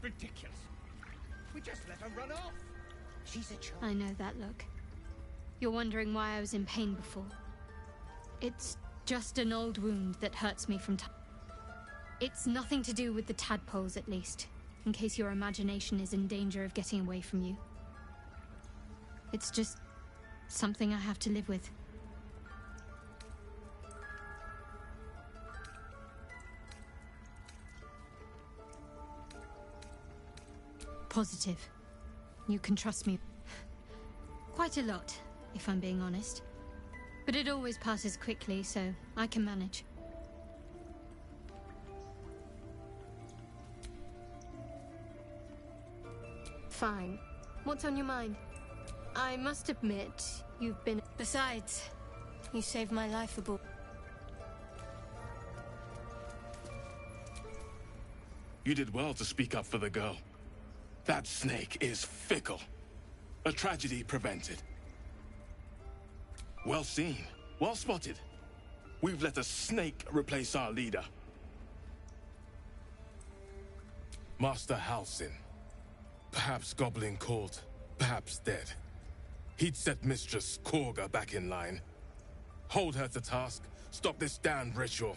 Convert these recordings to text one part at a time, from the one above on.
ridiculous. We just let her run off. She's a child. I know that look. You're wondering why I was in pain before. It's just an old wound that hurts me from time. It's nothing to do with the tadpoles, at least, in case your imagination is in danger of getting away from you. It's just something I have to live with. Positive. You can trust me. Quite a lot, if I'm being honest. But it always passes quickly, so I can manage. Fine. What's on your mind? I must admit, you've been... Besides, you saved my life a bit. You did well to speak up for the girl. That snake is fickle. A tragedy prevented. Well seen. Well spotted. We've let a snake replace our leader. Master Halsin. Perhaps Goblin called, perhaps dead. He'd set Mistress Korga back in line. Hold her to task, stop this damned ritual.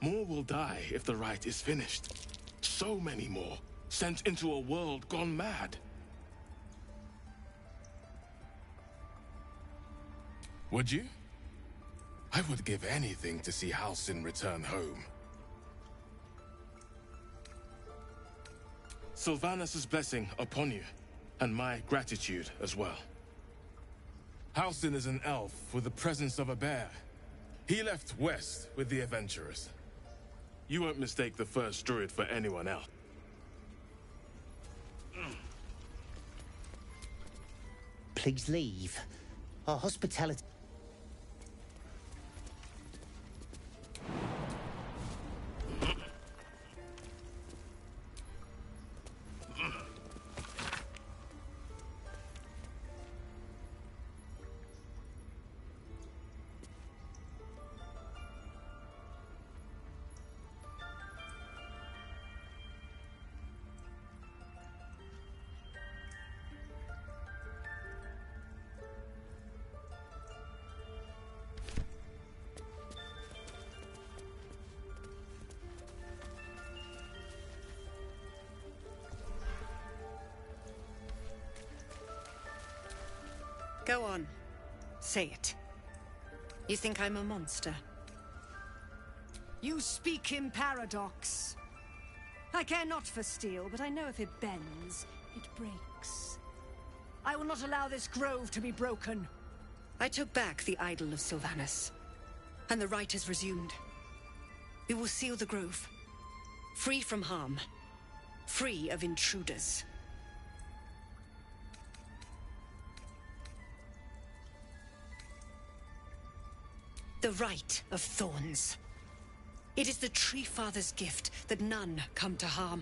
More will die if the rite is finished. So many more, sent into a world gone mad. Would you? I would give anything to see Halsin return home. Sylvanus' blessing upon you, and my gratitude as well. Halsin is an elf with the presence of a bear. He left west with the adventurers. You won't mistake the first druid for anyone else. Please leave. Our hospitality... Go on. Say it. You think I'm a monster? You speak in paradox. I care not for steel, but I know if it bends, it breaks. I will not allow this grove to be broken. I took back the idol of Sylvanus, and the rite has resumed. We will seal the grove, free from harm, free of intruders. The Rite of Thorns. It is the Tree Father's gift that none come to harm.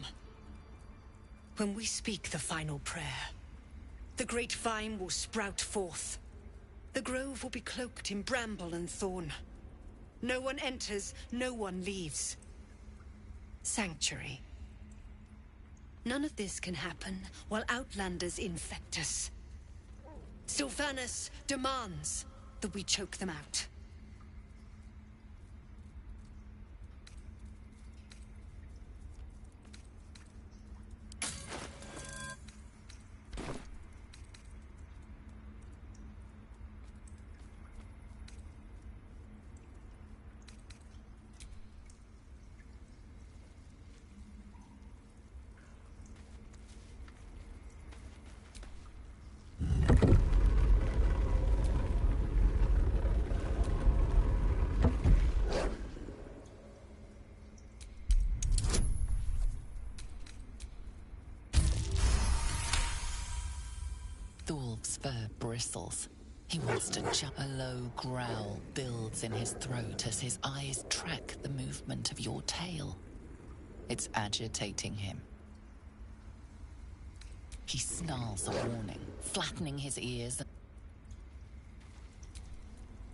When we speak the final prayer, the great vine will sprout forth. The grove will be cloaked in bramble and thorn. No one enters, no one leaves. Sanctuary. None of this can happen while Outlanders infect us. Sylvanus demands that we choke them out. Thulf's fur bristles. He wants to jump. A low growl builds in his throat as his eyes track the movement of your tail. It's agitating him. He snarls a warning, flattening his ears.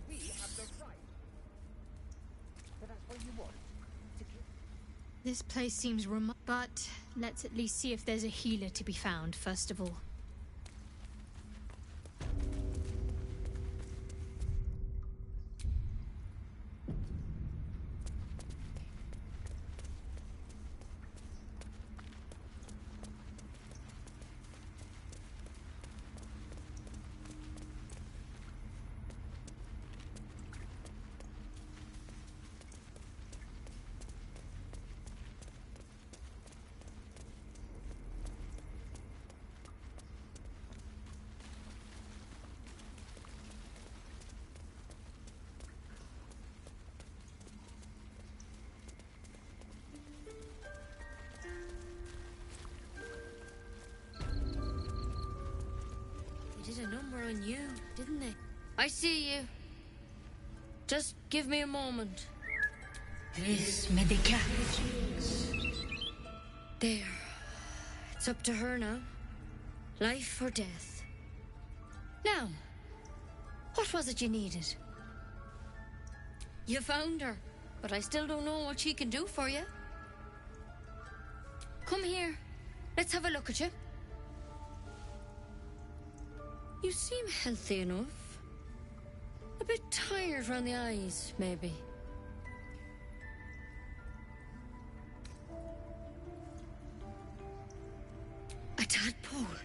We have the right. But that's what you want. This place seems but let's at least see if there's a healer to be found, first of all. Did a number on you, didn't they? I see you. Just give me a moment. Vis medica. There. It's up to her now. Life or death. Now, what was it you needed? You found her, but I still don't know what she can do for you. Come here. Let's have a look at you. You seem healthy enough. A bit tired around the eyes, maybe. A tadpole.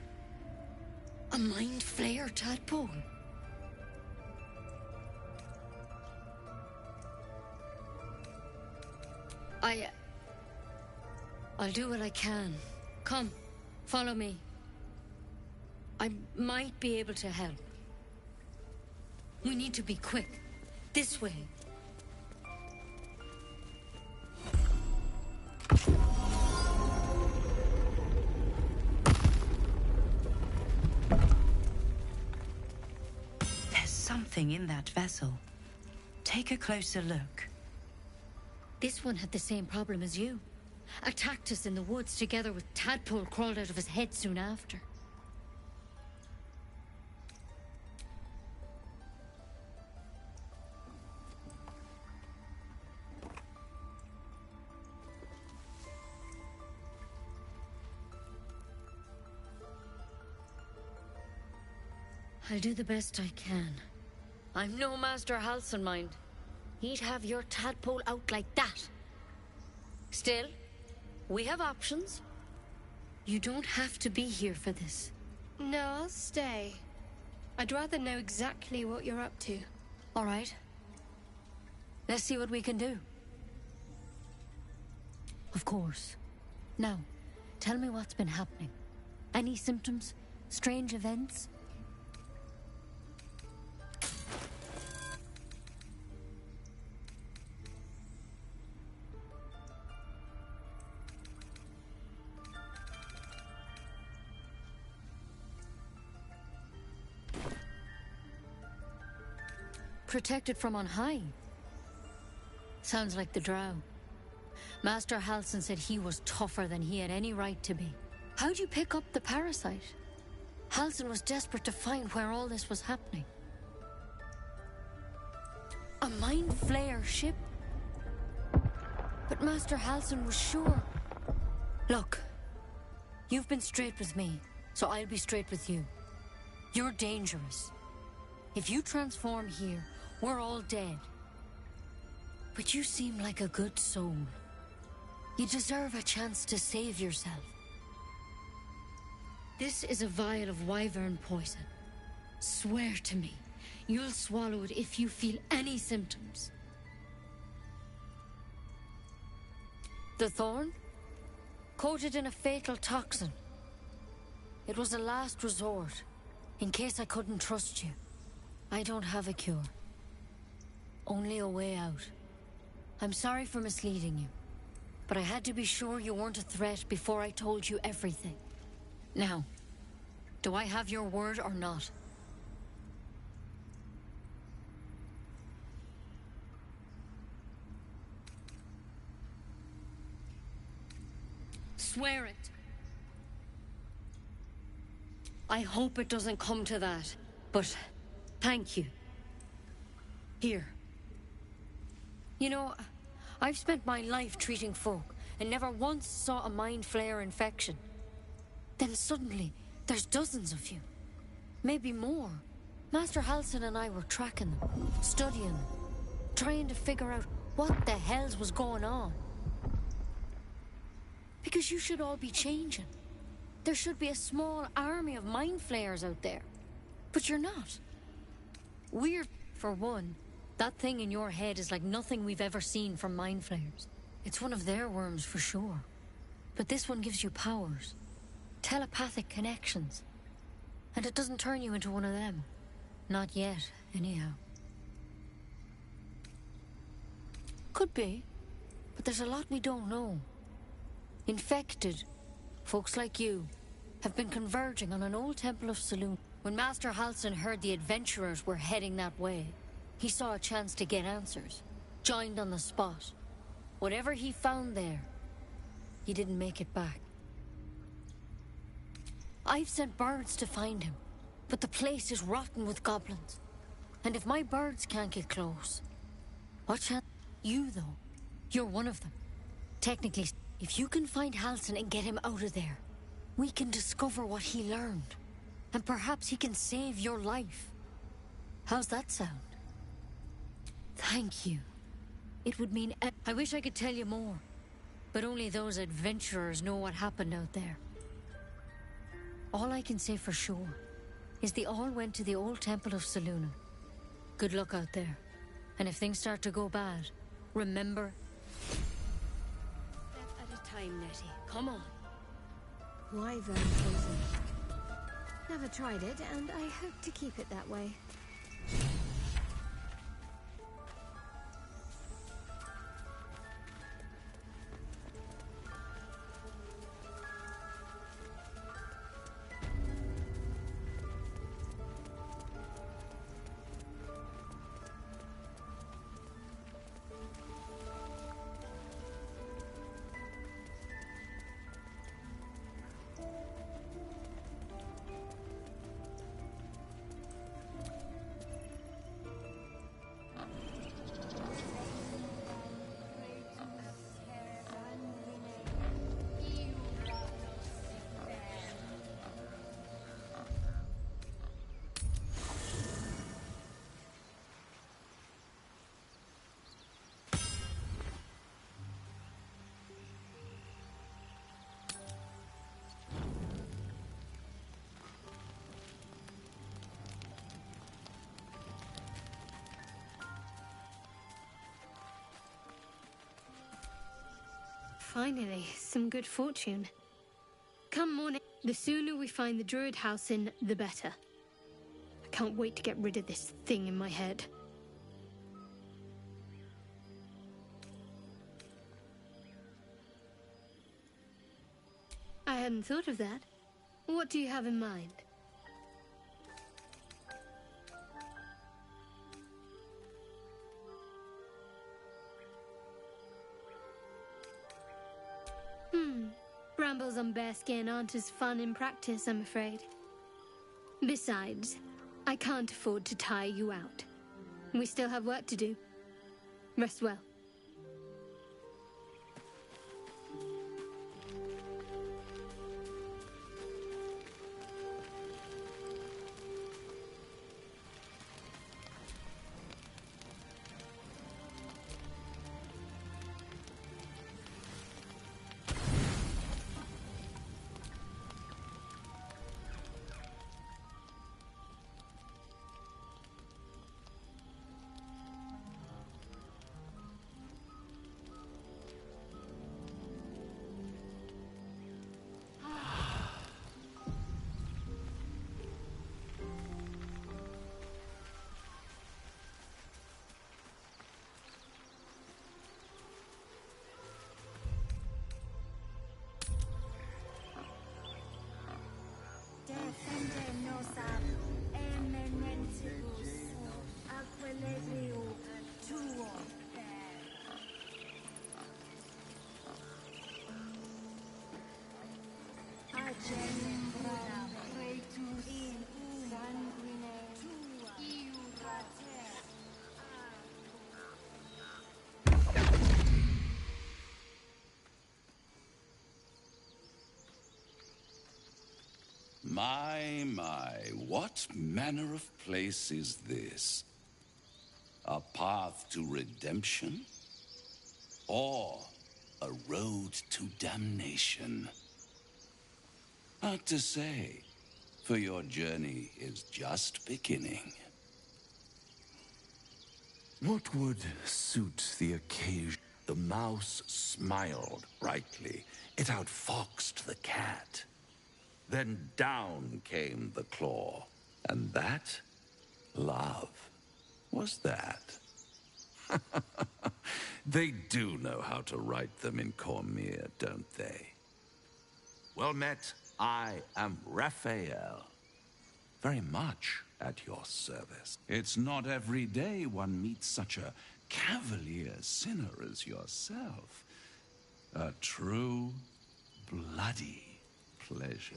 A mind flayer tadpole. I'll do what I can. Come, follow me. I might be able to help. We need to be quick. This way. There's something in that vessel. Take a closer look. This one had the same problem as you. Attacked us in the woods together with Tadpole crawled out of his head soon after. I'll do the best I can. I'm no Master Halsin, mind. He'd have your tadpole out like that. Still, we have options. You don't have to be here for this. No, I'll stay. I'd rather know exactly what you're up to. All right. Let's see what we can do. Of course. Now, tell me what's been happening. Any symptoms? Strange events? Protected from on high. Sounds like the Drow. Master Halsin said he was tougher than he had any right to be. How'd you pick up the parasite? Halsin was desperate to find where all this was happening. A mind flayer ship? But Master Halsin was sure. Look, you've been straight with me, so I'll be straight with you. You're dangerous. If you transform here, we're all dead. But you seem like a good soul. You deserve a chance to save yourself. This is a vial of wyvern poison. Swear to me, you'll swallow it if you feel any symptoms. The thorn? Coated in a fatal toxin. It was a last resort, in case I couldn't trust you. I don't have a cure. Only a way out. I'm sorry for misleading you, but I had to be sure you weren't a threat before I told you everything. Now, do I have your word or not? Swear it. I hope it doesn't come to that, but thank you. Here. You know, I've spent my life treating folk, and never once saw a mind flare infection. Then suddenly, there's dozens of you. Maybe more. Master Halsin and I were tracking them, studying them, trying to figure out what the hells was going on. Because you should all be changing. There should be a small army of mind flayers out there. But you're not. We're, for one, that thing in your head is like nothing we've ever seen from mind flayers. It's one of their worms for sure. But this one gives you powers. Telepathic connections. And it doesn't turn you into one of them. Not yet, anyhow. Could be. But there's a lot we don't know. Infected, folks like you, have been converging on an old temple of Selûne. When Master Halsin heard the adventurers were heading that way, he saw a chance to get answers. Joined on the spot. Whatever he found there, he didn't make it back. I've sent birds to find him, but the place is rotten with goblins. And if my birds can't get close, what chance? You, though, you're one of them. Technically, if you can find Halsin and get him out of there, we can discover what he learned. And perhaps he can save your life. How's that sound? Thank you. It would mean... I wish I could tell you more. But only those adventurers know what happened out there. All I can say for sure is they all went to the old temple of Selûne. Good luck out there. And if things start to go bad, remember... Step at a time, Nettie. Come on. Wyvern poison. Never tried it, and I hope to keep it that way. Finally, some good fortune. Come morning. The sooner we find the Druid Halsin, the better. I can't wait to get rid of this thing in my head. I hadn't thought of that. What do you have in mind? Brambles on bearskin aren't as fun in practice, I'm afraid. Besides, I can't afford to tire you out. We still have work to do. Rest well. My, what manner of place is this? A path to redemption? Or a road to damnation? Hard to say, for your journey is just beginning. What would suit the occasion? The mouse smiled brightly. It outfoxed the cat. Then down came the claw. And that? Love. Was that? They do know how to write them in Cormyr, don't they? Well met, I am Raphael. Very much at your service. It's not every day one meets such a cavalier sinner as yourself. A true, bloody pleasure.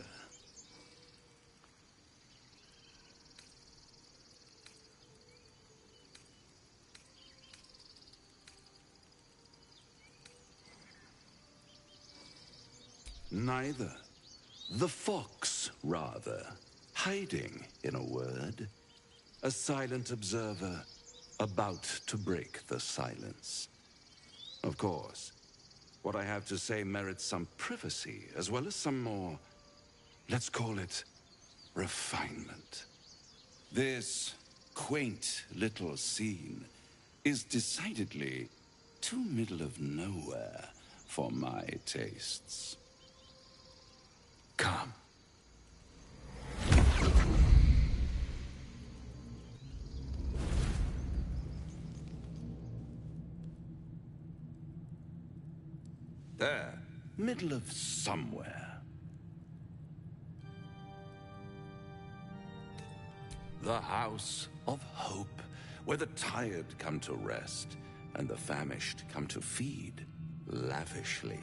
Neither. The fox, rather. Hiding, in a word. A silent observer, about to break the silence. Of course, what I have to say merits some privacy, as well as some more, let's call it, refinement. This quaint little scene is decidedly too middle of nowhere for my tastes. Come. There, middle of somewhere. The House of Hope, where the tired come to rest and the famished come to feed lavishly.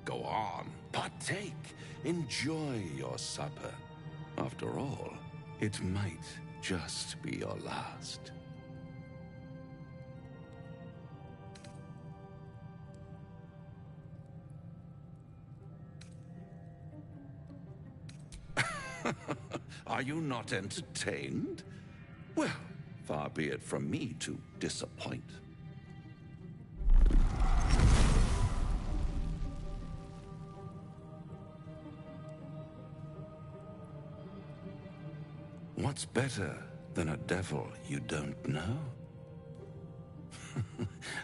Go on, partake, enjoy your supper. After all, it might just be your last. Are you not entertained? Well, far be it from me to disappoint. What's better than a devil you don't know?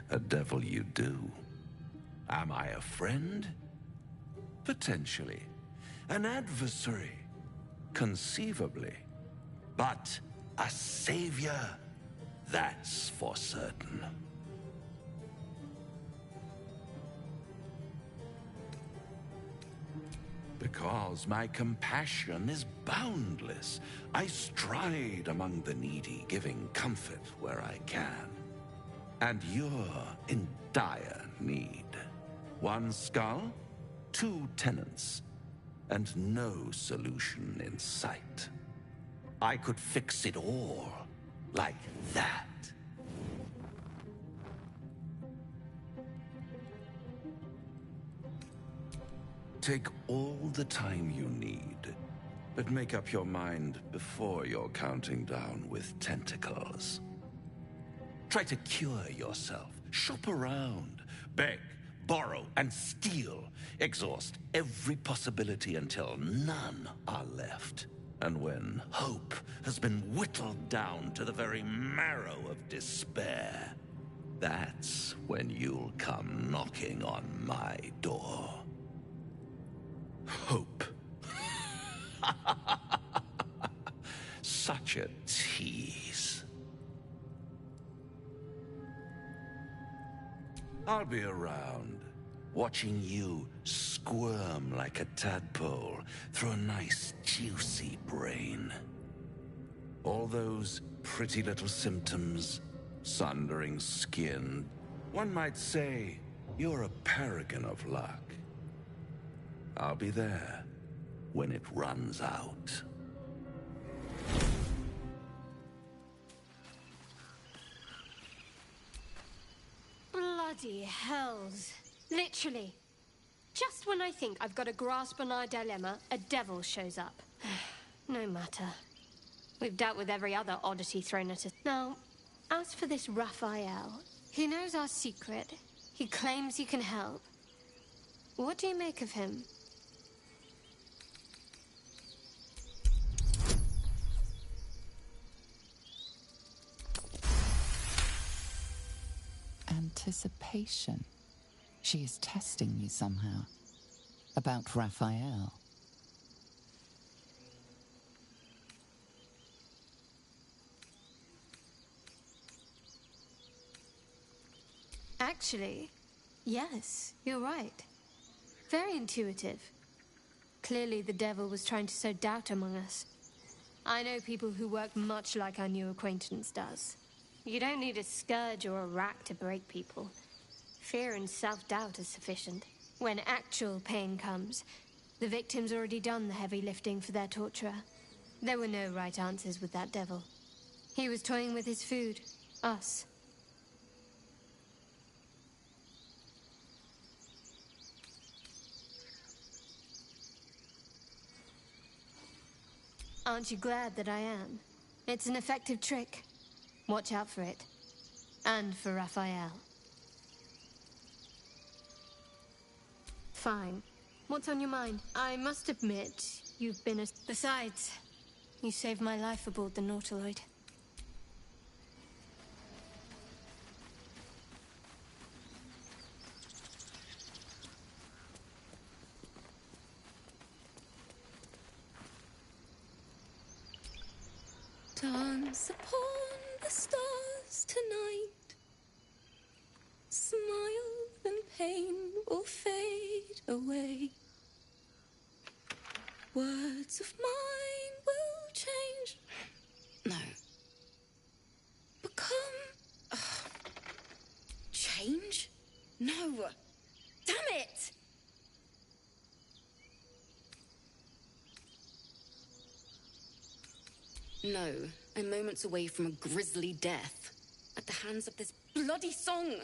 A devil you do. Am I a friend? Potentially. An adversary? Conceivably. But a savior? That's for certain. Because my compassion is boundless. I stride among the needy, giving comfort where I can. And you're in dire need. One skull, 2 tenants, and no solution in sight. I could fix it all, like that. Take all the time you need, but make up your mind before you're counting down with tentacles. Try to cure yourself, shop around, beg, borrow, and steal. Exhaust every possibility until none are left. And when hope has been whittled down to the very marrow of despair, that's when you'll come knocking on my door. Hope. Such a tease. I'll be around, watching you squirm like a tadpole through a nice, juicy brain. All those pretty little symptoms, sundering skin. One might say you're a paragon of luck. I'll be there when it runs out. Bloody hells. Literally. Just when I think I've got a grasp on our dilemma, a devil shows up. No matter. We've dealt with every other oddity thrown at us. Now, as for this Raphael, he knows our secret. He claims he can help. What do you make of him? Anticipation. She is testing you somehow. About Raphael. Actually, yes, you're right. Very intuitive. Clearly the devil was trying to sow doubt among us. I know people who work much like our new acquaintance does. You don't need a scourge or a rack to break people. Fear and self-doubt is sufficient. When actual pain comes, the victim's already done the heavy lifting for their torturer. There were no right answers with that devil. He was toying with his food, us. Aren't you glad that I am? It's an effective trick. Watch out for it. And for Raphael. Fine. What's on your mind? I must admit, you've been a... Besides, you saved my life aboard the Nautiloid. Dance upon the stars tonight. Smile and pain will fade away. Words of mine will change. No. Become... change? No. Damn it! No, I'm moments away from a grisly death. At the hands of this bloody song.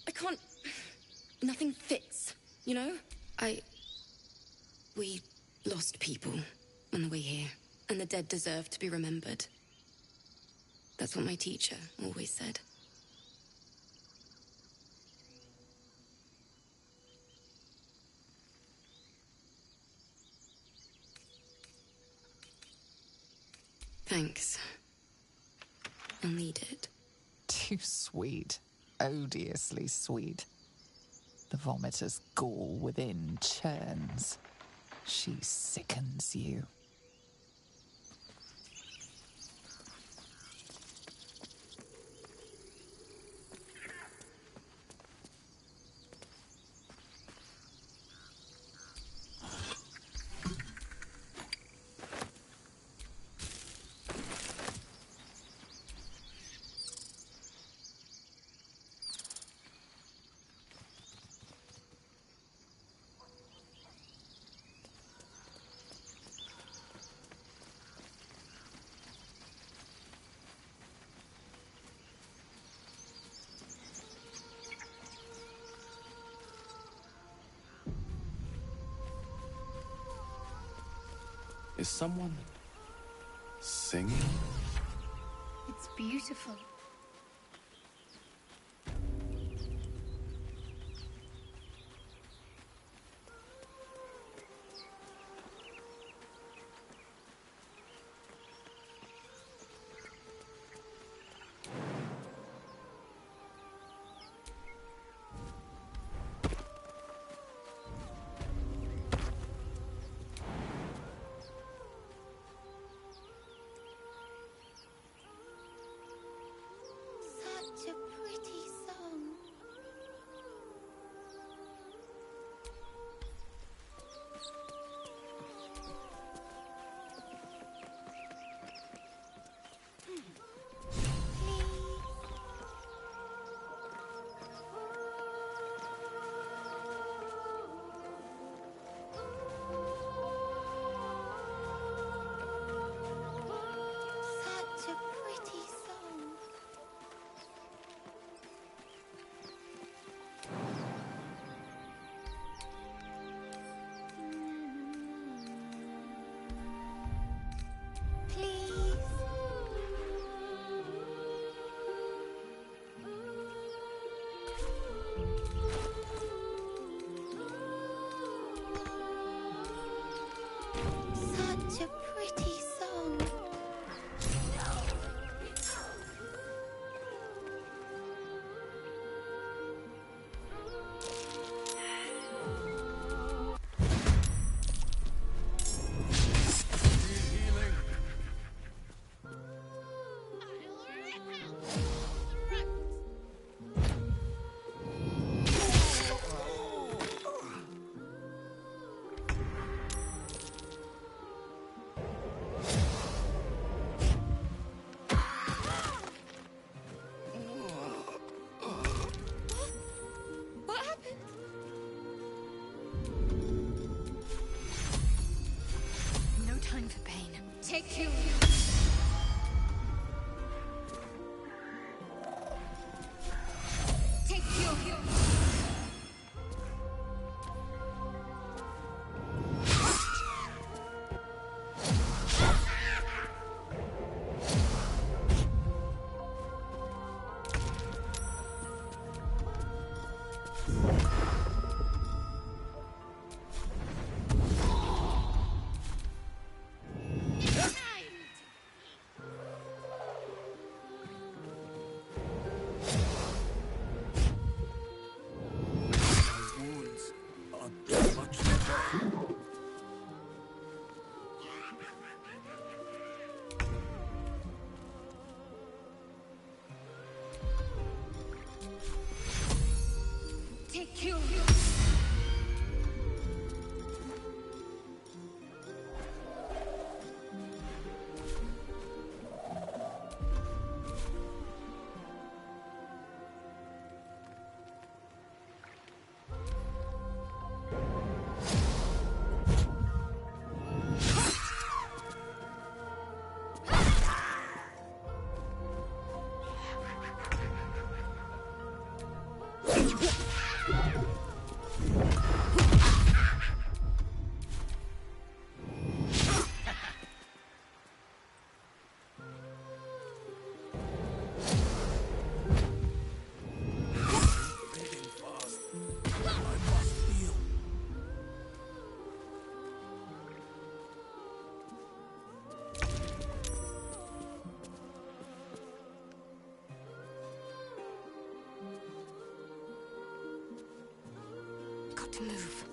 I can't... Nothing fits, you know? We lost people on the way here. And the dead deserve to be remembered. That's what my teacher always said. Thanks. I'll need it. Too sweet. Odiously sweet. The vomitor's gall within churns. She sickens you. Is someone singing? It's beautiful. Take you. Take you. Take you. Got to move.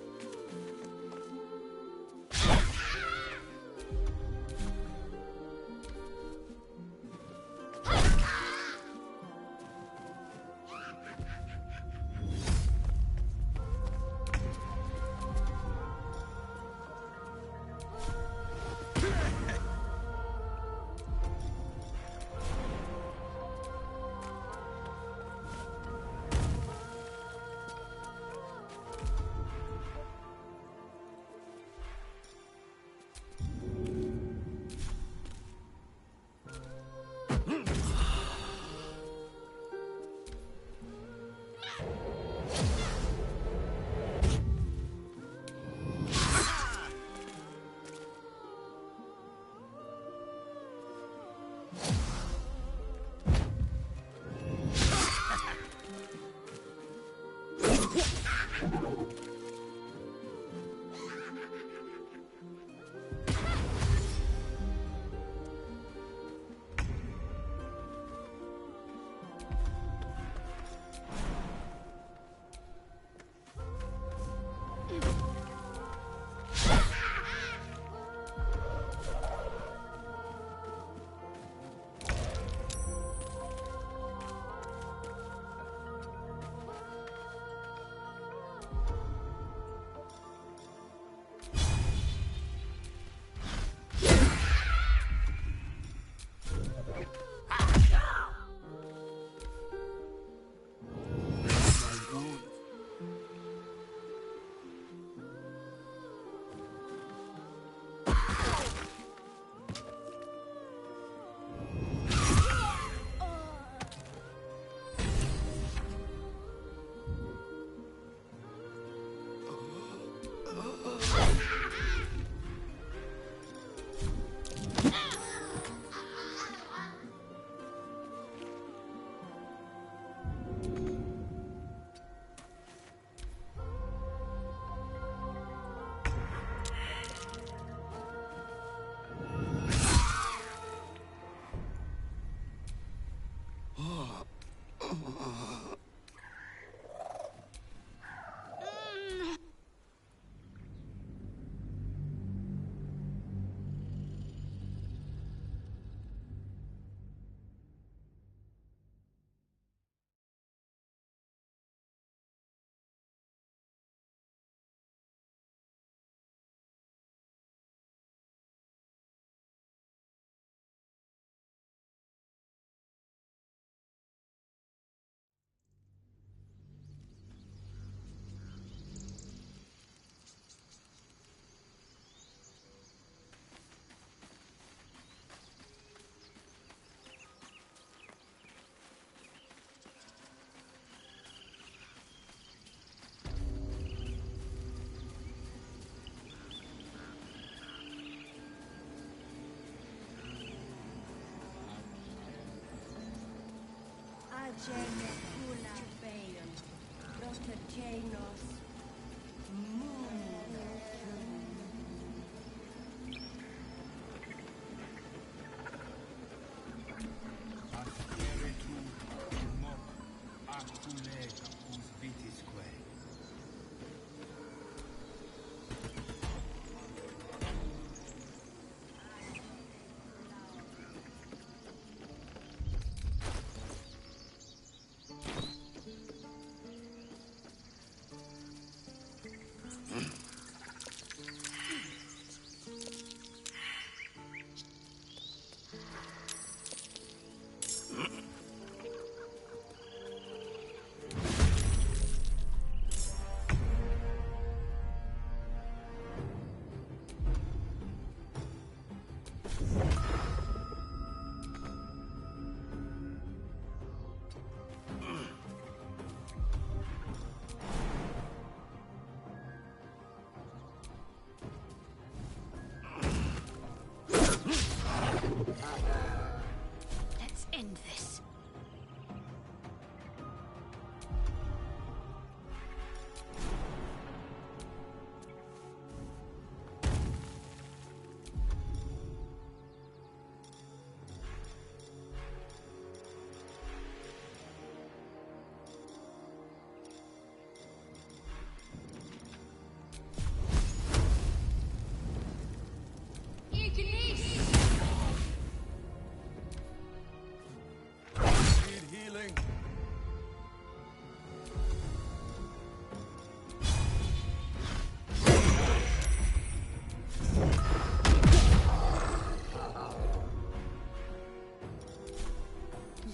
Let's end this.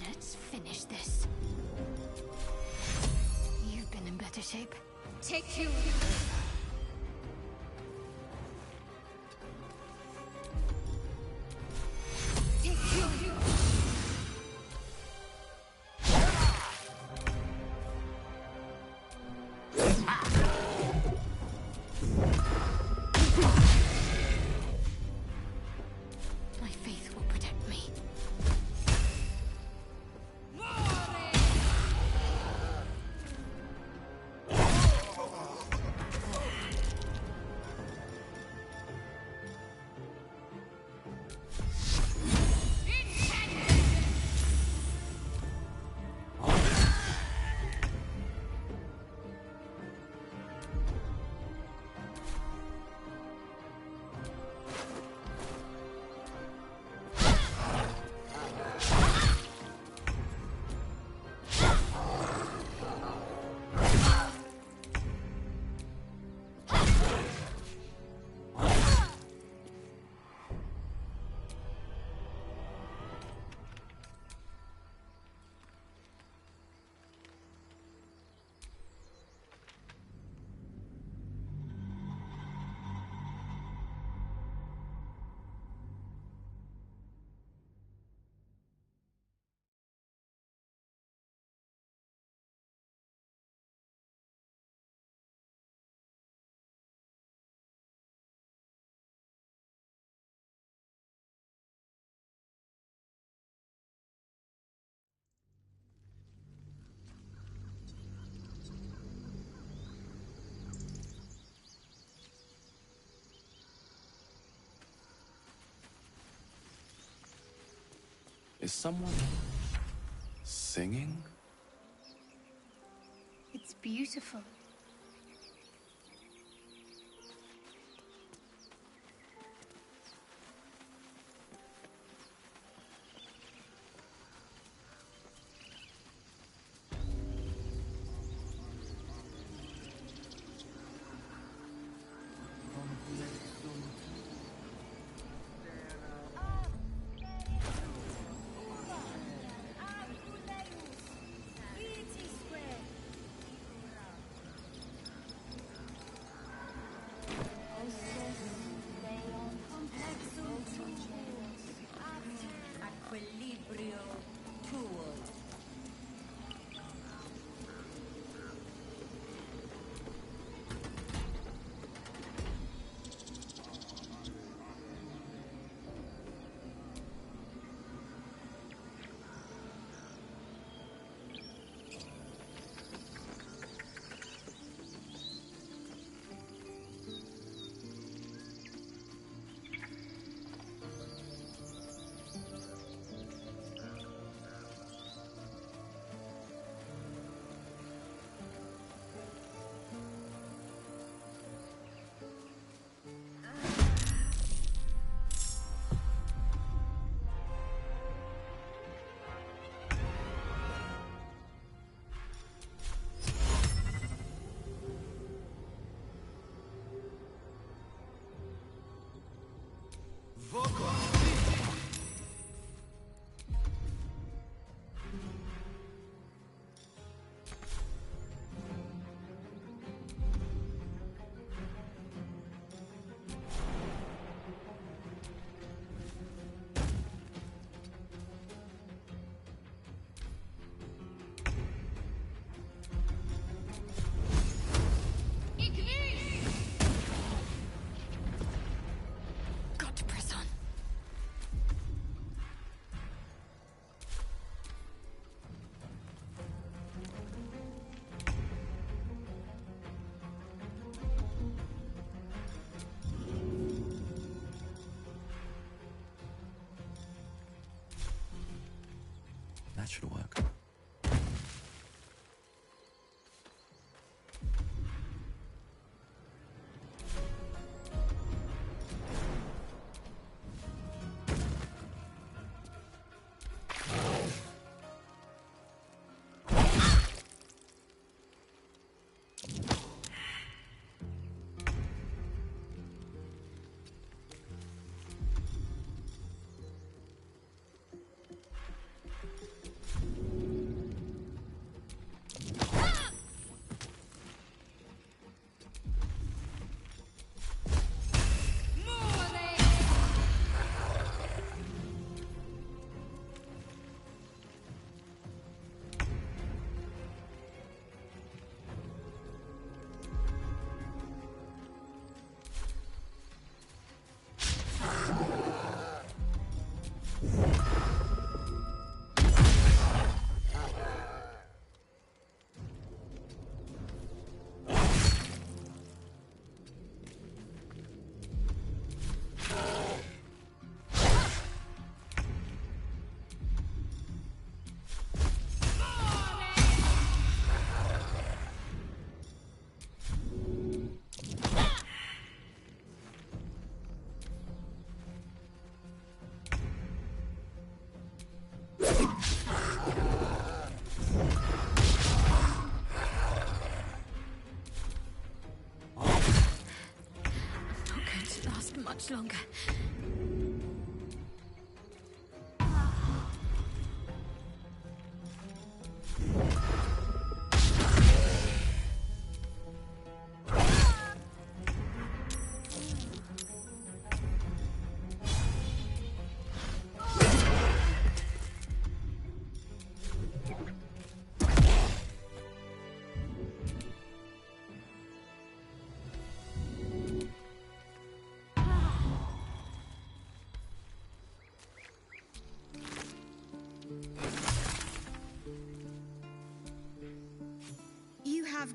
Let's finish this. You've been in better shape. Take two. Take two. My faith will protect me. Is someone singing? It's beautiful. That should work. Much longer.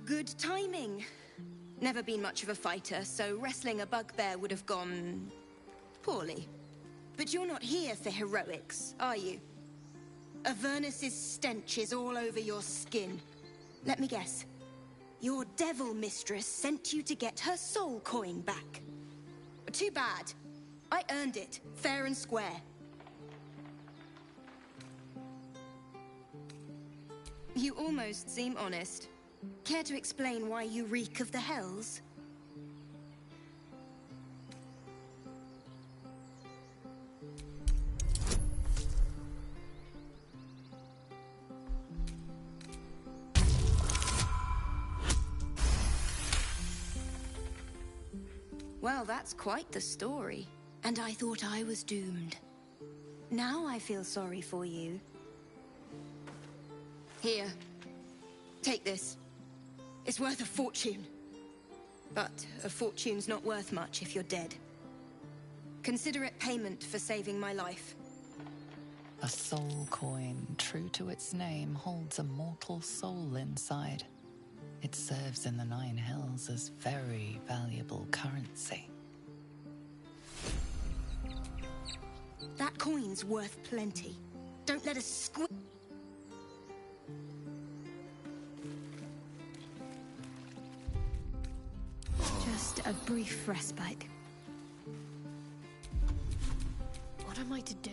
Good timing. Never been much of a fighter, so wrestling a bugbear would have gone poorly. But you're not here for heroics, are you? Avernus's stench is all over your skin. Let me guess. Your devil mistress sent you to get her soul coin back. Too bad. I earned it, fair and square. You almost seem honest. Care to explain why you reek of the Hells? Well, that's quite the story. And I thought I was doomed. Now I feel sorry for you. Here. Take this. It's worth a fortune. But a fortune's not worth much if you're dead. Consider it payment for saving my life. A soul coin, true to its name, holds a mortal soul inside. It serves in the Nine Hells as very valuable currency. That coin's worth plenty. Don't let us squeeze. Just a brief respite. What am I to do?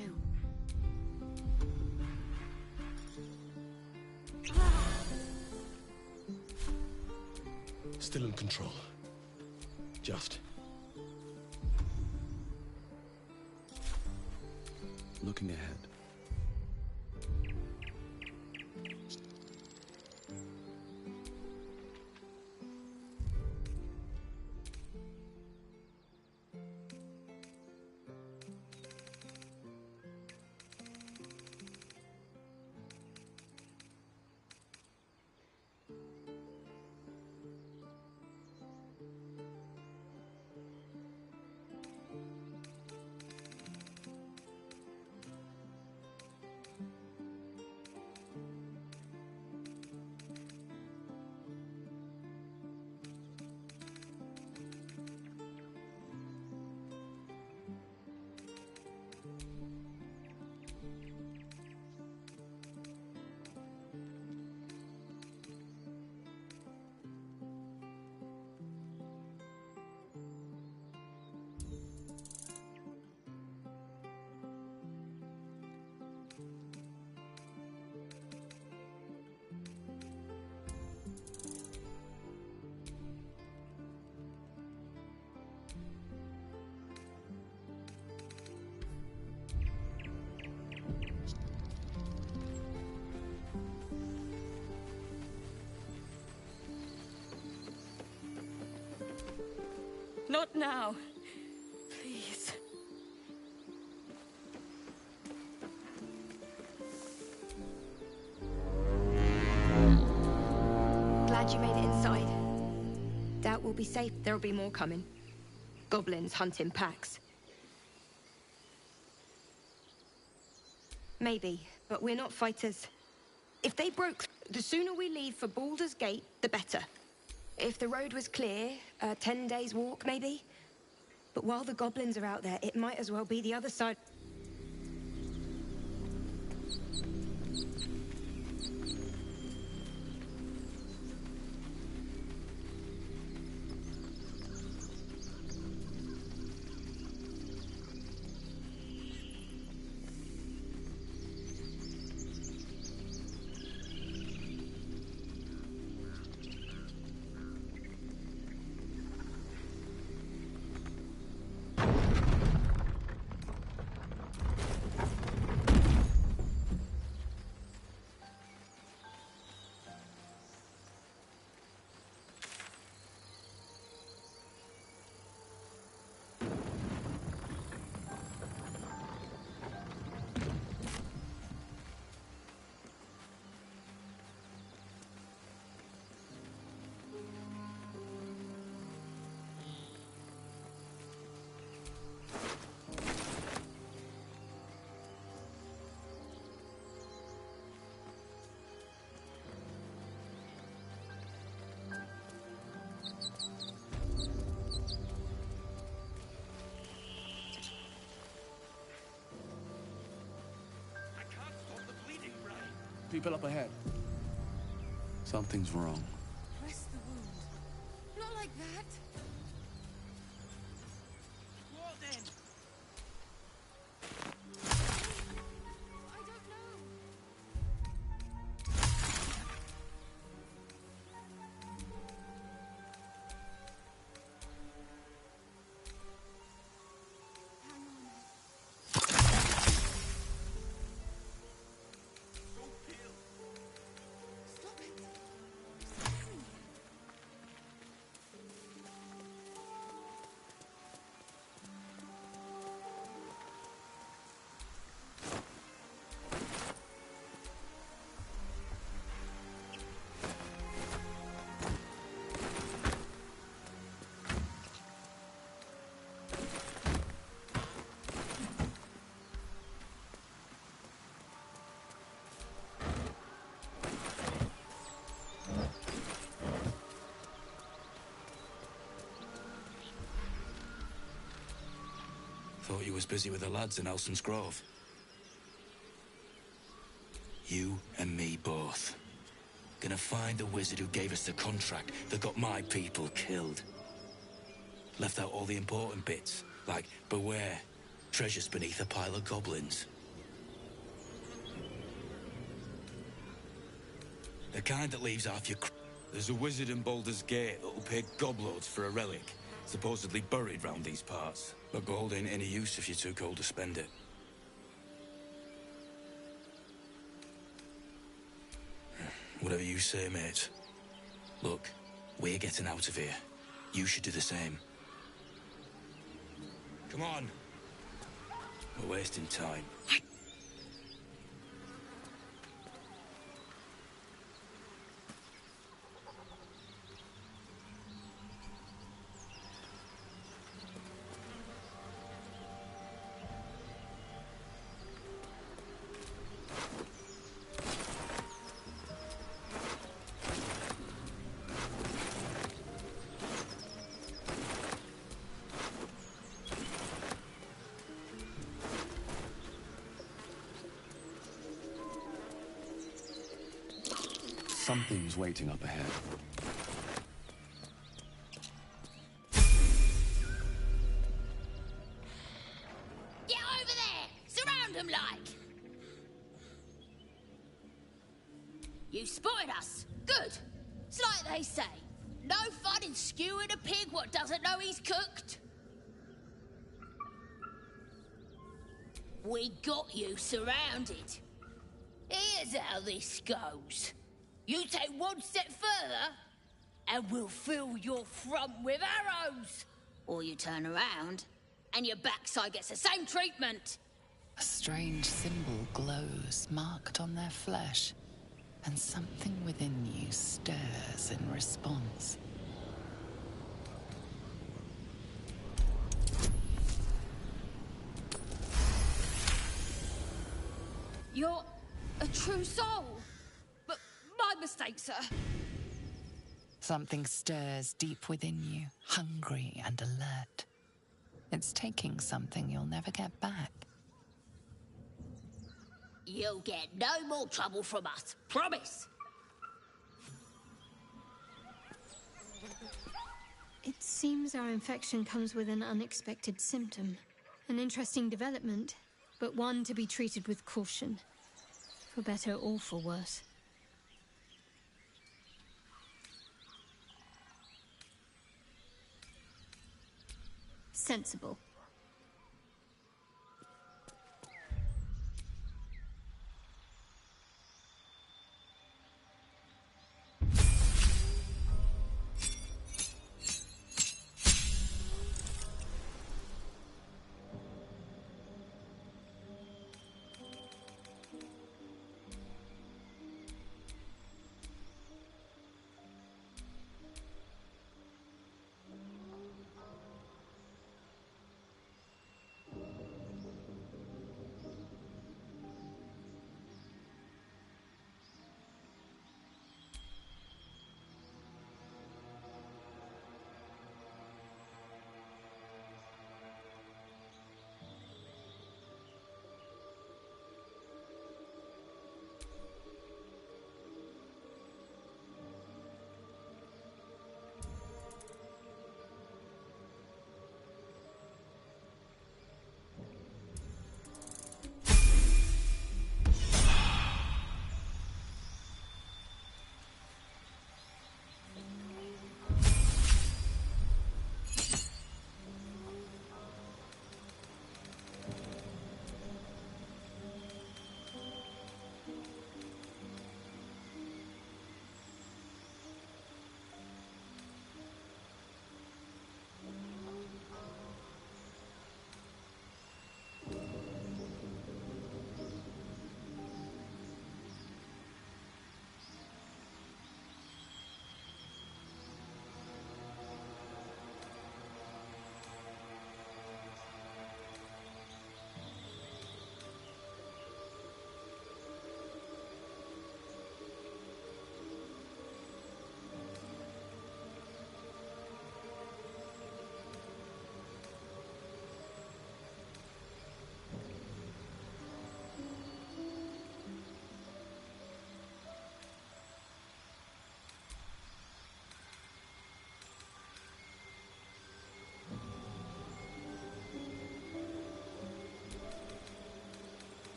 Still in control. Just. Looking ahead. Not now. Please. Glad you made it inside. Doubt we'll be safe. There'll be more coming. Goblins hunt in packs. Maybe, but we're not fighters. If they broke, the sooner we leave for Baldur's Gate, the better. If the road was clear, 10 days walk, maybe? But while the goblins are out there, it might as well be the other side. People up ahead. Something's wrong. Press the wound. Not like that. What then? I don't know. Thought you was busy with the lads in Elson's Grove. You and me both. Gonna find the wizard who gave us the contract that got my people killed. Left out all the important bits, like beware, treasures beneath a pile of goblins. The kind that leaves half your There's a wizard in Baldur's Gate that'll pay gobloads for a relic, supposedly buried round these parts. But gold ain't any use if you're too cold to spend it. Whatever you say, mate. Look, we're getting out of here. You should do the same. Come on. We're wasting time. Something's waiting up ahead. Get over there! Surround them like! You spotted us. Good. It's like they say. No fun in skewing a pig what doesn't know he's cooked. We got you surrounded. Here's how this goes. You take one step further, and we'll fill your front with arrows. Or you turn around, and your backside gets the same treatment. A strange symbol glows, marked on their flesh, and something within you stirs in response. You're a true soul. But my mistake, sir. Something stirs deep within you, hungry and alert. It's taking something you'll never get back. You'll get no more trouble from us. Promise. It seems our infection comes with an unexpected symptom. An interesting development, but one to be treated with caution. For better or for worse. Sensible.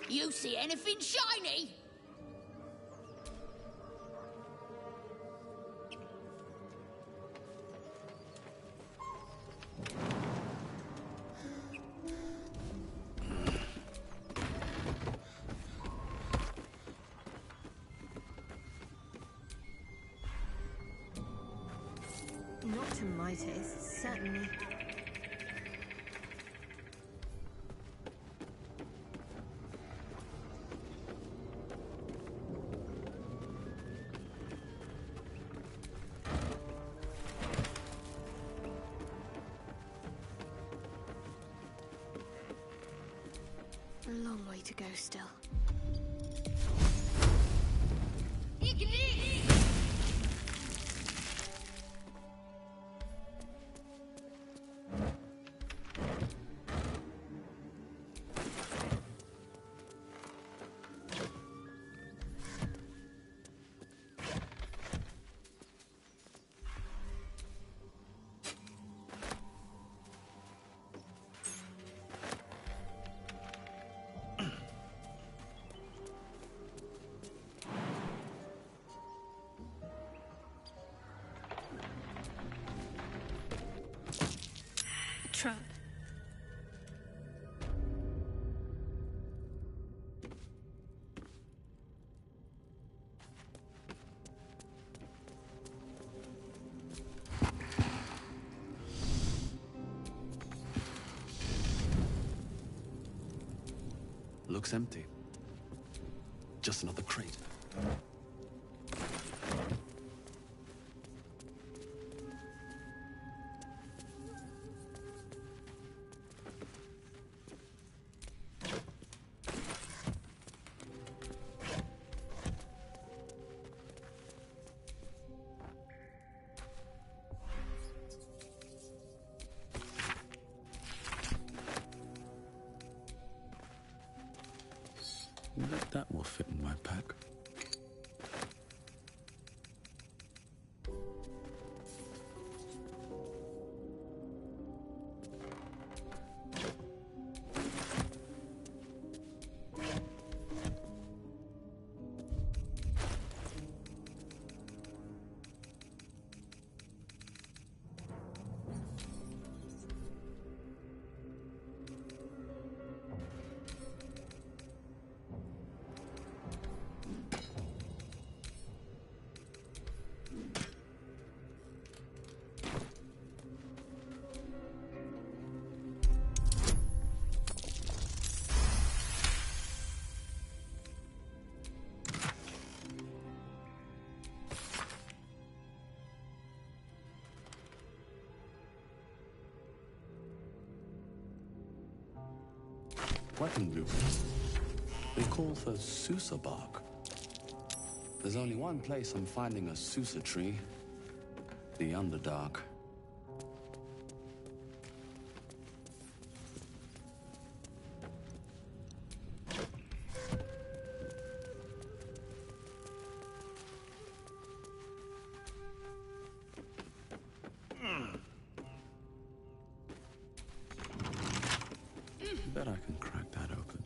You see anything shiny? Not to my taste, certainly. to go still. Trap. Looks empty. Just another crate. That will fit in my pack. Weapon blueprints. They call for Susa bark. There's only one place I'm finding a Susa tree. The Underdark. Bet I can crack that open.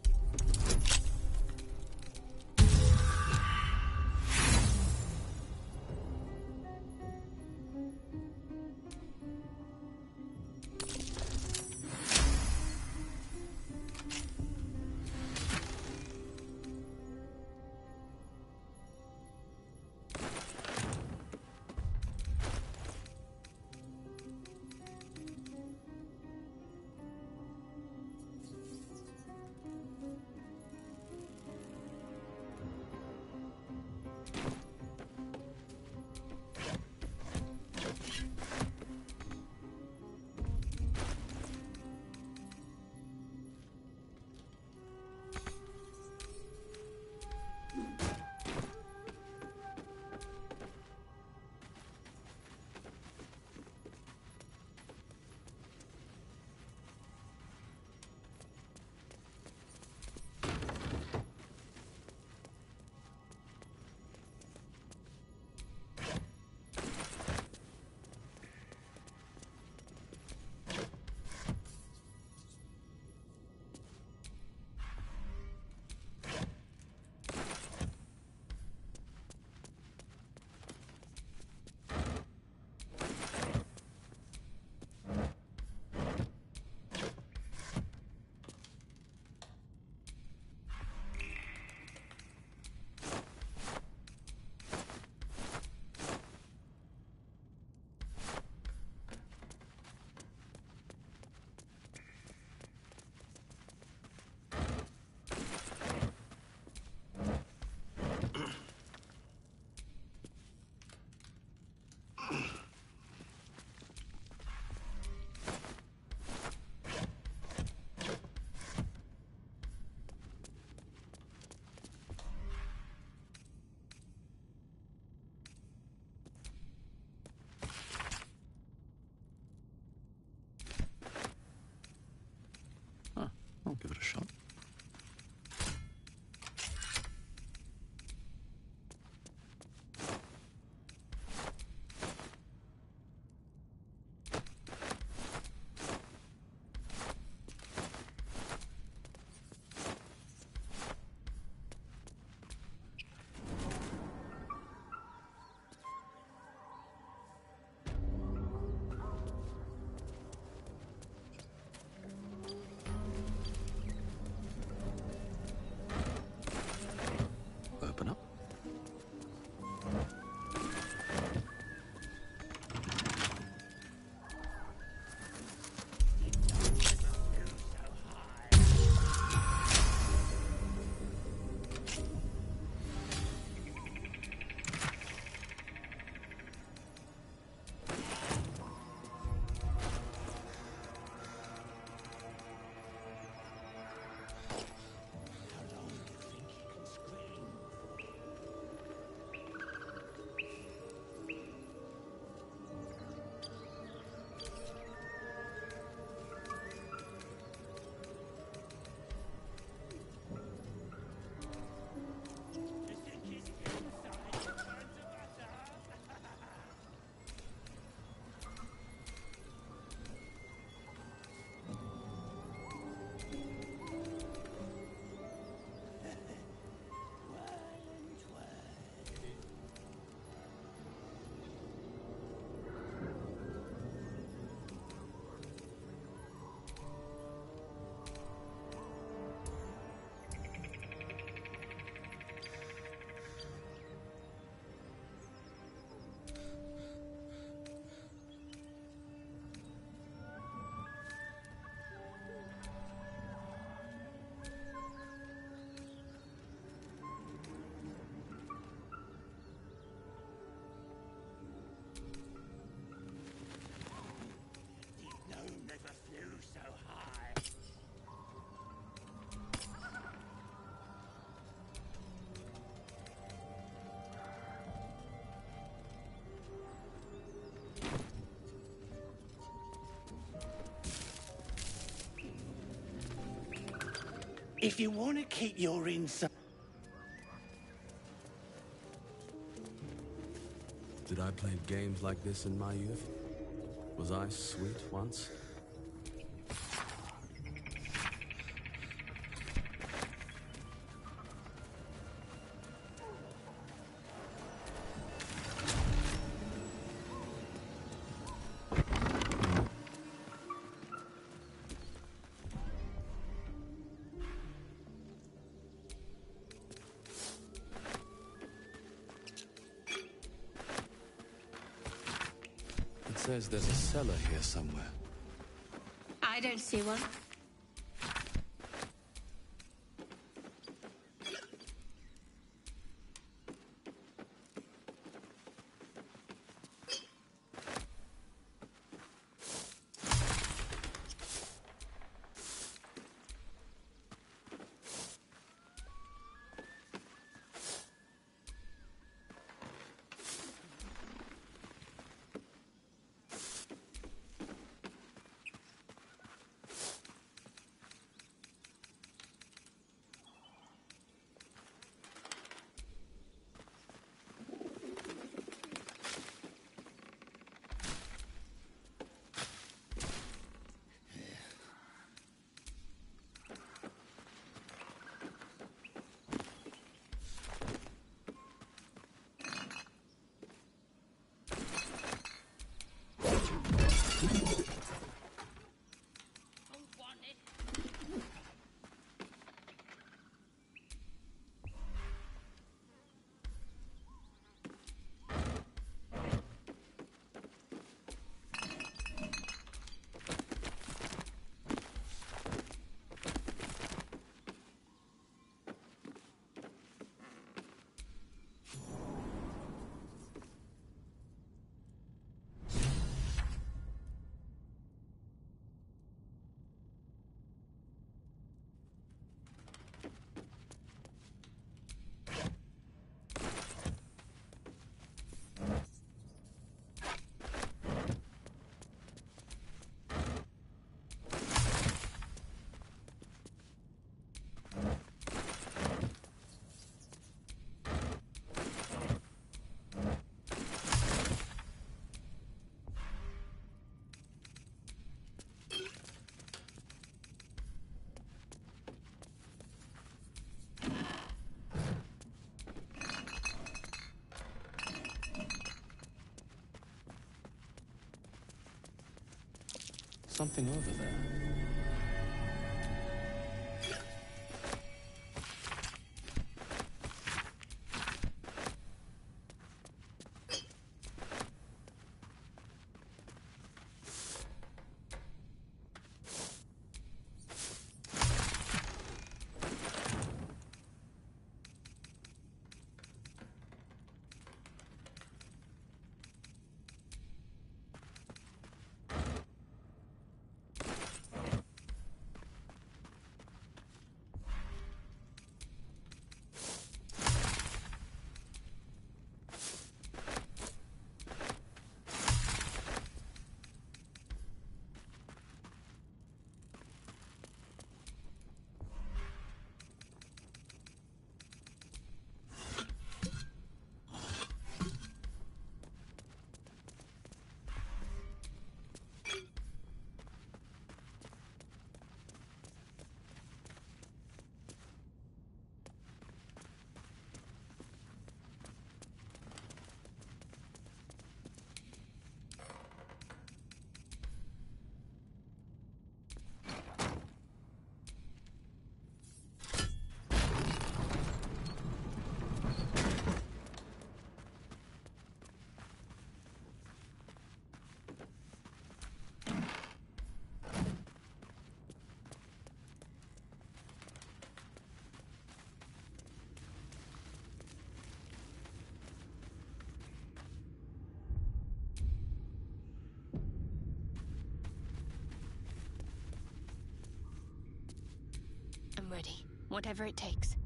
If you want to keep your inside... Did I play games like this in my youth? Was I sweet once? Says there's a cellar here somewhere. I don't see one. Something over there. I'm ready. Whatever it takes.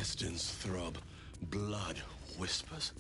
intestines throb. Blood whispers.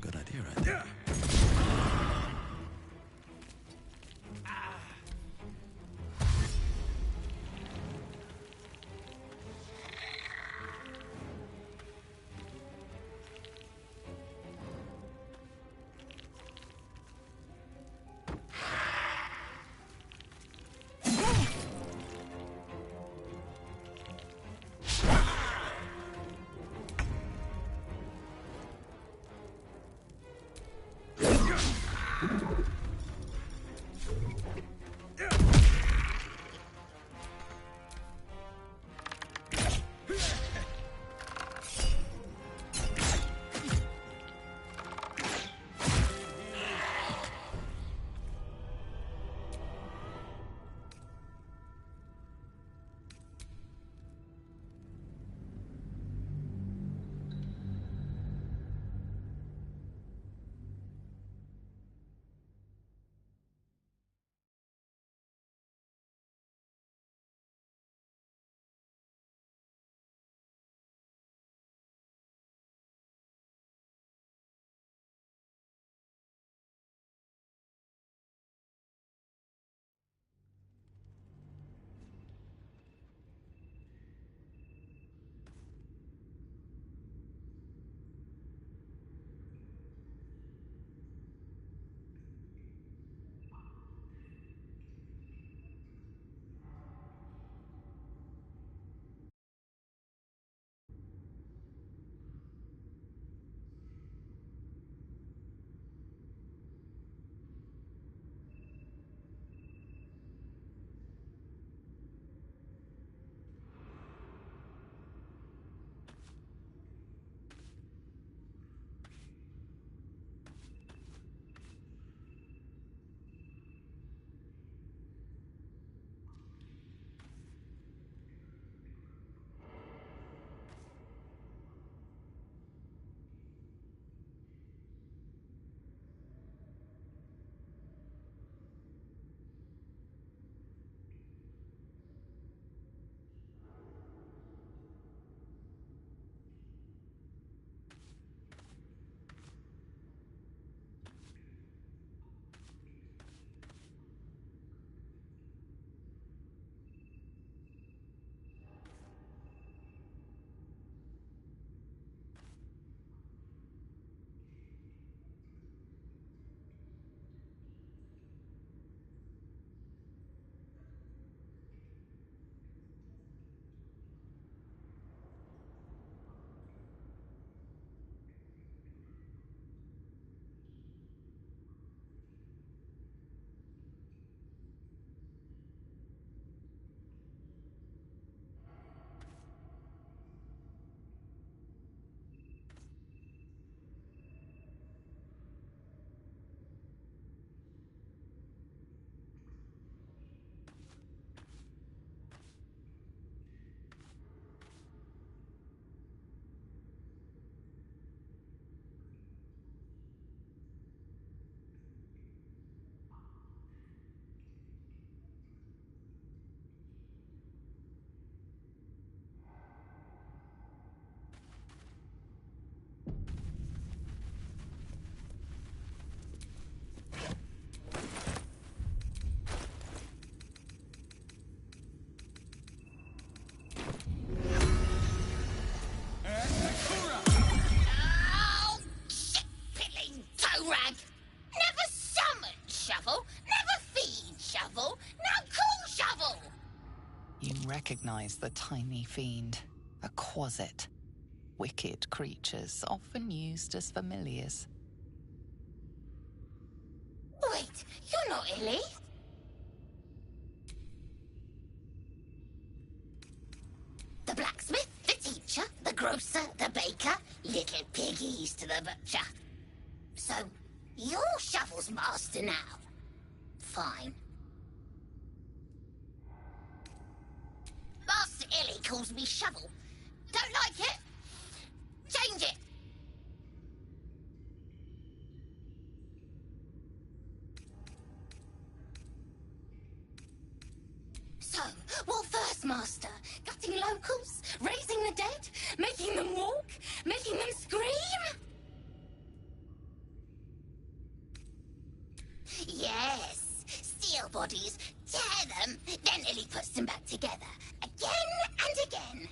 Good idea right there. rag. Never summon Shovel, never feed Shovel, now call Shovel! You recognize the tiny fiend, a Quasit. Wicked creatures, often used as familiars. Wait, you're not Illy? The blacksmith, the teacher, the grocer, the baker, little piggies to the butcher. So, you're Shovel's master now. Fine. Master Illy calls me Shovel. Don't like it? Change it! So, what first, Master? Gutting locals? Raising the dead? Making them walk? Making them scream? Yes! Steal bodies, tear them, then Illy puts them back together. Again and again.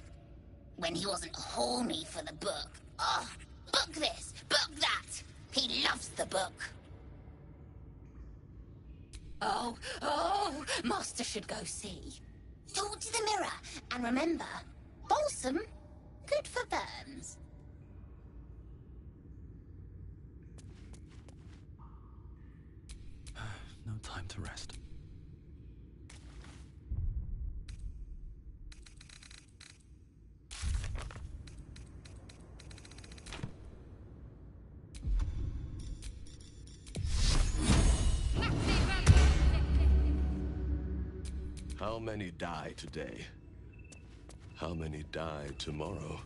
When he wasn't horny for the book. Oh, book this, book that. He loves the book. Oh, Master should go see. Talk to the mirror, and remember, balsam, good for burns. No time to rest. How many die today? How many die tomorrow?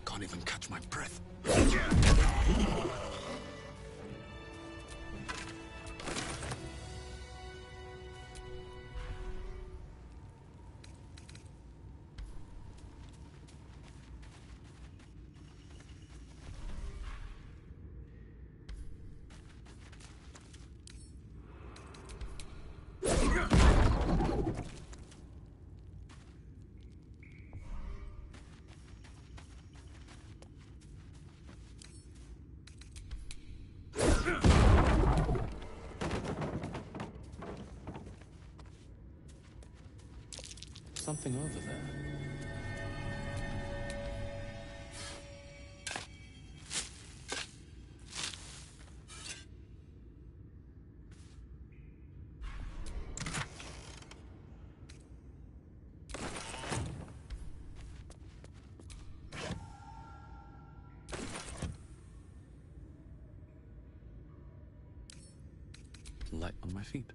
Can't even catch my breath. Something over there. Light on my feet.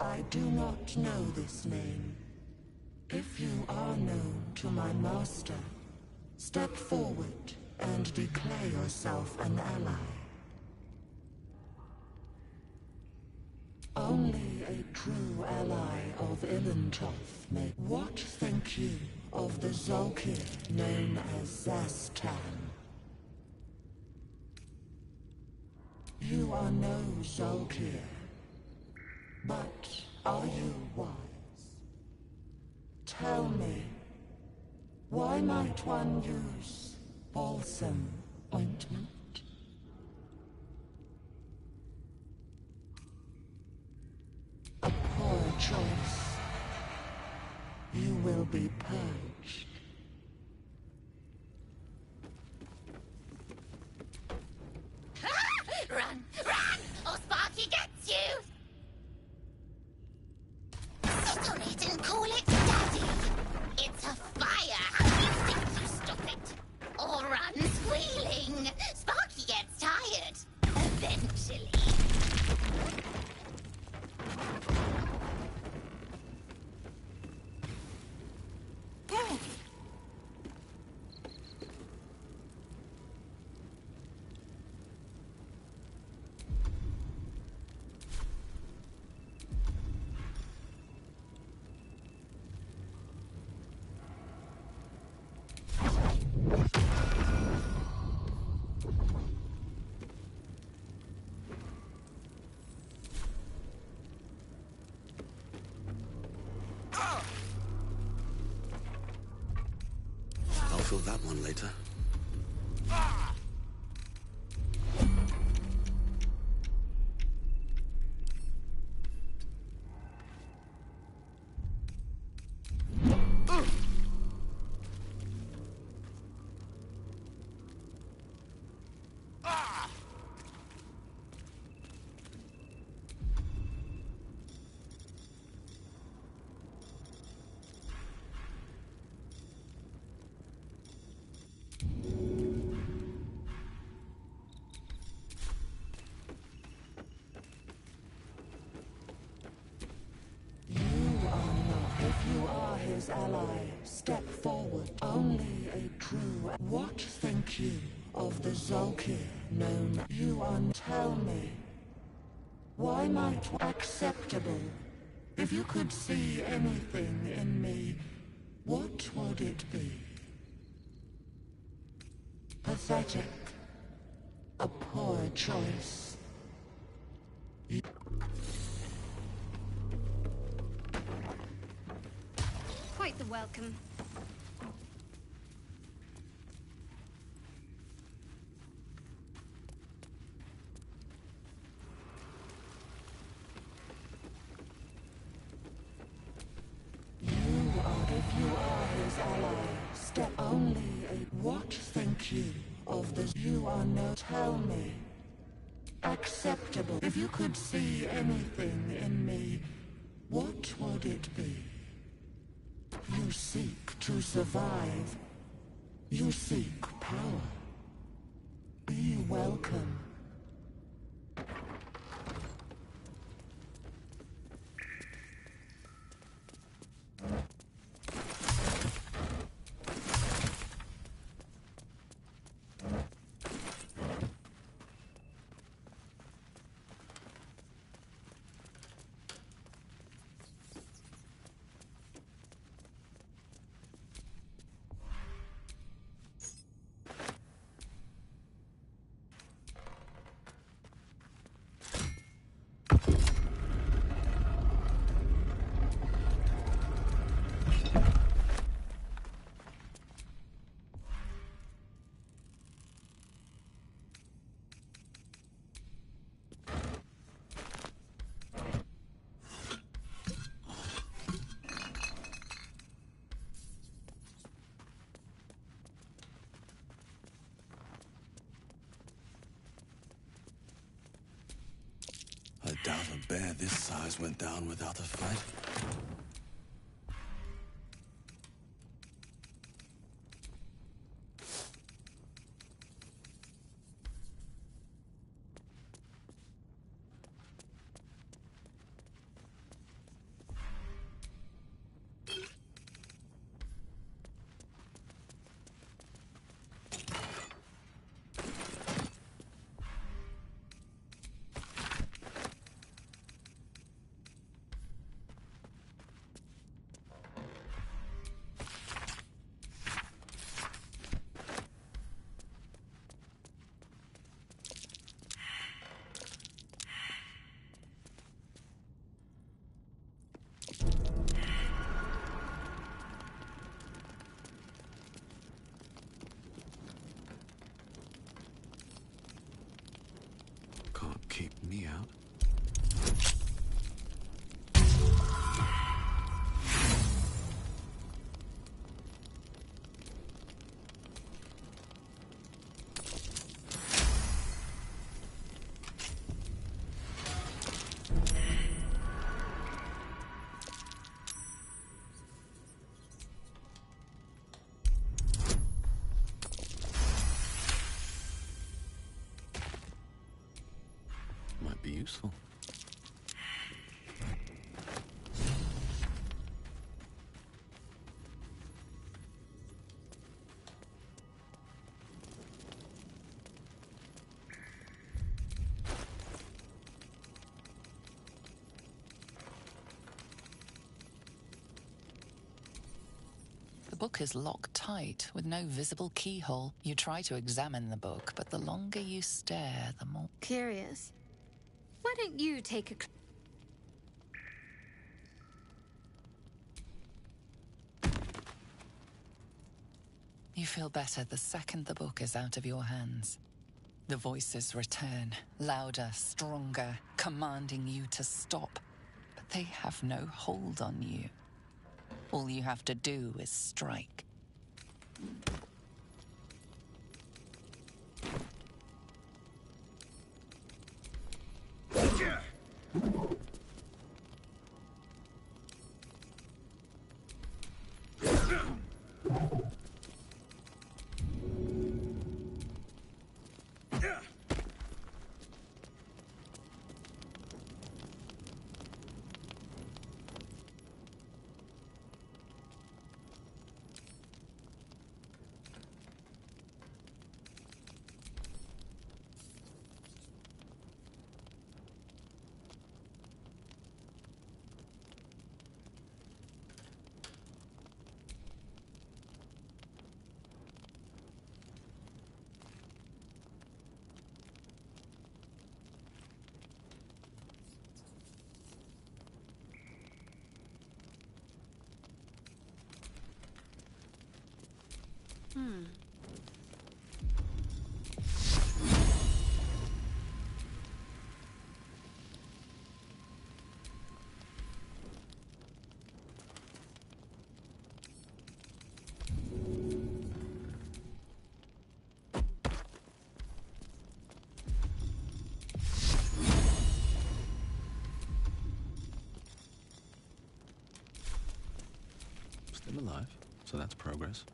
I do not know this name. If you are known to my master, step forward and declare yourself an ally. Only a true ally of Ilintoth may. What think you of the Zolkir known as Zastan? You are no Zolkir, but are you wise? Tell me, why might one use balsam ointment? A poor choice. You will be purged. Run! Run! Or Sparky gets you! Sit on it and call it Daddy! It's a fire! How do you think you stop it? Or run squealing! Sparky gets tired! Eventually. I'll fill that one later. Ally, step forward. Only a true. What think you of the Zolkir known? You tell me. Why might acceptable? If you could see anything in me, what would it be? Pathetic. A poor choice. Quite the welcome. If you are his ally, step only a. What think you of this? You are no. Tell me. Acceptable. If you could see anything in me, what would it be? You seek to survive. You seek power. Be welcome. I doubt a bear this size went down without a fight. me out. Might be useful. The book is locked tight, with no visible keyhole. You try to examine the book, but the longer you stare, the more... Curious. Why don't you take a... You feel better the second the book is out of your hands. The voices return, louder, stronger, commanding you to stop. But they have no hold on you. All you have to do is strike. Still alive, so that's progress.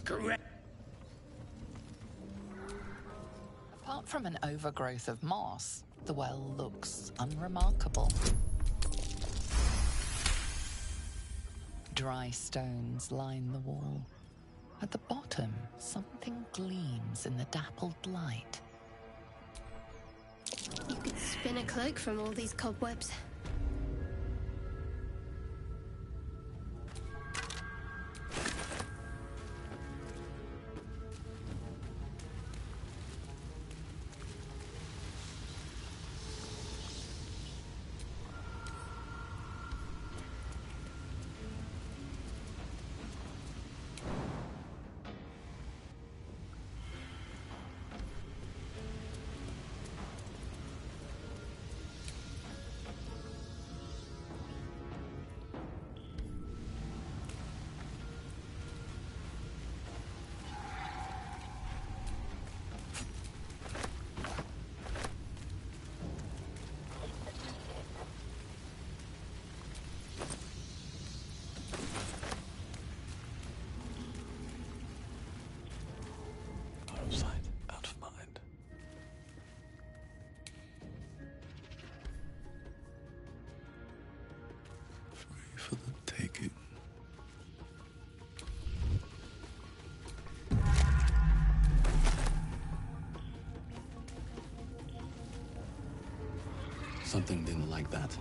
correct. Apart from an overgrowth of moss, the well looks unremarkable. Dry stones line the wall. At the bottom, something gleams in the dappled light. You could spin a cloak from all these cobwebs. Out of sight, out of mind. Free for the taking. Something didn't like that.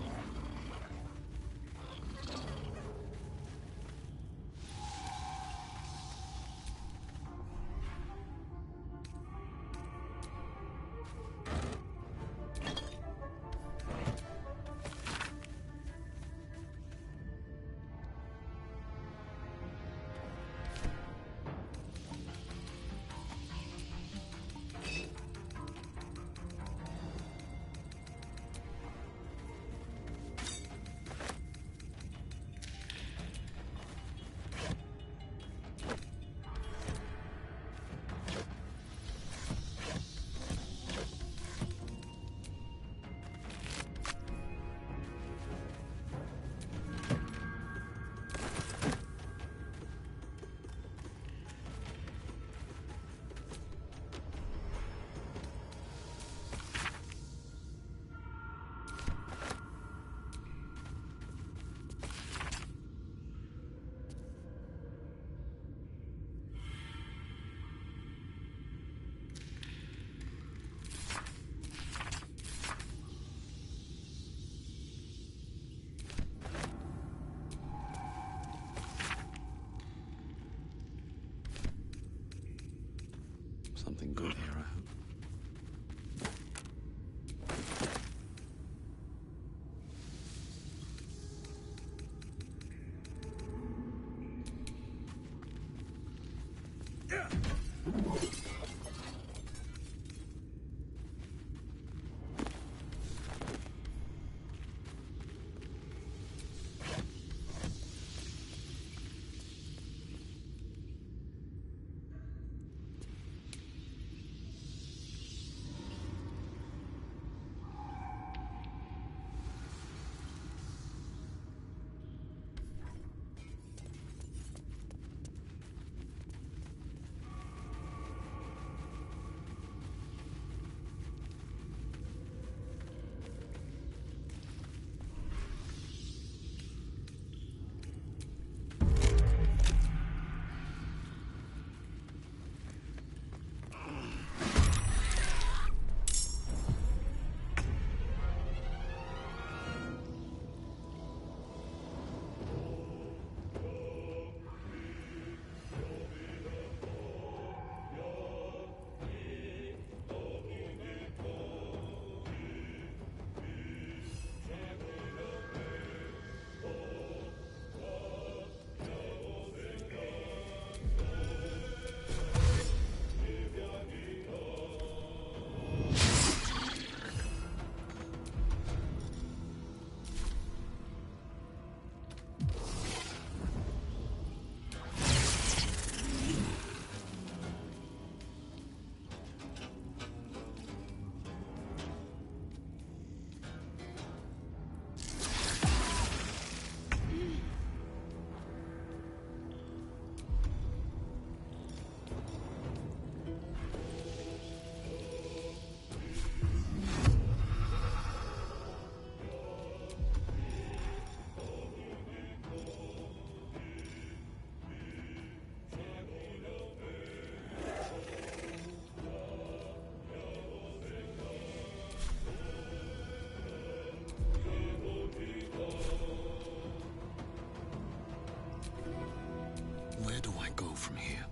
from here.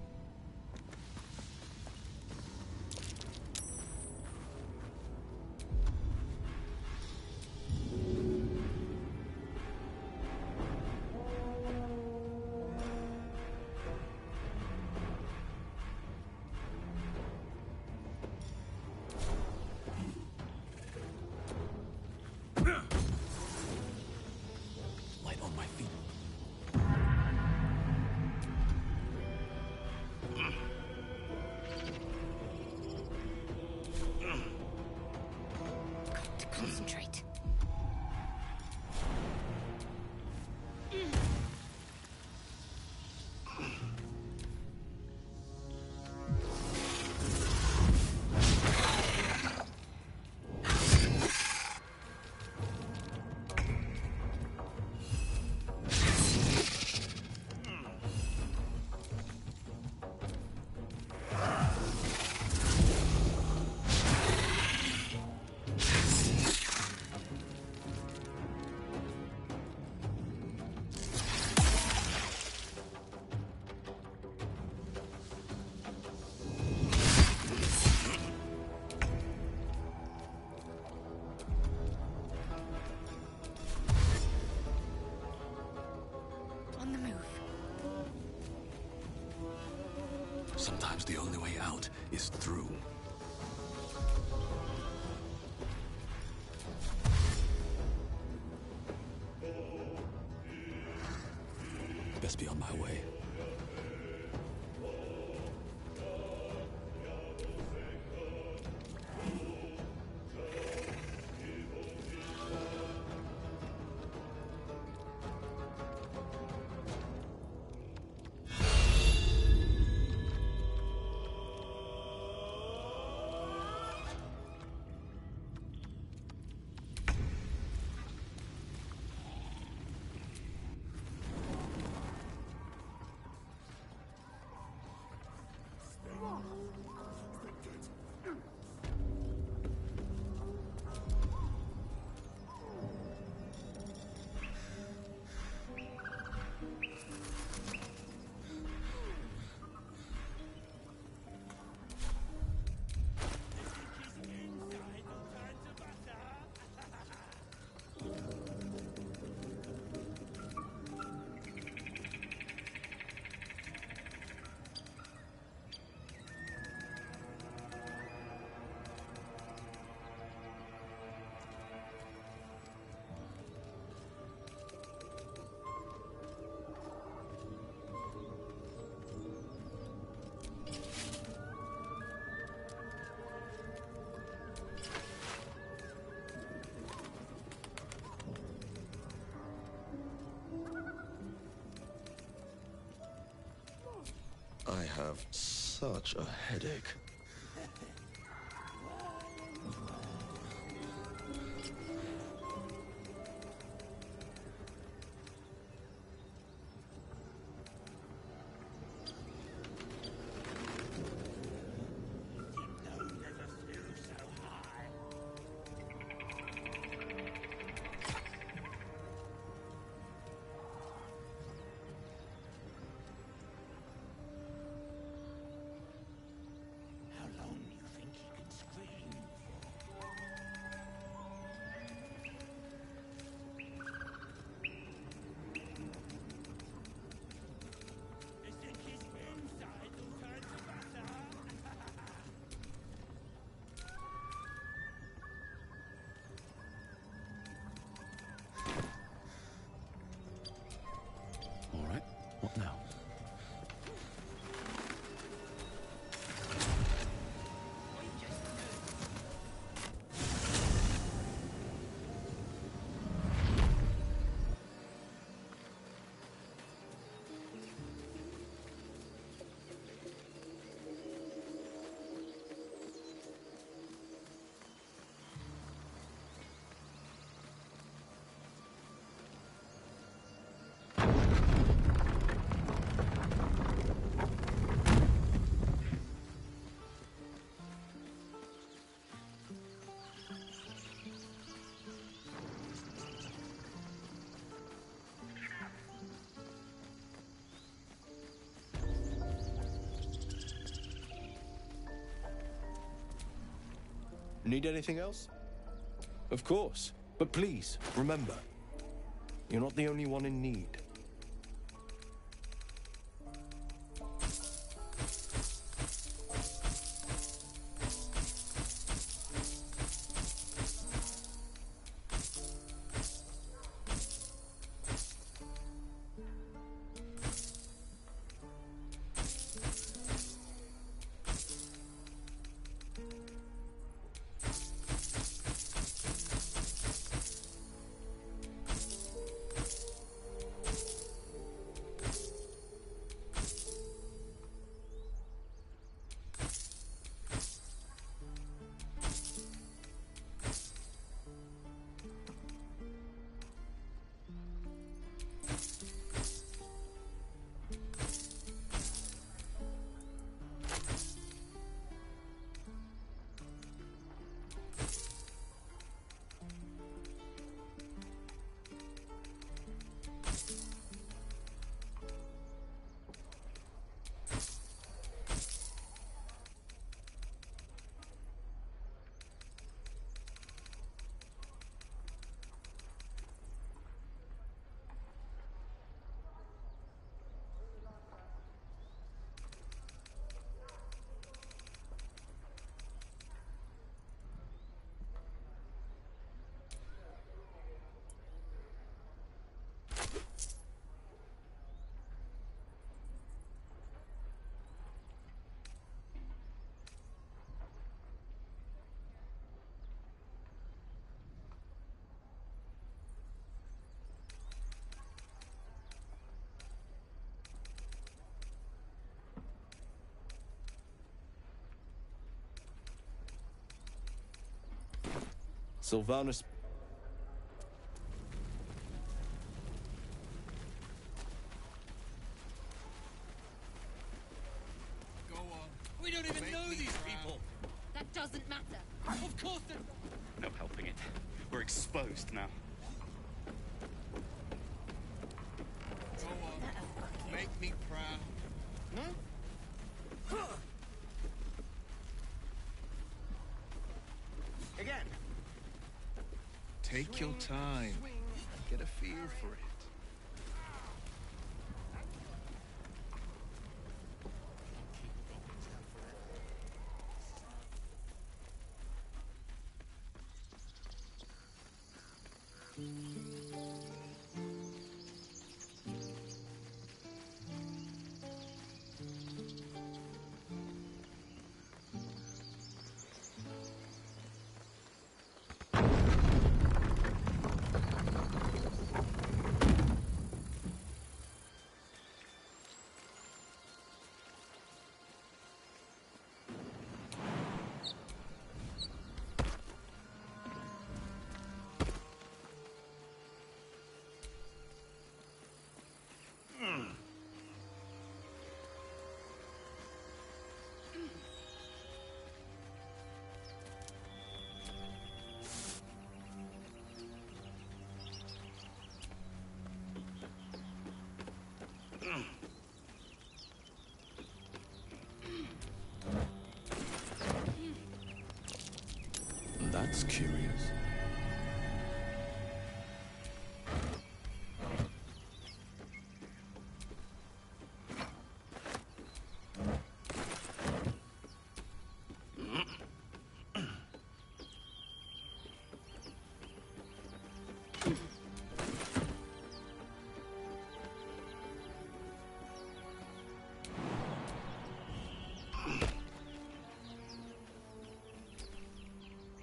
Light on my feet. Got to concentrate. On the move. Sometimes the only way out is through. Best be on my way. I have such a headache. Need anything else? Of course. But please, remember, you're not the only one in need. Sylvanus. Go on. We don't even know these people. That doesn't matter. Of course they're... No helping it. We're exposed now. Go on. Make me proud. No? Again. Take your time. Get a feel for it. That's curious.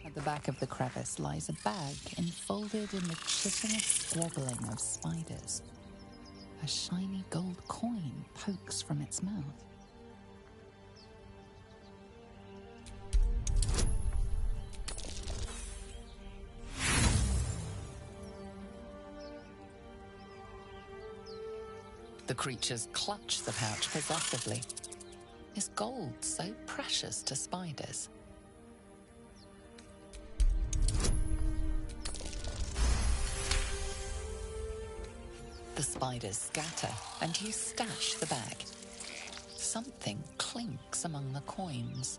At the back of the crevice lies a bag enfolded in the chitinous squabbling of spiders. A shiny gold coin pokes from its mouth. The creatures clutch the pouch possessively. Is gold so precious to spiders? The spiders scatter, and you stash the bag. Something clinks among the coins.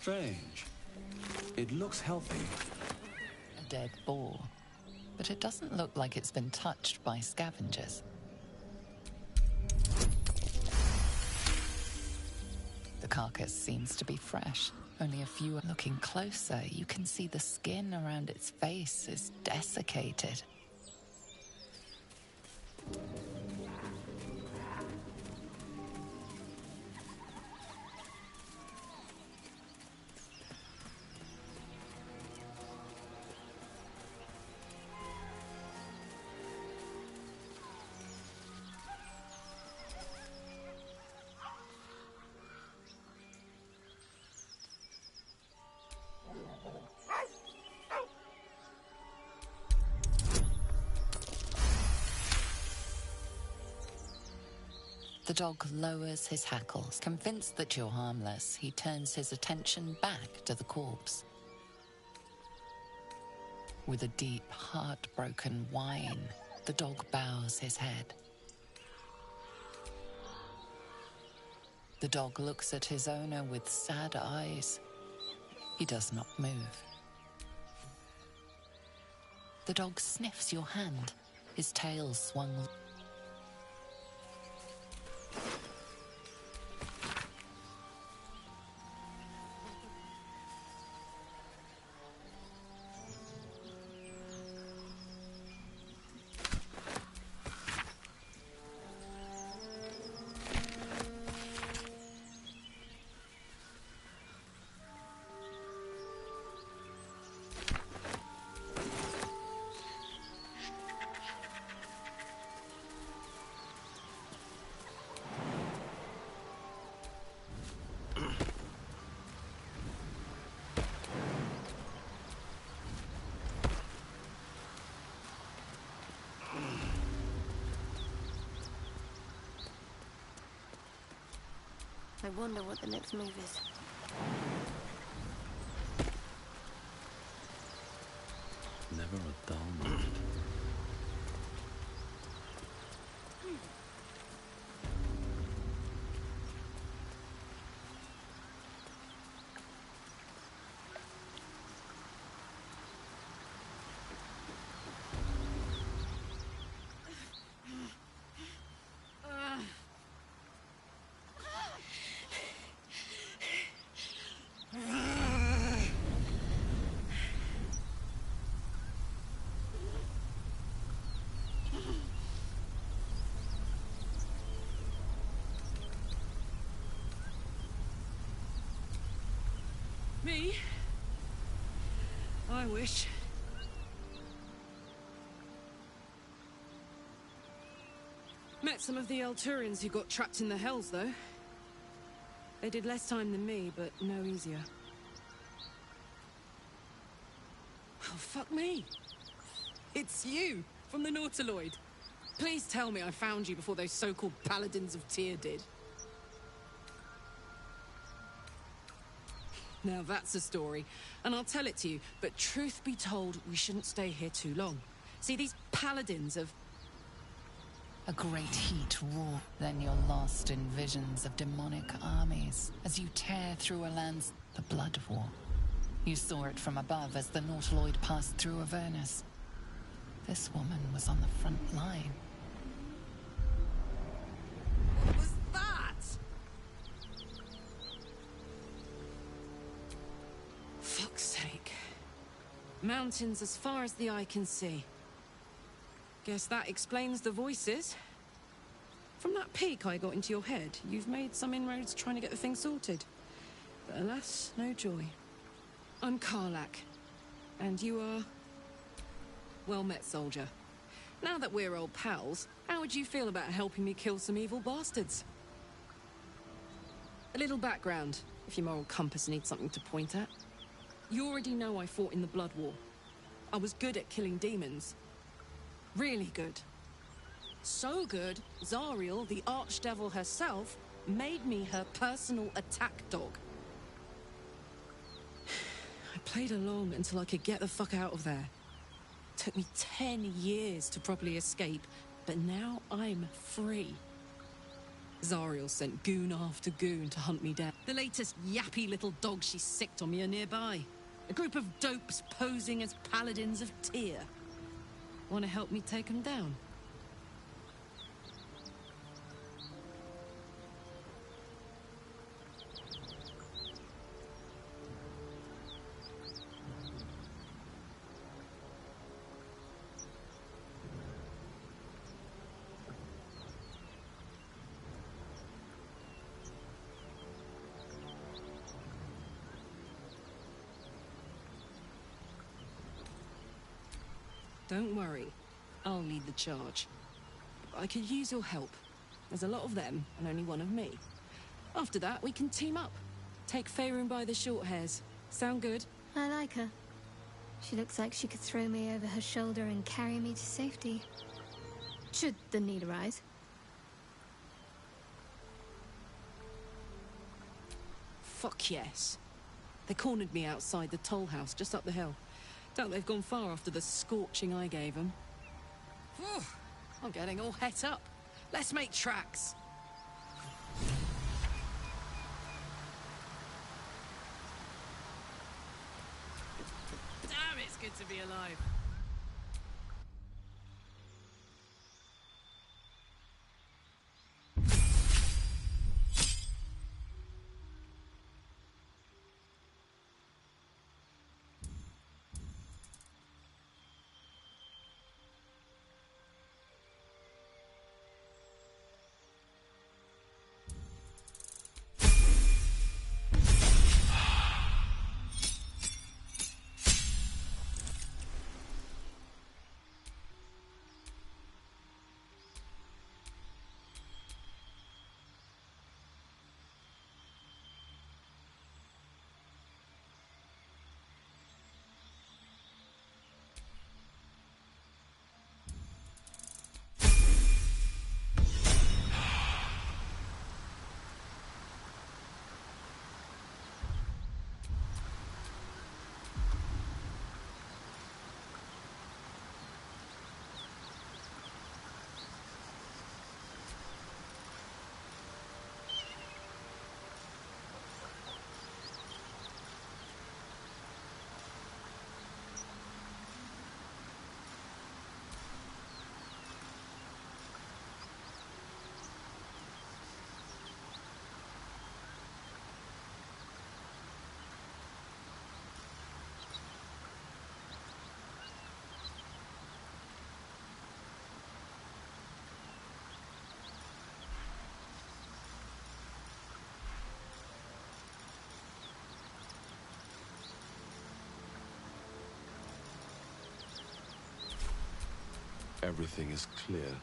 Strange. It looks healthy. A dead boar. But it doesn't look like it's been touched by scavengers. The carcass seems to be fresh. Only a few are looking closer. You can see the skin around its face is desiccated. The dog lowers his hackles. Convinced that you're harmless, he turns his attention back to the corpse. With a deep, heartbroken whine, the dog bows his head. The dog looks at his owner with sad eyes. He does not move. The dog sniffs your hand, his tail swung. I wonder what the next move is. Never a dull moment. Me? I wish. Met some of the Elturians who got trapped in the Hells, though. They did less time than me, but no easier. Oh, fuck me. It's you, from the Nautiloid. Please tell me I found you before those so-called Paladins of Tyr did. Now that's a story, and I'll tell it to you, but truth be told, we shouldn't stay here too long. See, these Paladins of... A great heat roar, then you're lost in visions of demonic armies as you tear through a land's... the Blood War. You saw it from above as the Nautiloid passed through Avernus. This woman was on the front line. What was that? Fuck's sake. Mountains as far as the eye can see. Guess that explains the voices. From that peak I got into your head, you've made some inroads trying to get the thing sorted. But alas, no joy. I'm Karlach. And you are... well met, soldier. Now that we're old pals, how would you feel about helping me kill some evil bastards? A little background, if your moral compass needs something to point at. You already know I fought in the Blood War. I was good at killing demons. Really good. So good, Zariel, the Archdevil herself, made me her personal attack dog. I played along until I could get the fuck out of there. Took me 10 years to properly escape, but now I'm free. Zariel sent goon after goon to hunt me down. The latest yappy little dog she sicked on me are nearby. A group of dopes posing as paladins of Tyr. Want to help me take them down? Don't worry, I'll lead the charge. I could use your help. There's a lot of them, and only one of me. After that, we can team up. Take Faerun by the short hairs. Sound good? I like her. She looks like she could throw me over her shoulder and carry me to safety. Should the need arise. Fuck yes. They cornered me outside the toll house just up the hill. Doubt they've gone far after the scorching I gave them. I'm getting all het up. Let's make tracks. Damn, it's good to be alive. Everything is clear.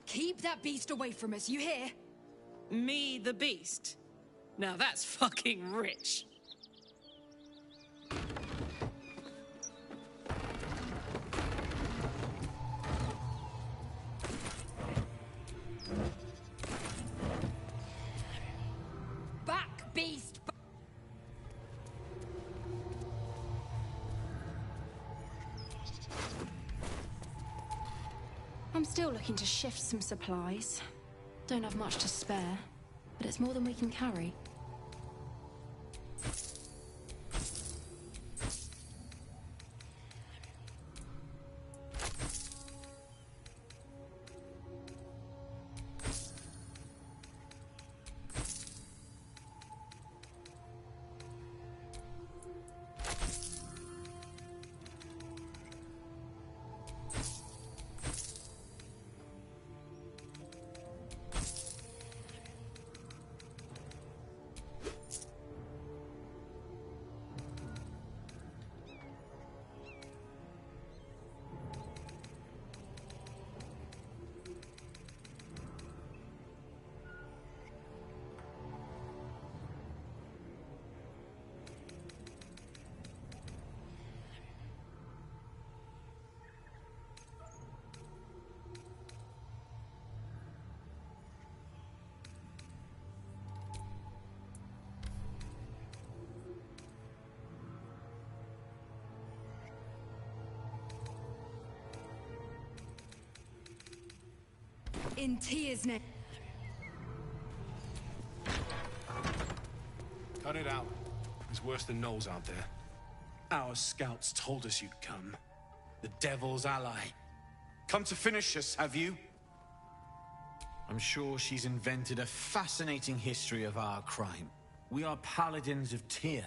Keep that beast away from us, you hear? Me, the beast? Now that's fucking rich. Back, beast! I'm still looking to shift some supplies. Don't have much to spare, but it's more than we can carry. In tears now. Cut it out. It's worse than Knowles out there. Our scouts told us you'd come. The Devil's ally. Come to finish us, have you? I'm sure she's invented a fascinating history of our crime. We are paladins of Tyr,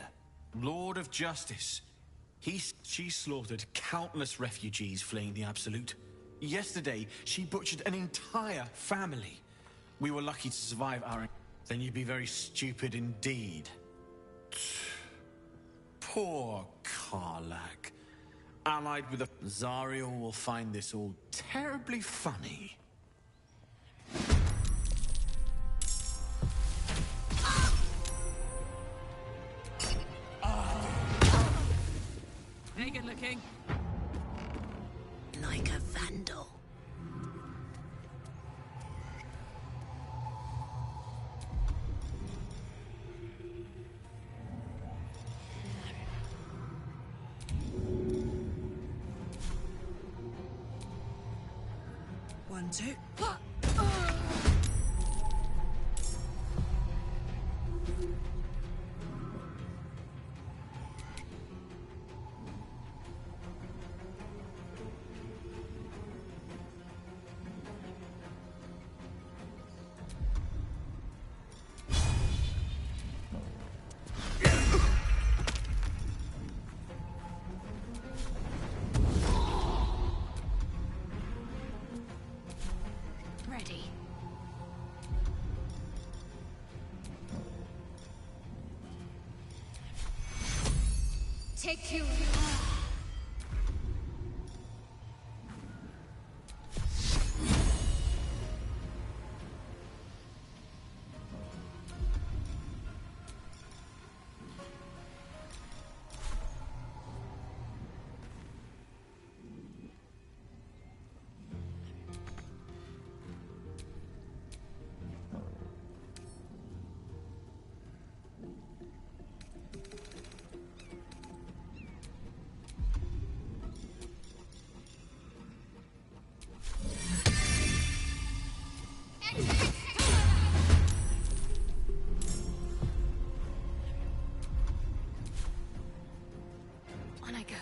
Lord of Justice. She slaughtered countless refugees fleeing the Absolute. Yesterday, she butchered an entire family. We were lucky to survive our... Then you'd be very stupid indeed. Poor Karlach. Allied with a... Zariel will find this all terribly funny. Hey, good looking. Like a vandal. One, two. Ready. Take you. On I go.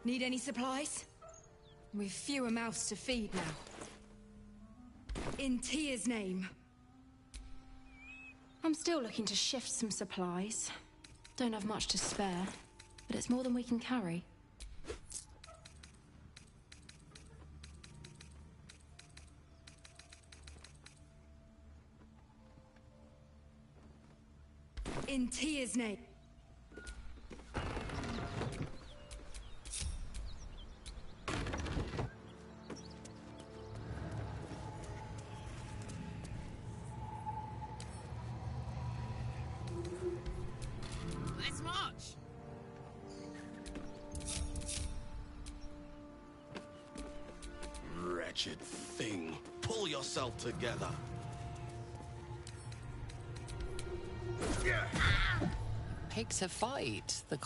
Need any supplies? We've fewer mouths to feed now. In Tia's name. I'm still looking to shift some supplies. Don't have much to spare, but it's more than we can carry. In Tia's name. Let's march! Wretched thing. Pull yourself together. Pick a fight. The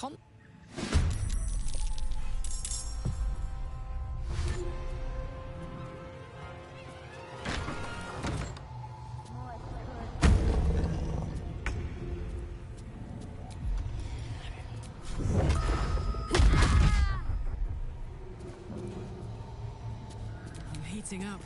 I'm heating up.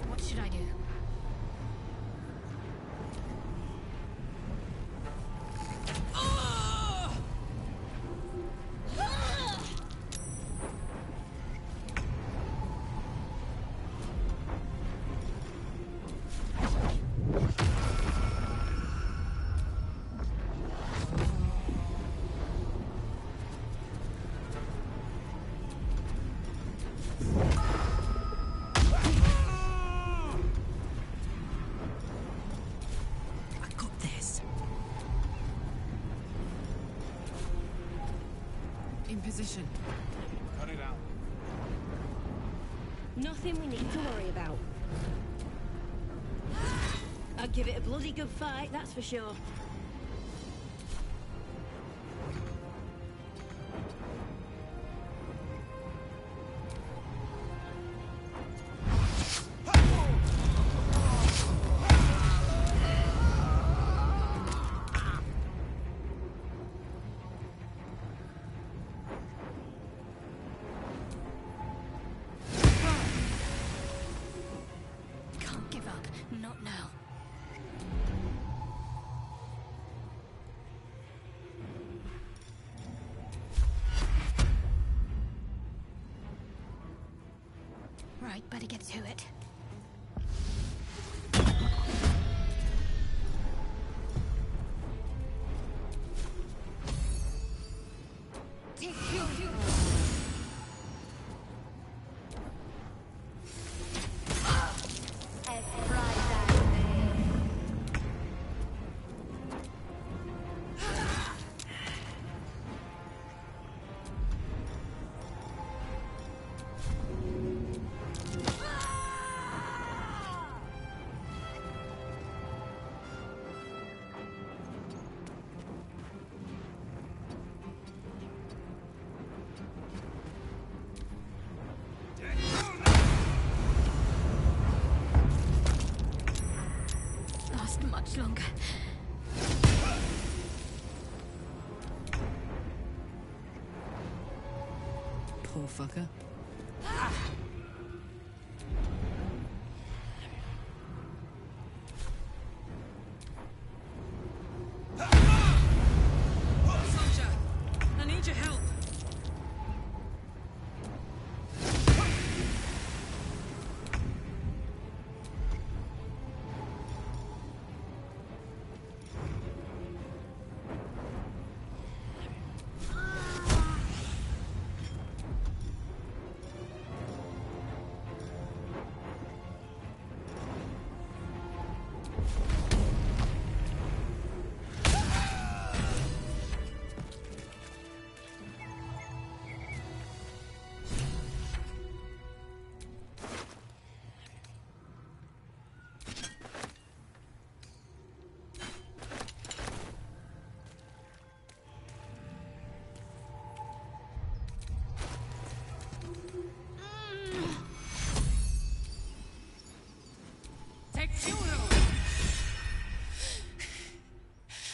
What should I do? I got this. In position. Cut it out. Nothing we need to worry about. I'd give it a bloody good fight, that's for sure. Can't give up. Not now. Right, better get to it. Last much longer. Poor fucker. Soldier, I need you.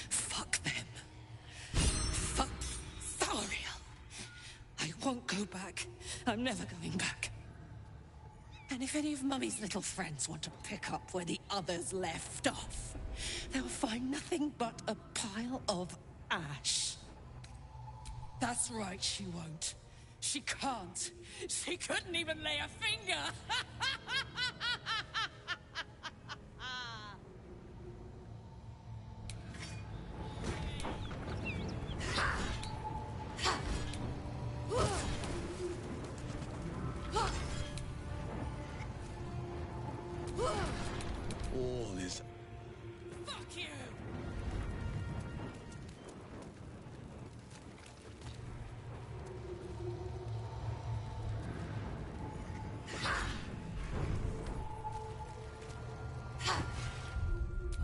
Fuck them. Fuck Thariel. I won't go back. I'm never going back. And if any of Mummy's little friends want to pick up where the others left off, they'll find nothing but a pile of ash. That's right, she won't. She can't. She couldn't even lay a finger. All is... Fuck you!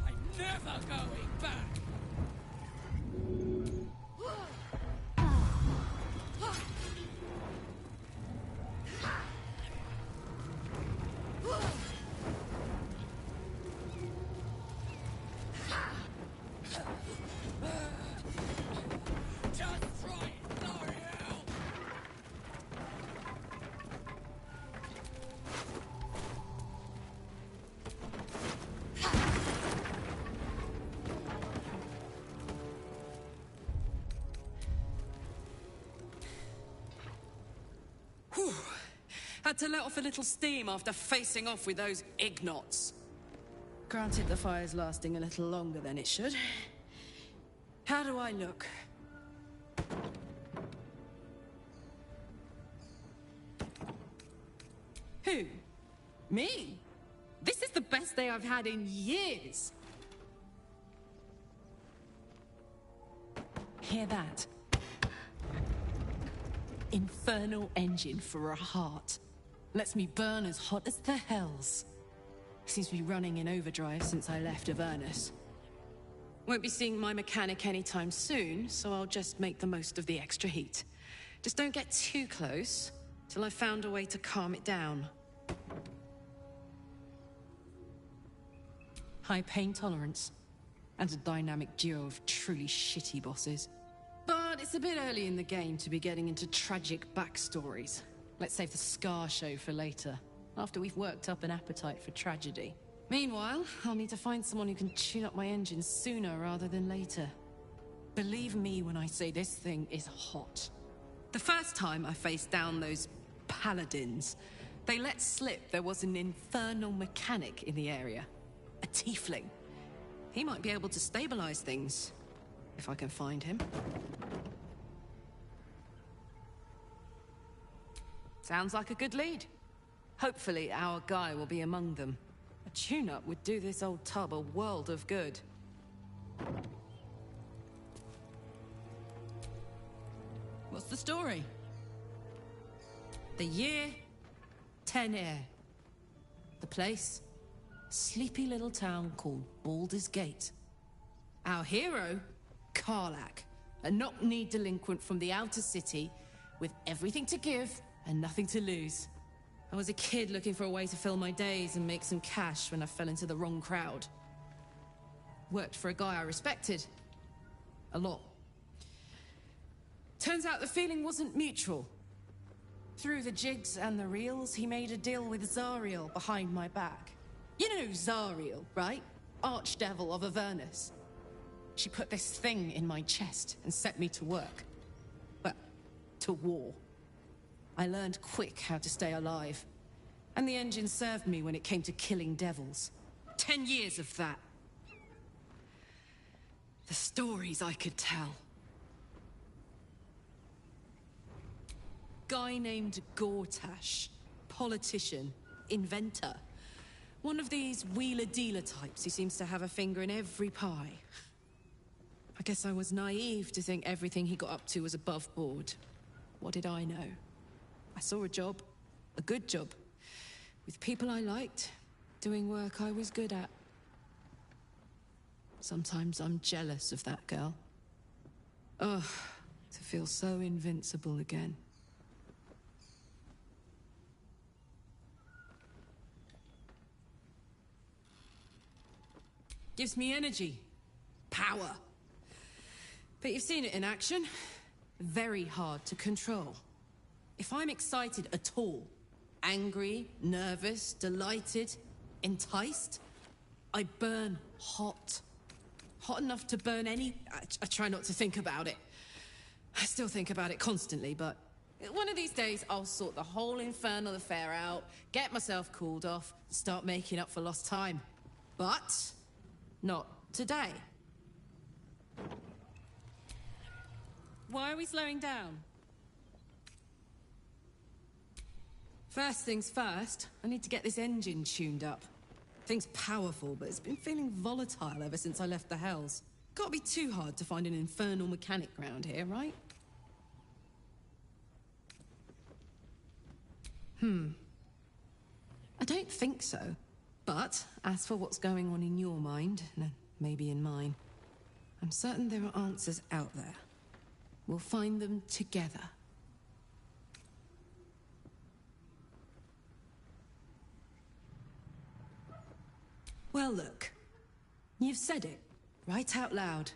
I'm never going back! Just try it, L'Oreal! Whew. Had to let off a little steam after facing off with those Ignots. Granted, the fire's lasting a little longer than it should. How do I look? Who? Me? This is the best day I've had in years. Hear that? Infernal engine for a heart. Lets me burn as hot as the hells. Seems to be running in overdrive since I left Avernus. Won't be seeing my mechanic anytime soon, so I'll just make the most of the extra heat. Just don't get too close, till I've found a way to calm it down. High pain tolerance, and a dynamic duo of truly shitty bosses. But it's a bit early in the game to be getting into tragic backstories. Let's save the Scar show for later, after we've worked up an appetite for tragedy. Meanwhile, I'll need to find someone who can tune up my engine sooner rather than later. Believe me when I say this thing is hot. The first time I faced down those paladins, they let slip there was an infernal mechanic in the area. A tiefling. He might be able to stabilize things, if I can find him. Sounds like a good lead. Hopefully our guy will be among them. A tune-up would do this old tub a world of good. What's the story? The year, Tenair. The place, sleepy little town called Baldur's Gate. Our hero, Karlach, a knock-knee delinquent from the outer city with everything to give and nothing to lose. I was a kid looking for a way to fill my days and make some cash when I fell into the wrong crowd. Worked for a guy I respected. A lot. Turns out the feeling wasn't mutual. Through the jigs and the reels, he made a deal with Zariel behind my back. You know Zariel, right? Archdevil of Avernus. She put this thing in my chest and set me to work. Well, to war. I learned quick how to stay alive. And the engine served me when it came to killing devils. 10 years of that. The stories I could tell. Guy named Gortash. Politician. Inventor. One of these wheeler-dealer types who seems to have a finger in every pie. I guess I was naive to think everything he got up to was above board. What did I know? I saw a job, a good job, with people I liked, doing work I was good at. Sometimes I'm jealous of that girl. Ugh, to feel so invincible again. Gives me energy, power. But you've seen it in action. Very hard to control. If I'm excited at all, angry, nervous, delighted, enticed, I burn hot. Hot enough to burn any... I try not to think about it. I still think about it constantly, but one of these days I'll sort the whole infernal affair out, get myself cooled off, start making up for lost time. But not today. Why are we slowing down? First things first, I need to get this engine tuned up. Thing's powerful, but it's been feeling volatile ever since I left the Hells. Can't be too hard to find an infernal mechanic round here, right? I don't think so. But as for what's going on in your mind, and maybe in mine, I'm certain there are answers out there. We'll find them together. Well, look. You've said it, right out loud.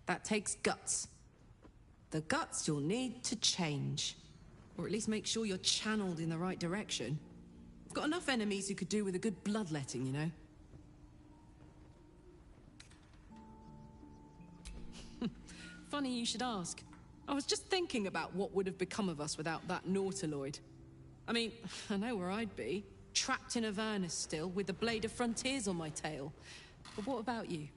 That takes guts. The guts you'll need to change. Or at least make sure you're channeled in the right direction. I've got enough enemies who could do with a good bloodletting, you know? Funny you should ask. I was just thinking about what would have become of us without that Nautiloid. I mean, I know where I'd be. Trapped in Avernus still, with the Blade of Frontiers on my tail. But what about you?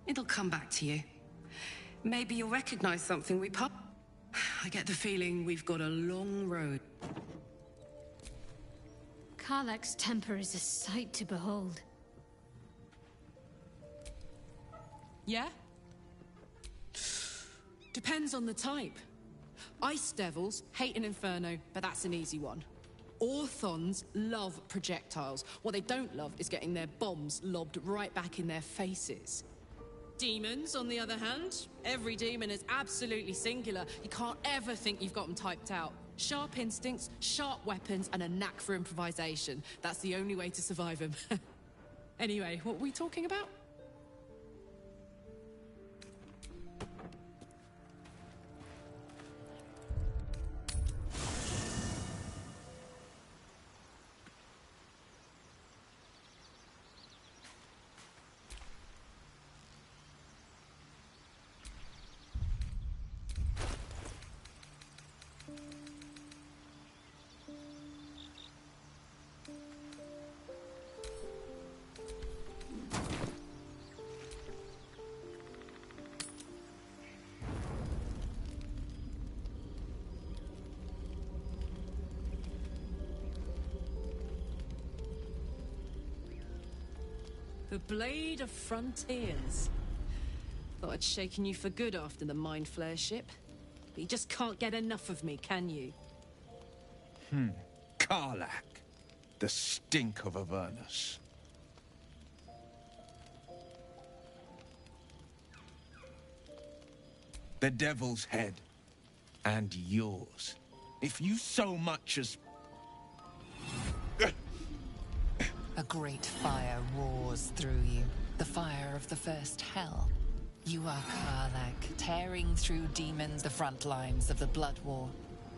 It'll come back to you. Maybe you'll recognize something we pop. I get the feeling we've got a long road. Karlach's temper is a sight to behold. Yeah? Depends on the type. Ice Devils hate an inferno, but that's an easy one. Orthons love projectiles. What they don't love is getting their bombs lobbed right back in their faces. Demons, on the other hand, every demon is absolutely singular. You can't ever think you've got them typed out. Sharp instincts, sharp weapons, and a knack for improvisation. That's the only way to survive them. Anyway, what were we talking about? The Blade of Frontiers. Thought I'd shaken you for good after the Mind Flare ship. But you just can't get enough of me, can you? Karlach. The stink of Avernus. The Devil's Head. And yours. If you so much as... A great fire roars through you, the fire of the first hell. You are Karlach, tearing through demons, the front lines of the Blood War,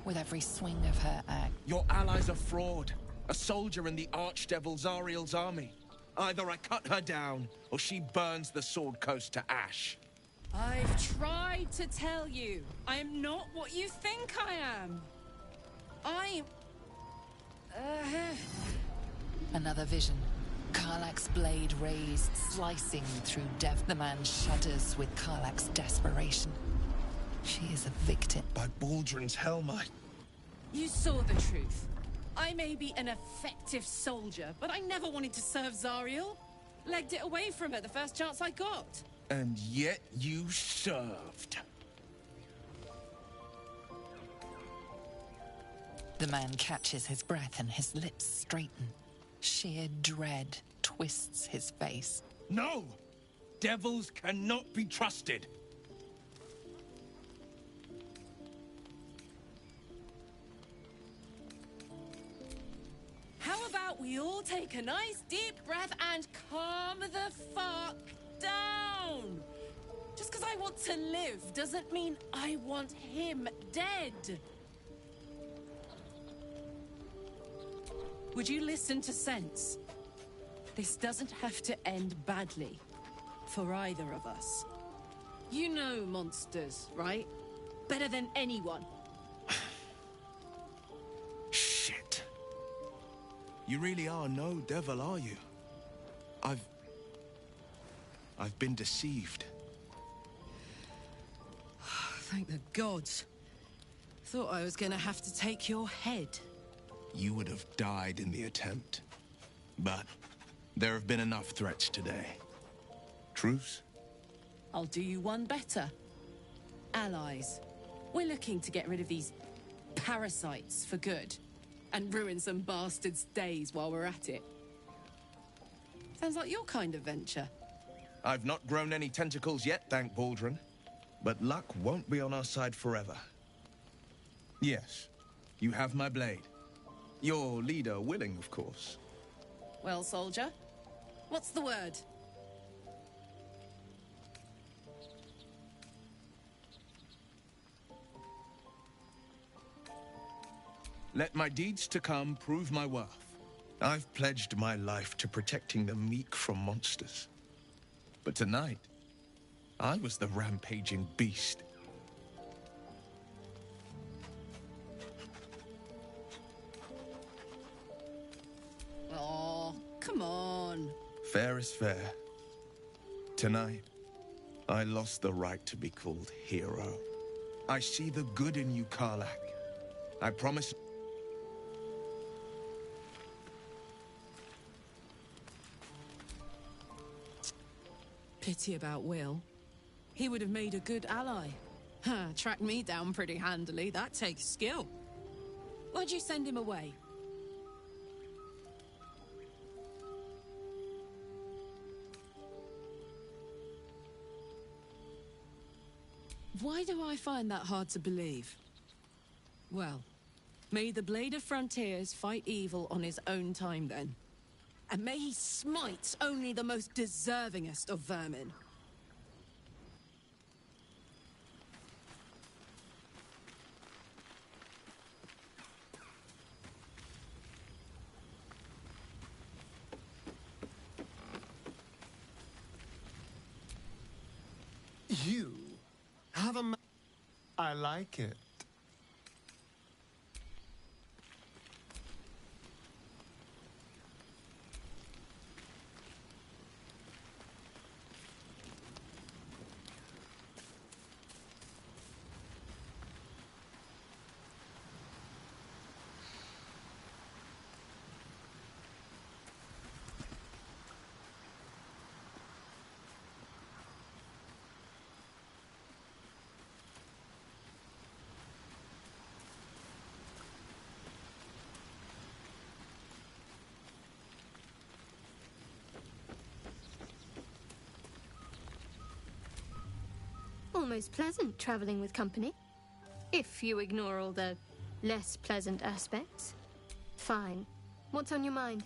with every swing of her axe. Your ally's a fraud, a soldier in the Archdevil Zariel's army. Either I cut her down, or she burns the Sword Coast to ash. I've tried to tell you, I am not what you think I am. Another vision. Karlach's blade raised, slicing through Dev. The man shudders with Karlach's desperation. She is a victim. By Baldrin's helm, You saw the truth. I may be an effective soldier, but I never wanted to serve Zariel. Legged it away from her the first chance I got. And yet you served. The man catches his breath and his lips straighten. Sheer dread twists his face. No! Devils cannot be trusted. How about we all take a nice deep breath and calm the fuck down? Just because I want to live doesn't mean I want him dead. Would you listen to sense? This doesn't have to end badly for either of us. You know monsters, right? Better than anyone. Shit. You really are no devil, are you? I've been deceived. Thank the gods. Thought I was gonna have to take your head. You would have died in the attempt. But there have been enough threats today. Truce? I'll do you one better. Allies. We're looking to get rid of these parasites for good. And ruin some bastards' days while we're at it. Sounds like your kind of venture. I've not grown any tentacles yet, thank Baldrin. But luck won't be on our side forever. Yes, you have my blade. Your leader willing, of course. Well, soldier, what's the word? Let my deeds to come prove my worth. I've pledged my life to protecting the meek from monsters. But tonight, I was the rampaging beast. Oh, come on. Fair is fair. Tonight, I lost the right to be called hero. I see the good in you, Karlach. I promise... Pity about Will. He would have made a good ally. Tracked me down pretty handily. That takes skill. Why'd you send him away? Why do I find that hard to believe? Well, may the Blade of Frontiers fight evil on his own time then. And may he smite only the most deservingest of vermin. You have a... I like it. Almost pleasant traveling with company. If you ignore all the less pleasant aspects. Fine. What's on your mind?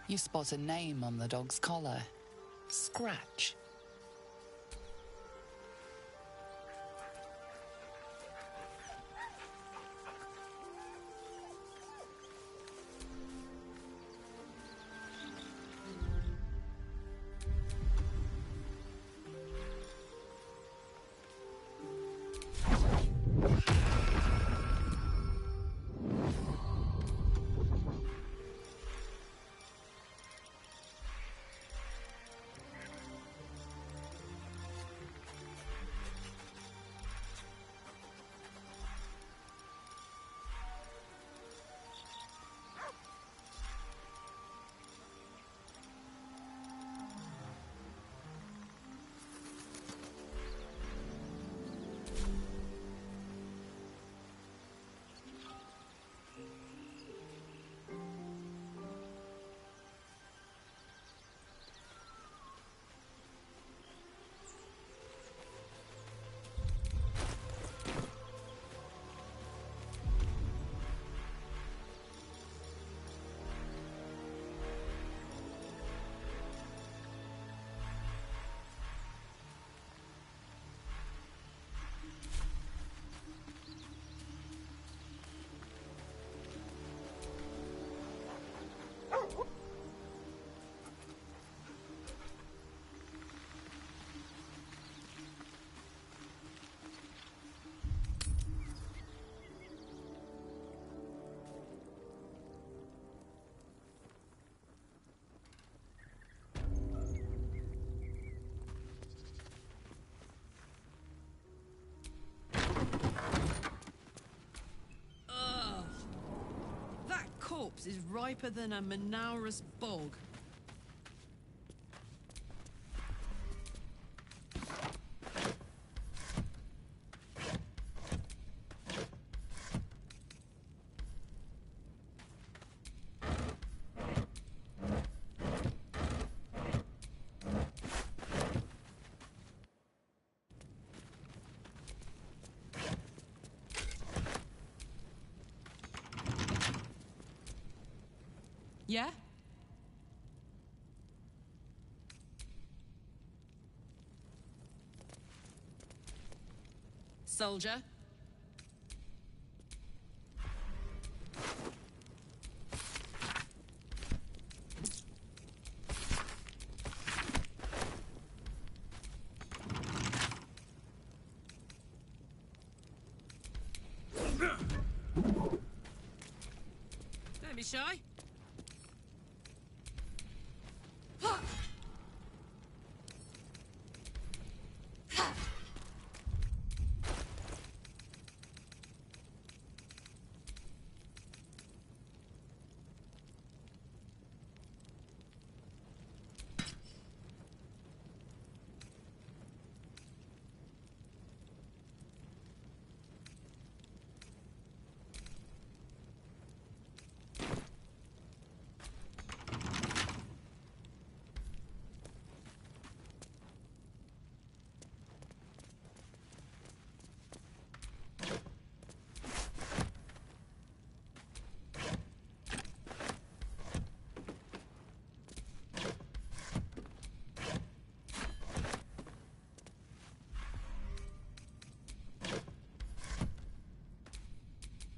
You spot a name on the dog's collar. Scratch. Corpse is riper than a Manaurus bog. Yeah? Soldier? Don't be shy.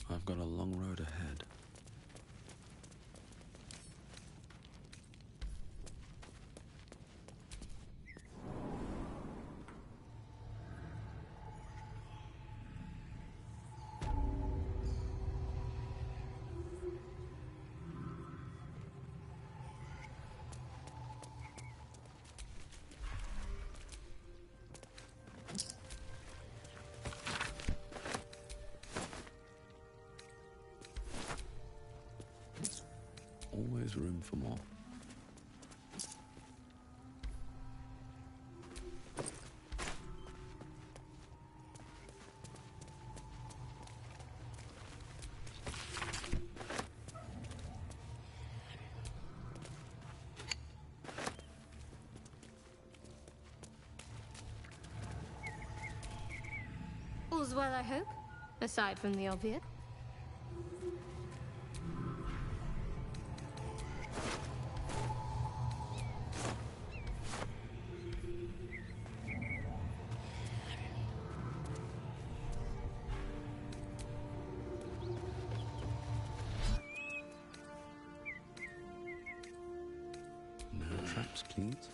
I've got a long road ahead. Always room for more. All's well, I hope, aside from the obvious. Oops, please.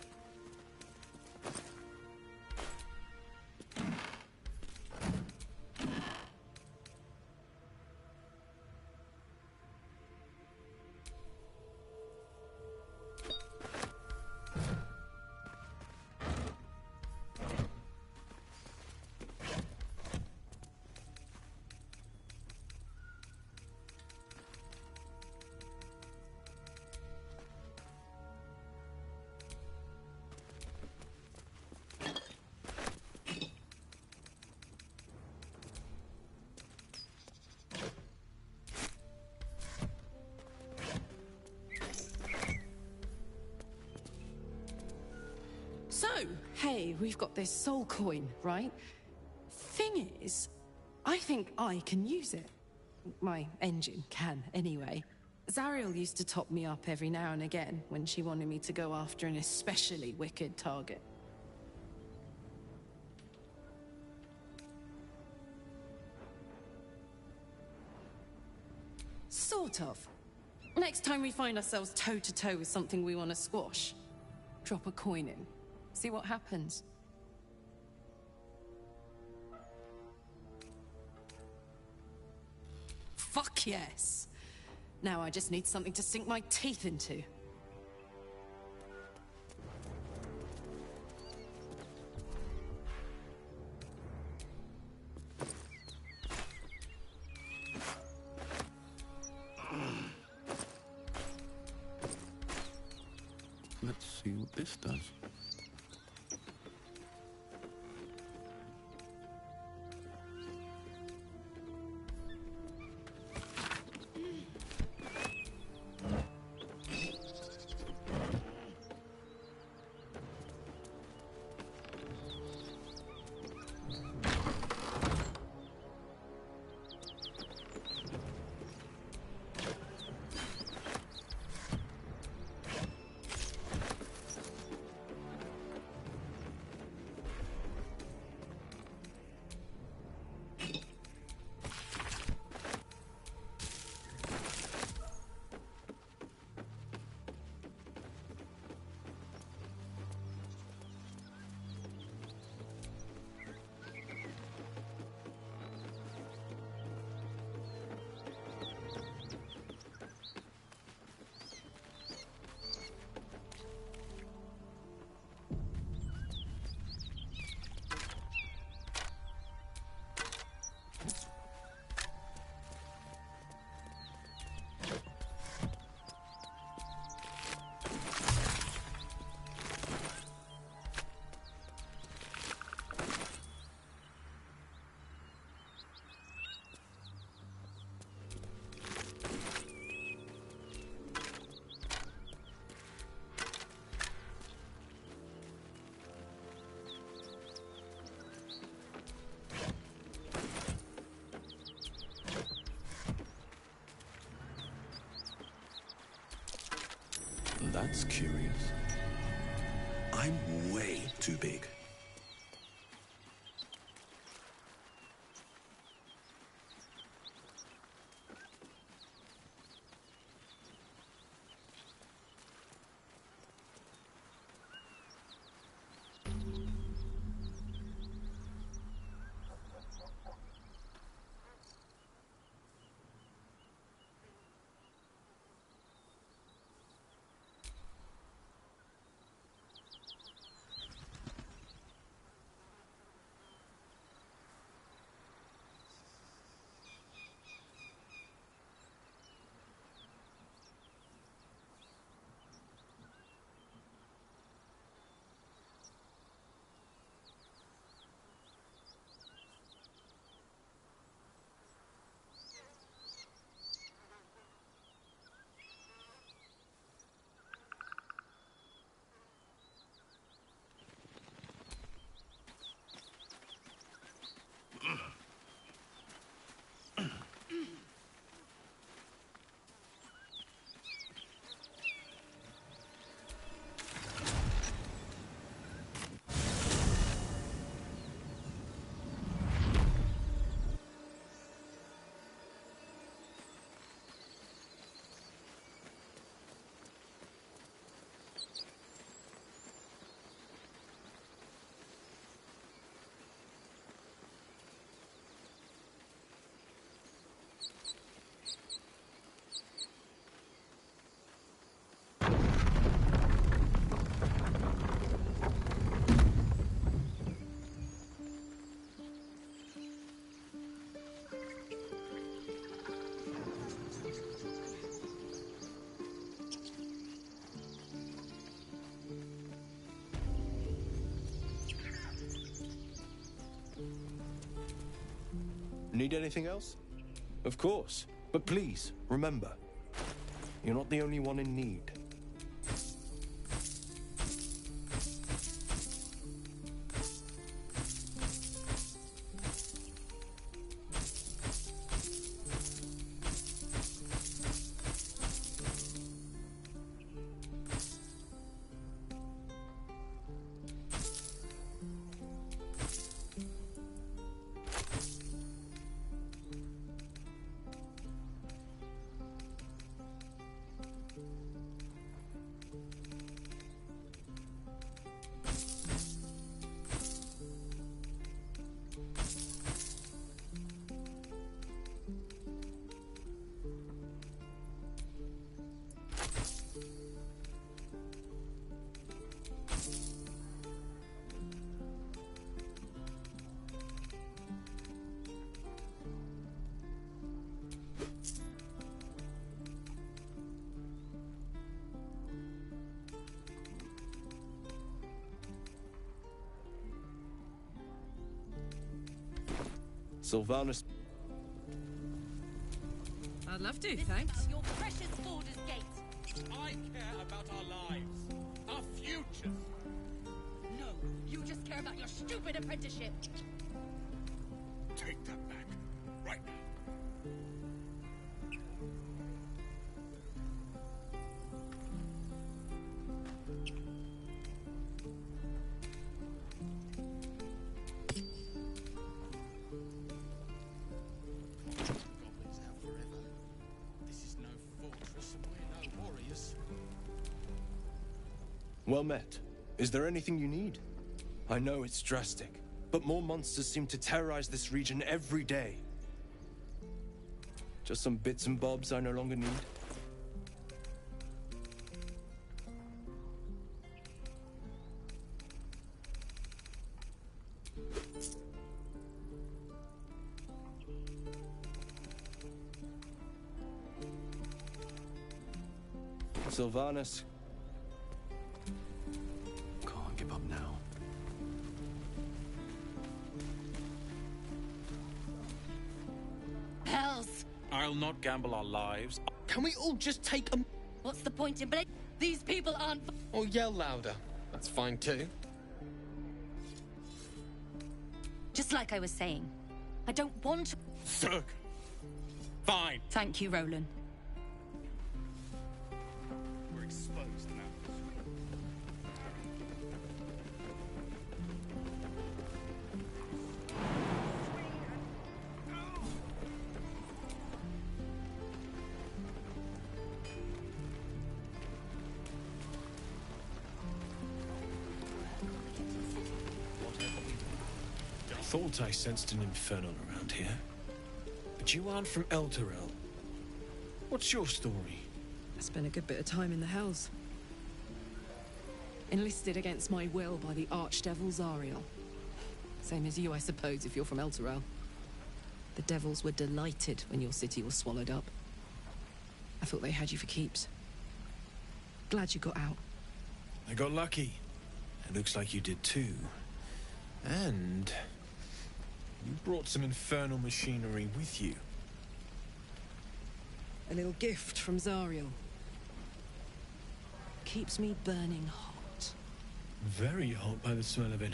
So, hey, we've got this soul coin, right? Thing is, I think I can use it. My engine can, anyway. Zariel used to top me up every now and again when she wanted me to go after an especially wicked target. Sort of. Next time we find ourselves toe-to-toe with something we want to squash, drop a coin in. See what happens. Fuck yes! Now I just need something to sink my teeth into. Let's see what this does. That's curious. I'm way too big. Need anything else? Of course. But please, remember, you're not the only one in need. Sylvanas. I'd love to, thanks. Your precious Baldur's Gate. I care about our lives, our futures. No, you just care about your stupid apprenticeship. Take that back, right now. Well met. Is there anything you need? I know it's drastic, but more monsters seem to terrorize this region every day. Just some bits and bobs I no longer need. Sylvanas. Can't give up now. Hells! I'll not gamble our lives. Can we all just take a... What's the point in blaming? These people aren't... Or yell louder. That's fine too. Just like I was saying, I don't want to... Zerg. Fine. Thank you, Roland. We're exposed now. I thought I sensed an infernal around here. But you aren't from Elturel. What's your story? I spent a good bit of time in the Hells. Enlisted against my will by the Archdevil Zariel. Same as you, I suppose, if you're from Elturel. The Devils were delighted when your city was swallowed up. I thought they had you for keeps. Glad you got out. I got lucky. It looks like you did too. And... you brought some infernal machinery with you. A little gift from Zariel. Keeps me burning hot. Very hot by the smell of it.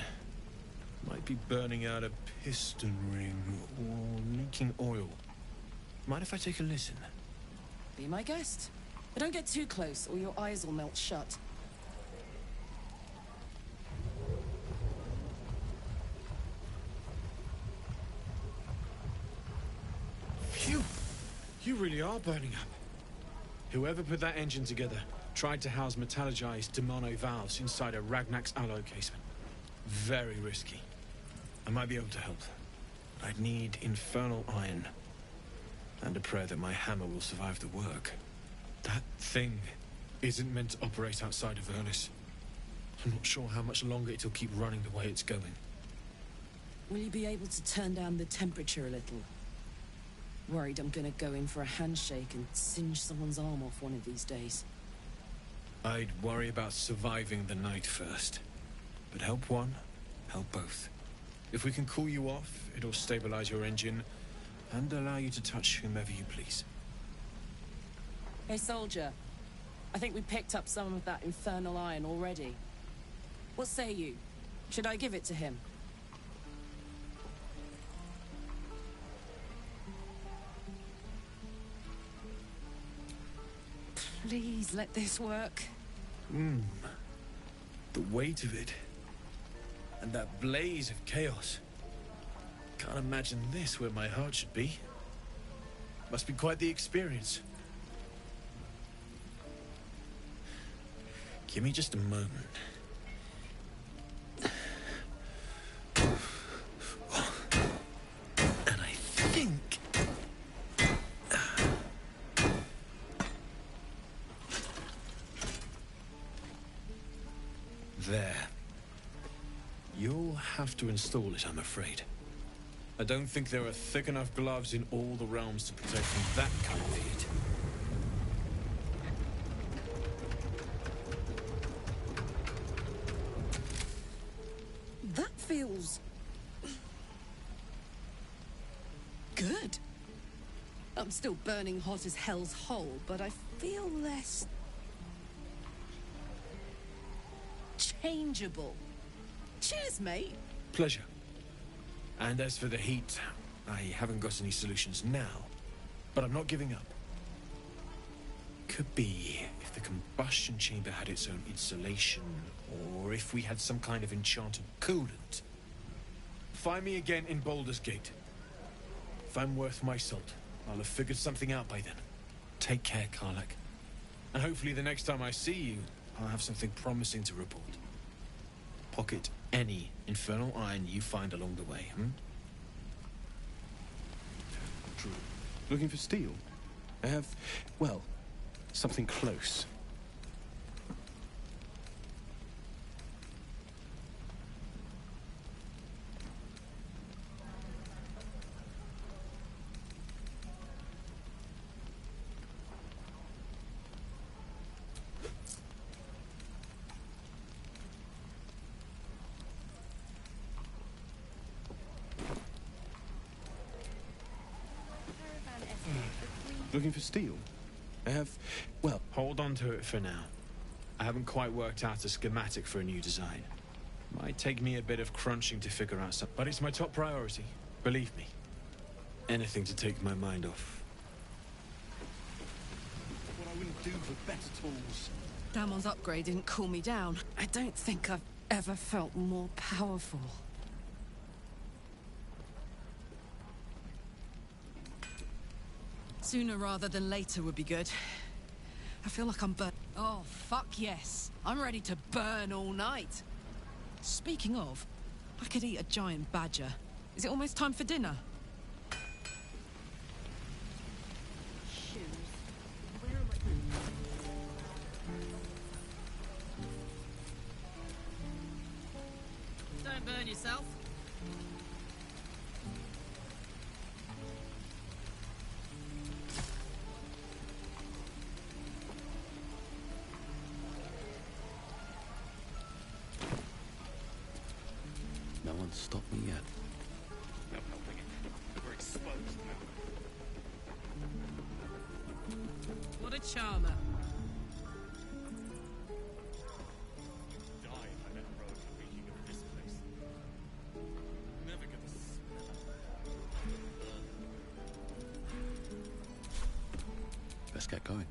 Might be burning out a piston ring or leaking oil. Mind if I take a listen? Be my guest. But don't get too close or your eyes will melt shut. Phew! You really are burning up. Whoever put that engine together tried to house metallurgized Demano valves inside a Ragnak's alloy casement. Very risky. I might be able to help. I'd need infernal iron. And a prayer that my hammer will survive the work. That thing isn't meant to operate outside of Ernest. I'm not sure how much longer it'll keep running the way it's going. Will you be able to turn down the temperature a little? Worried I'm gonna go in for a handshake and singe someone's arm off one of these days. I'd worry about surviving the night first. But help one, help both. If we can cool you off, it'll stabilize your engine, and allow you to touch whomever you please. Hey, soldier. I think we picked up some of that infernal iron already. What say you? Should I give it to him? Please let this work. The weight of it. And that blaze of chaos. Can't imagine this where my heart should be. Must be quite the experience. Give me just a moment. And I think... There. You'll have to install it, I'm afraid. I don't think there are thick enough gloves in all the realms to protect from that kind of heat. That feels... good. I'm still burning hot as hell's hole, but I feel less... changeable. Cheers, mate. Pleasure. And as for the heat, I haven't got any solutions now, but I'm not giving up. Could be if the combustion chamber had its own insulation, or if we had some kind of enchanted coolant. Find me again in Baldur's Gate. If I'm worth my salt, I'll have figured something out by then. Take care, Karlach. And hopefully the next time I see you, I'll have something promising to report. Pocket any infernal iron you find along the way, True. Looking for steel? I have, well, something close. Looking for steel? I have, well... Hold on to it for now. I haven't quite worked out a schematic for a new design. Might take me a bit of crunching to figure out something, but it's my top priority. Believe me. Anything to take my mind off. What I wouldn't do for better tools. Damon's upgrade didn't cool me down. I don't think I've ever felt more powerful. Sooner rather than later would be good. I feel like I'm burnt. Oh, fuck yes. I'm ready to burn all night. Speaking of, I could eat a giant badger. Is it almost time for dinner? Don't burn yourself. No one's stopped me yet. No helping it. We're exposed now. What a charmer. Die if I met a road for reaching of this place. Never get the smell. Let's get going.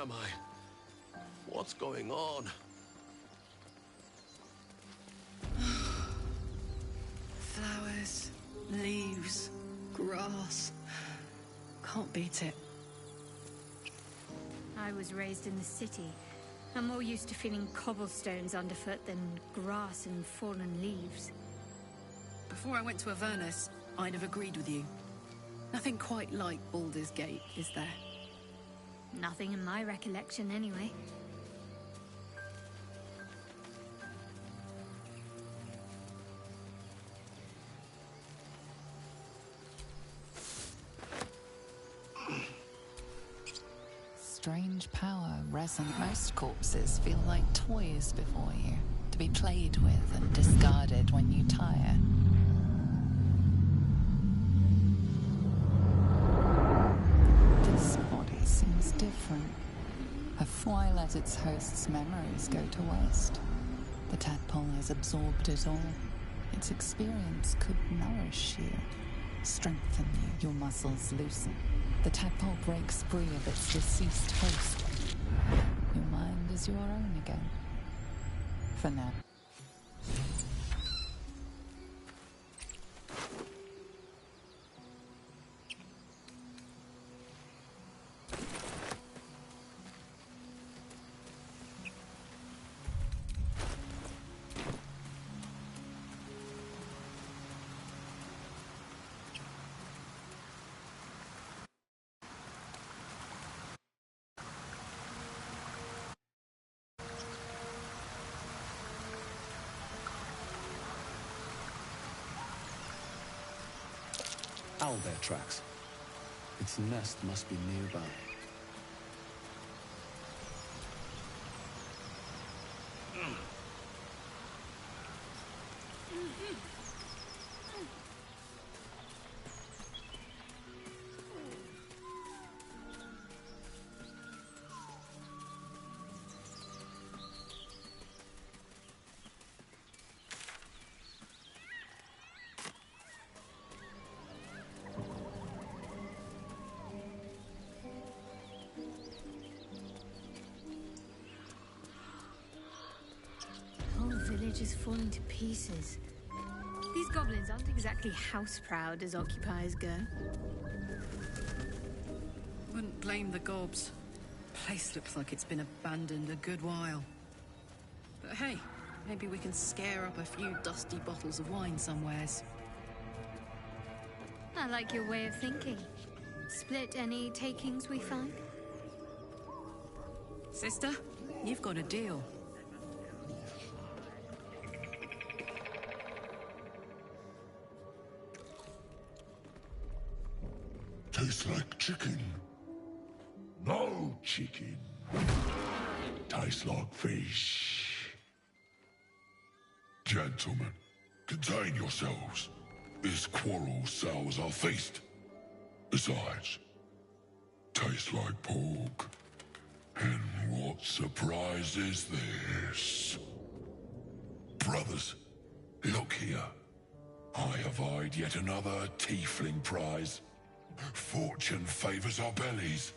am I? What's going on? Flowers, leaves, grass. Can't beat it. I was raised in the city. I'm more used to feeling cobblestones underfoot than grass and fallen leaves. Before I went to Avernus, I'd have agreed with you. Nothing quite like Baldur's Gate, is there? Nothing in my recollection, anyway. Strange power resonant. Most corpses feel like toys before you, to be played with and discarded when you tire. This body seems different. Why let its host's memories go to waste? The tadpole has absorbed it all. Its experience could nourish you, strengthen you. Your muscles loosen. The tadpole breaks free of its deceased host. Your mind is your own again. For now. Owlbear tracks. Its nest must be nearby. Is falling to pieces. These goblins aren't exactly house-proud as occupiers go. Wouldn't blame the gobs. Place looks like it's been abandoned a good while. But hey, maybe we can scare up a few dusty bottles of wine somewheres. I like your way of thinking. Split any takings we find? Sister, you've got a deal. Tastes like chicken. No chicken. Tastes like fish. Gentlemen, contain yourselves. This quarrel sours our feast. Besides, tastes like pork. And what surprise is this? Brothers, look here. I have eyed yet another tiefling prize. Fortune favors our bellies.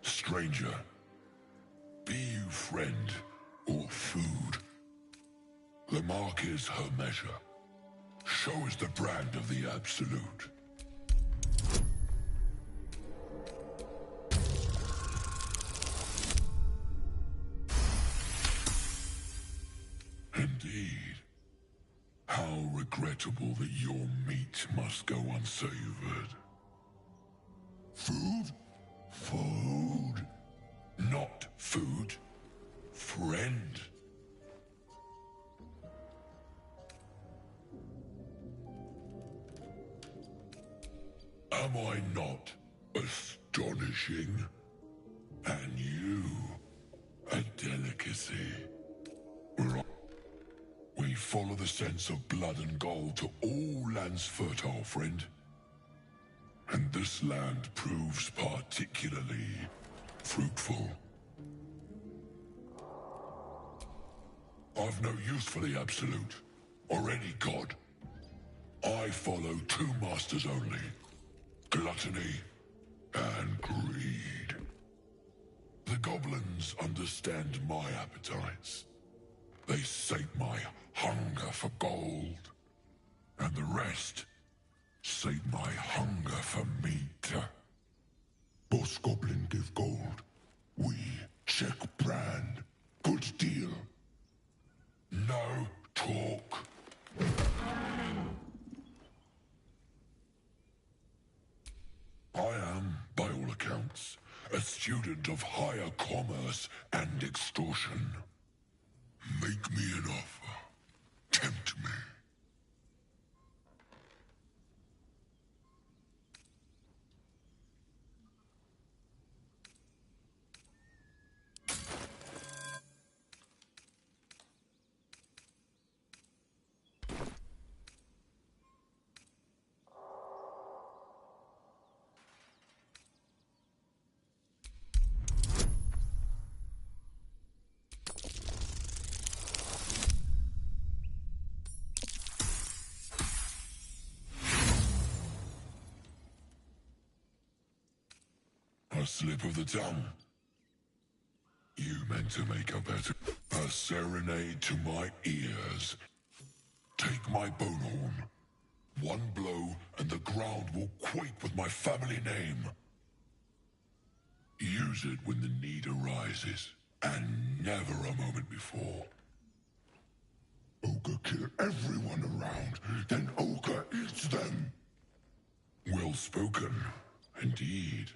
Stranger, be you friend or food. The mark is her measure. Show is the brand of the absolute. Indeed. How regrettable that your meat must go unsavored. Food? Food. Not food. Friend. Am I not astonishing? And you, a delicacy. We follow the sense of blood and gold to all lands fertile, friend. And this land proves particularly fruitful. I've no use for the absolute, or any god. I follow two masters only, gluttony and greed. The goblins understand my appetites. They sate my hunger for gold. And the rest sate my hunger for meat. Boss Goblin give gold. We check brand. Good deal. No talk. I am, by all accounts, a student of higher commerce and extortion. Make me an offer. Tempt me. A slip of the tongue. You meant to make a better... A serenade to my ears. Take my bone horn. One blow and the ground will quake with my family name. Use it when the need arises, and never a moment before. Ogre kill everyone around, then Ogre eats them. Well spoken, indeed.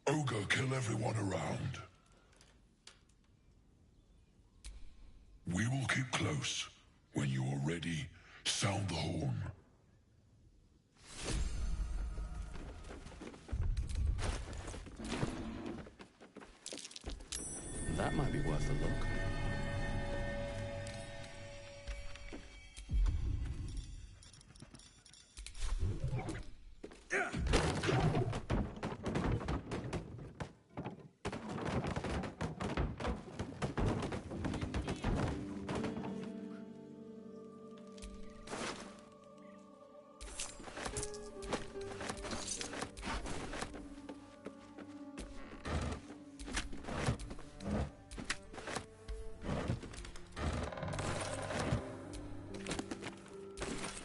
Ogre kill everyone around. We will keep close. When you are ready, sound the horn. That might be worth a look.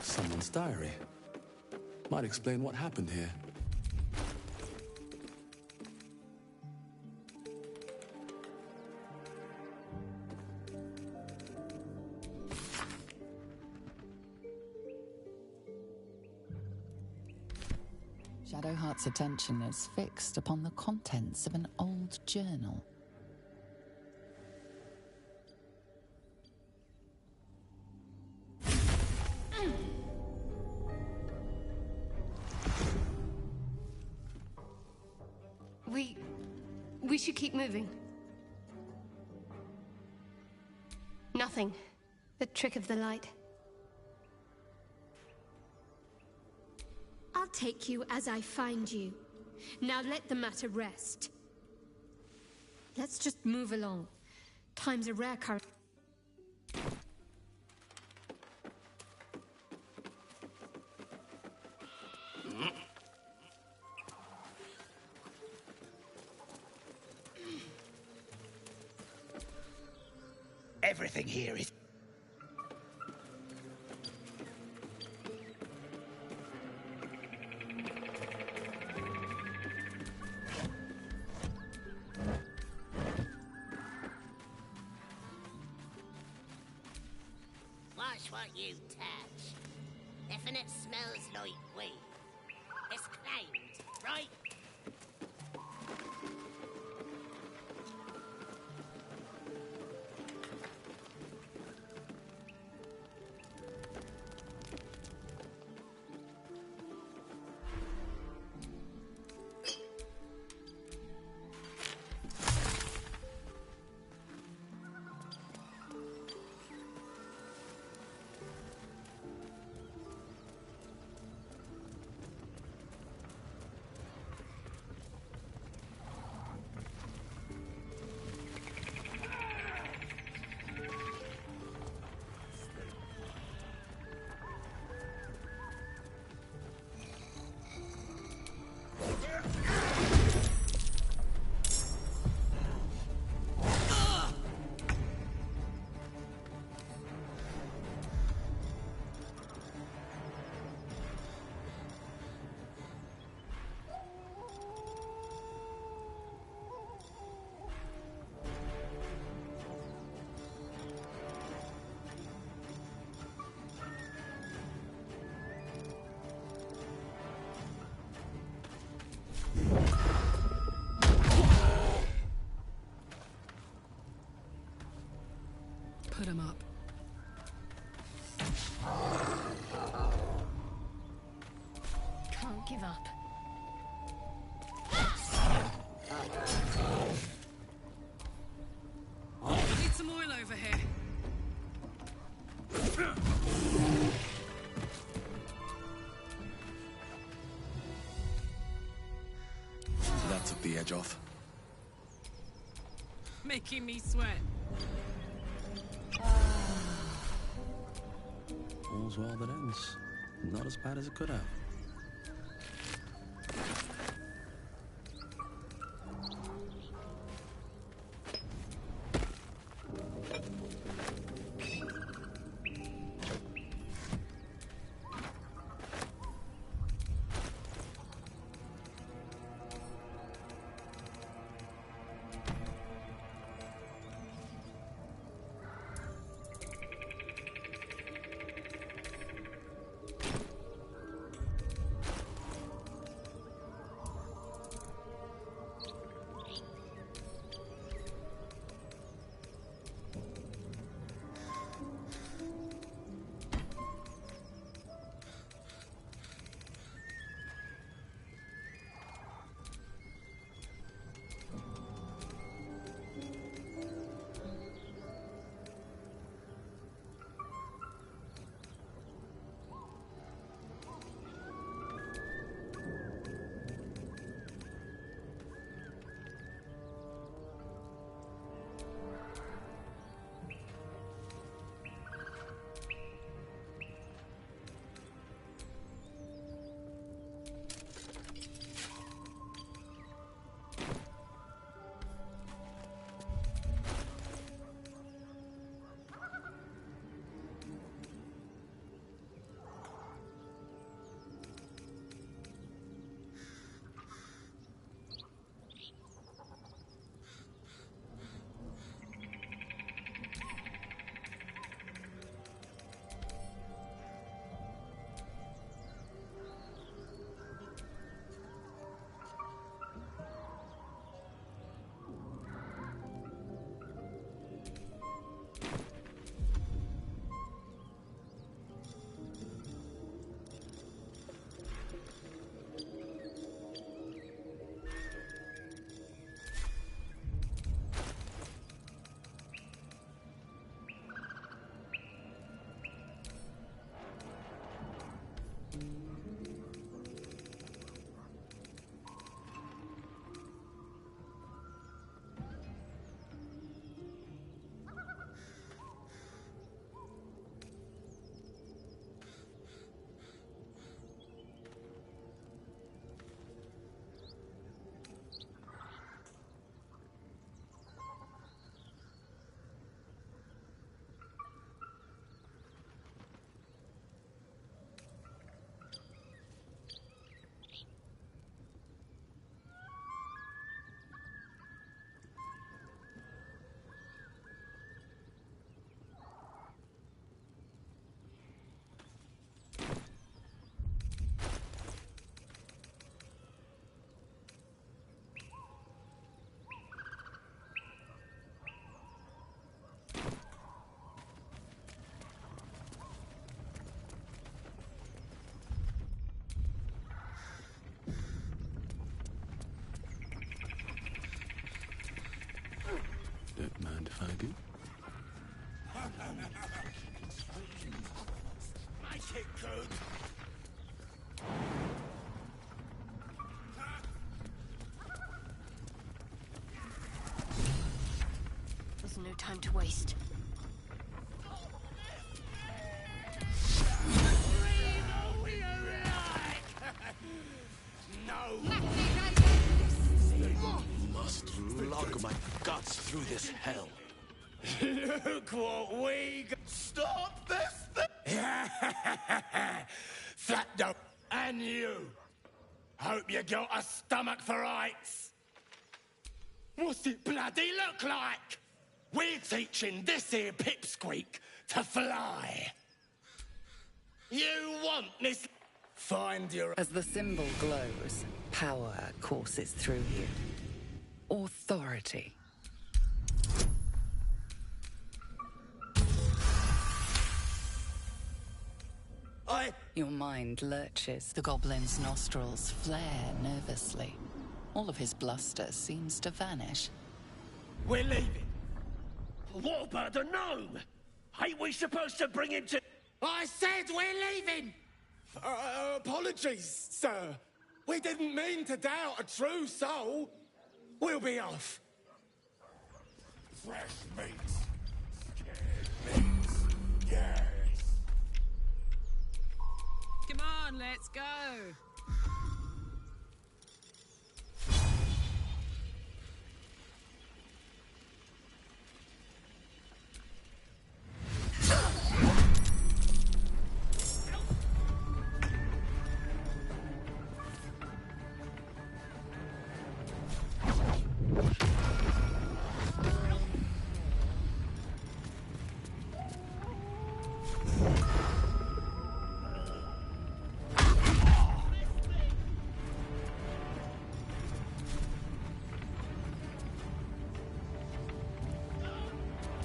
Someone's diary. Might explain what happened here. Shadowheart's attention is fixed upon the contents of an old journal. We should keep moving. Nothing. The trick of the light. I'll take you as I find you. Now let the matter rest. Let's just move along. Time's a rare current. Everything here is... Watch what you touch. If it smells like weed, it's claimed, right? 'em up. Can't give up. Need some oil over here. That took the edge off. Making me sweat. All's well that ends. Not as bad as it could have. Don't mind if I do. Make it good. There's no time to waste. Must lug my guts through this hell. Look what we got. Stop this thing! Flat dope. And you. Hope you got a stomach for heights. What's it bloody look like? We're teaching this here pipsqueak to fly. You want this? Find your... As the symbol glows, power courses through you. Authority. Your mind lurches. The goblin's nostrils flare nervously. All of his bluster seems to vanish. We're leaving. What about the gnome? Ain't we supposed to bring him to... I said we're leaving! Apologies, sir. We didn't mean to doubt a true soul. We'll be off. Fresh meats. Scared meats. Yes. Come on, let's go.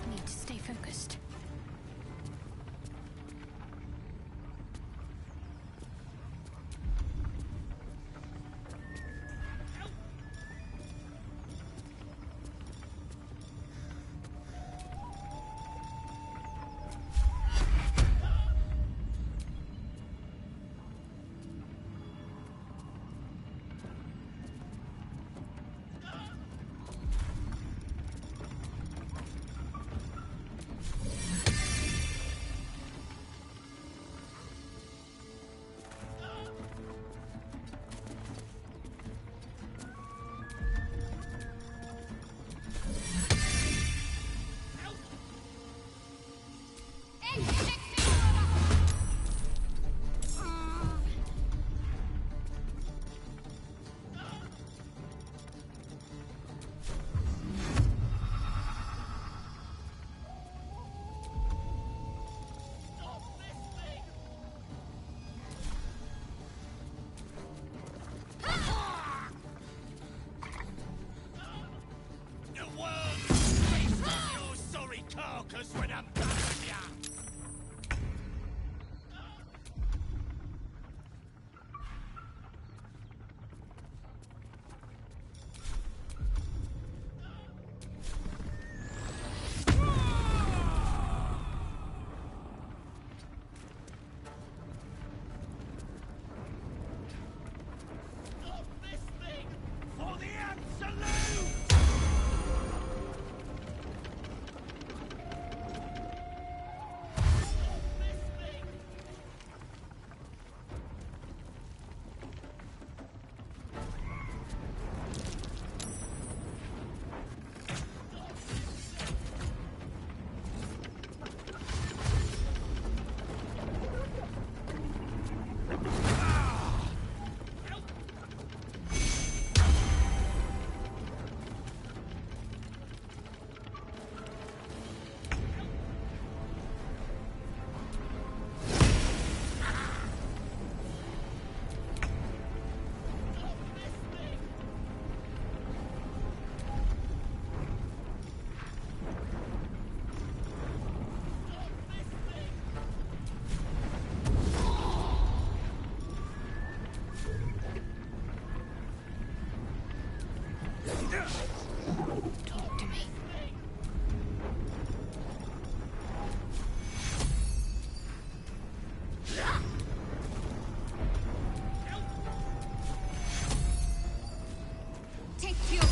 Need to stay focused. The world feast on your sorry carcass when I'm done with ya! Stop this thing for the absolute! Talk to me. Take fuel.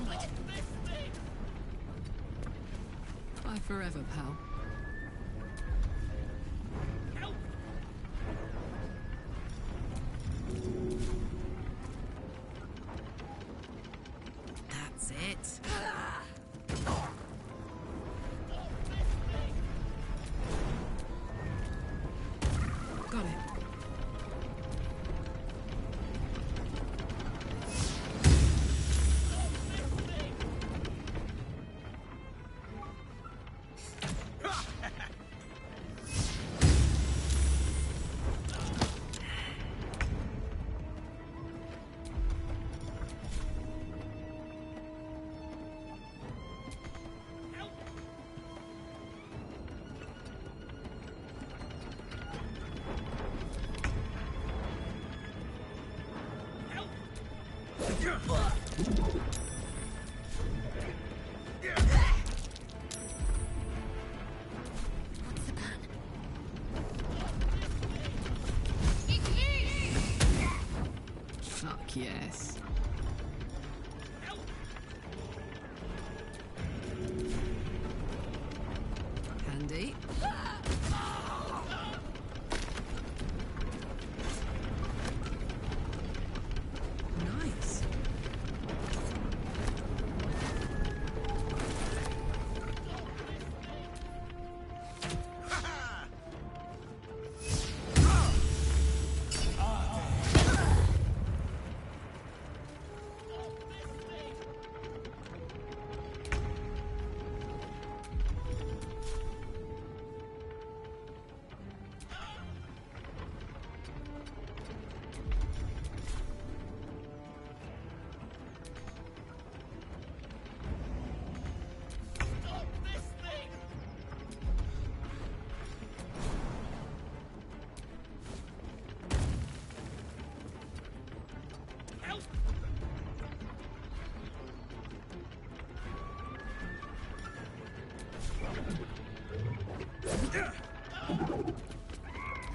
onward. Bye forever, pal. That's it. Got it. Fuck yes. Handy. Nice.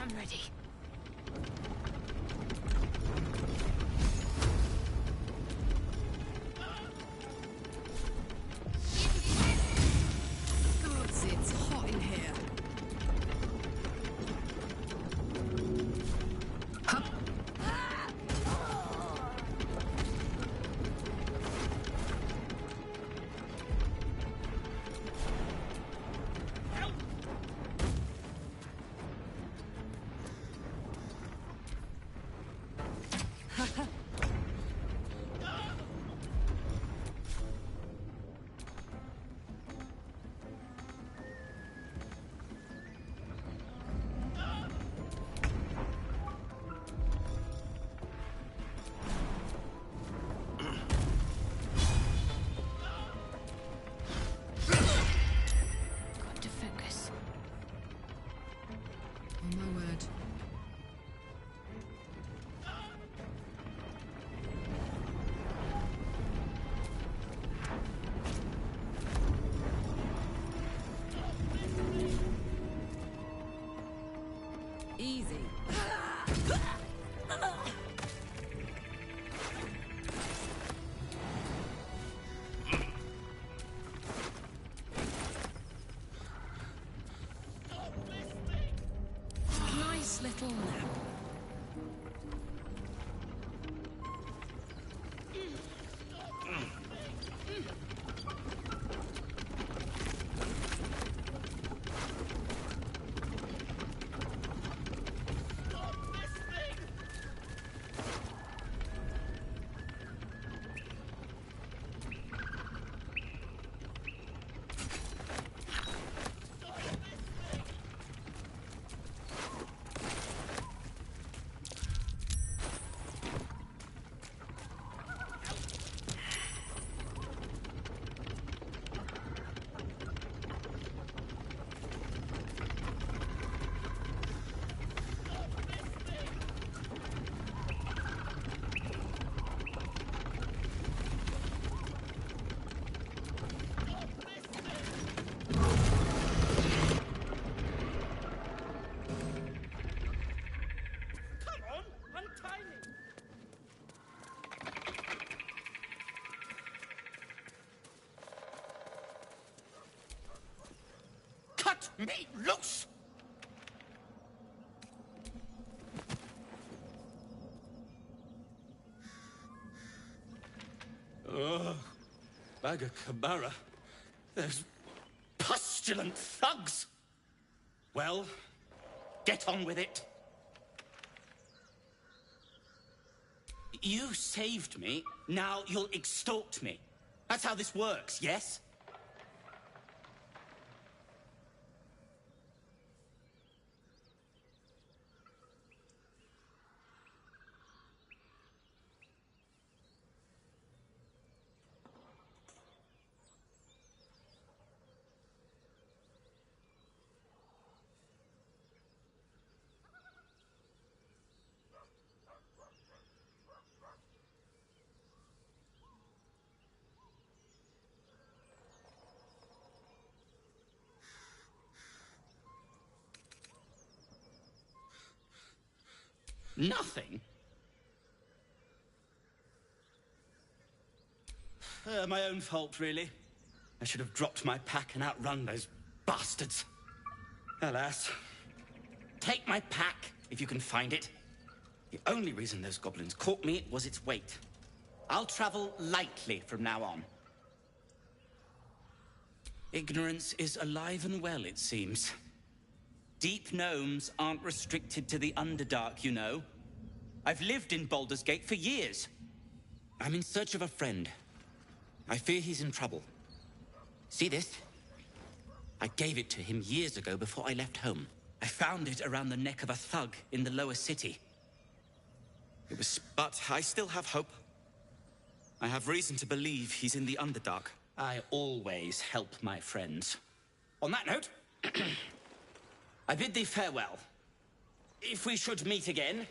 I'm ready. Gods, it's hot in here. Hup. Got to focus. On my word. Easy. Nice little nap. me loose! Oh, Bagakabara. Those pustulant thugs! Well, get on with it. You saved me, now you'll extort me. That's how this works, yes? Nothing? My own fault, really. I should have dropped my pack and outrun those bastards. Alas. Take my pack, if you can find it. The only reason those goblins caught me was its weight. I'll travel lightly from now on. Ignorance is alive and well, it seems. Deep gnomes aren't restricted to the Underdark, you know. I've lived in Baldur's Gate for years. I'm in search of a friend. I fear he's in trouble. See this? I gave it to him years ago before I left home. I found it around the neck of a thug in the lower city. But I still have hope. I have reason to believe he's in the Underdark. I always help my friends. On that note, I bid thee farewell. If we should meet again...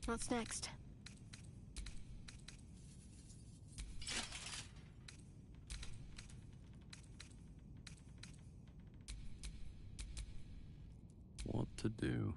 What's next? What to do?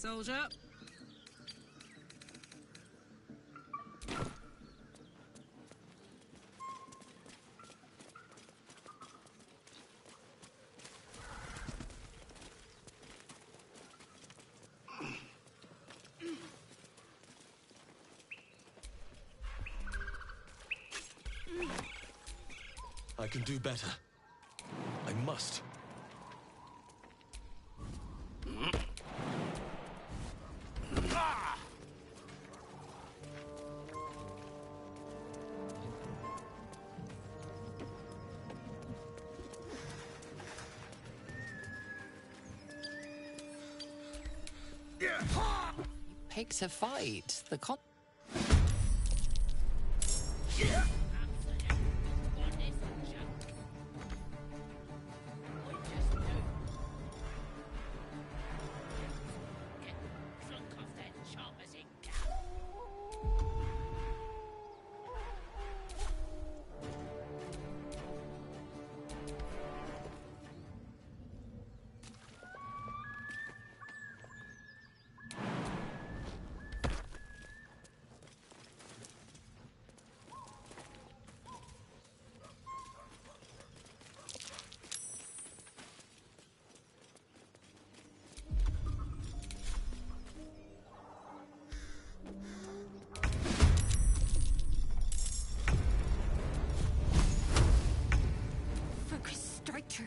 Soldier. I can do better. I must. Pick to fight. The con. Strike true.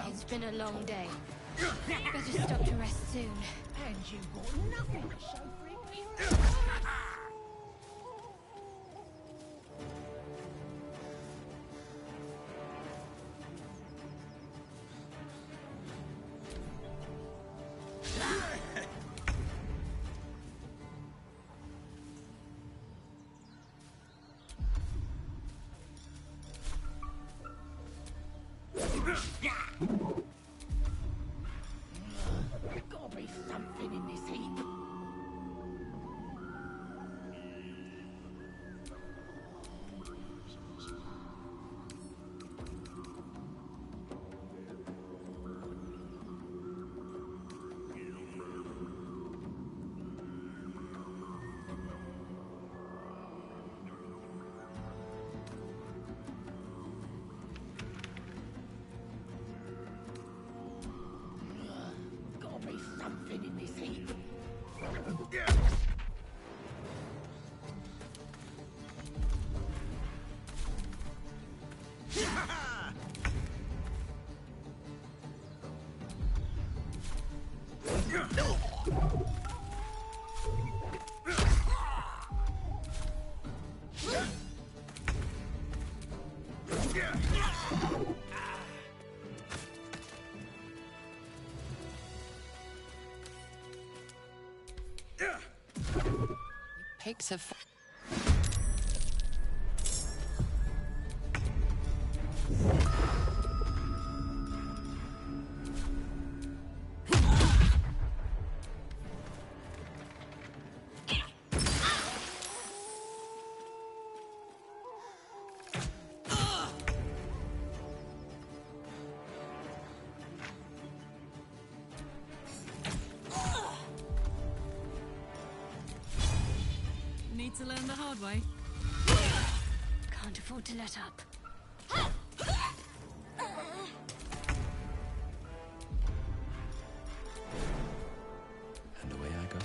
It's been a long day. Better stop to rest soon. And you got nothing to show for it. Gotta be something in this heap. Gotta be something in this heap. Pick to fight. Need to learn the hard way. Can't afford to let up. And away I go.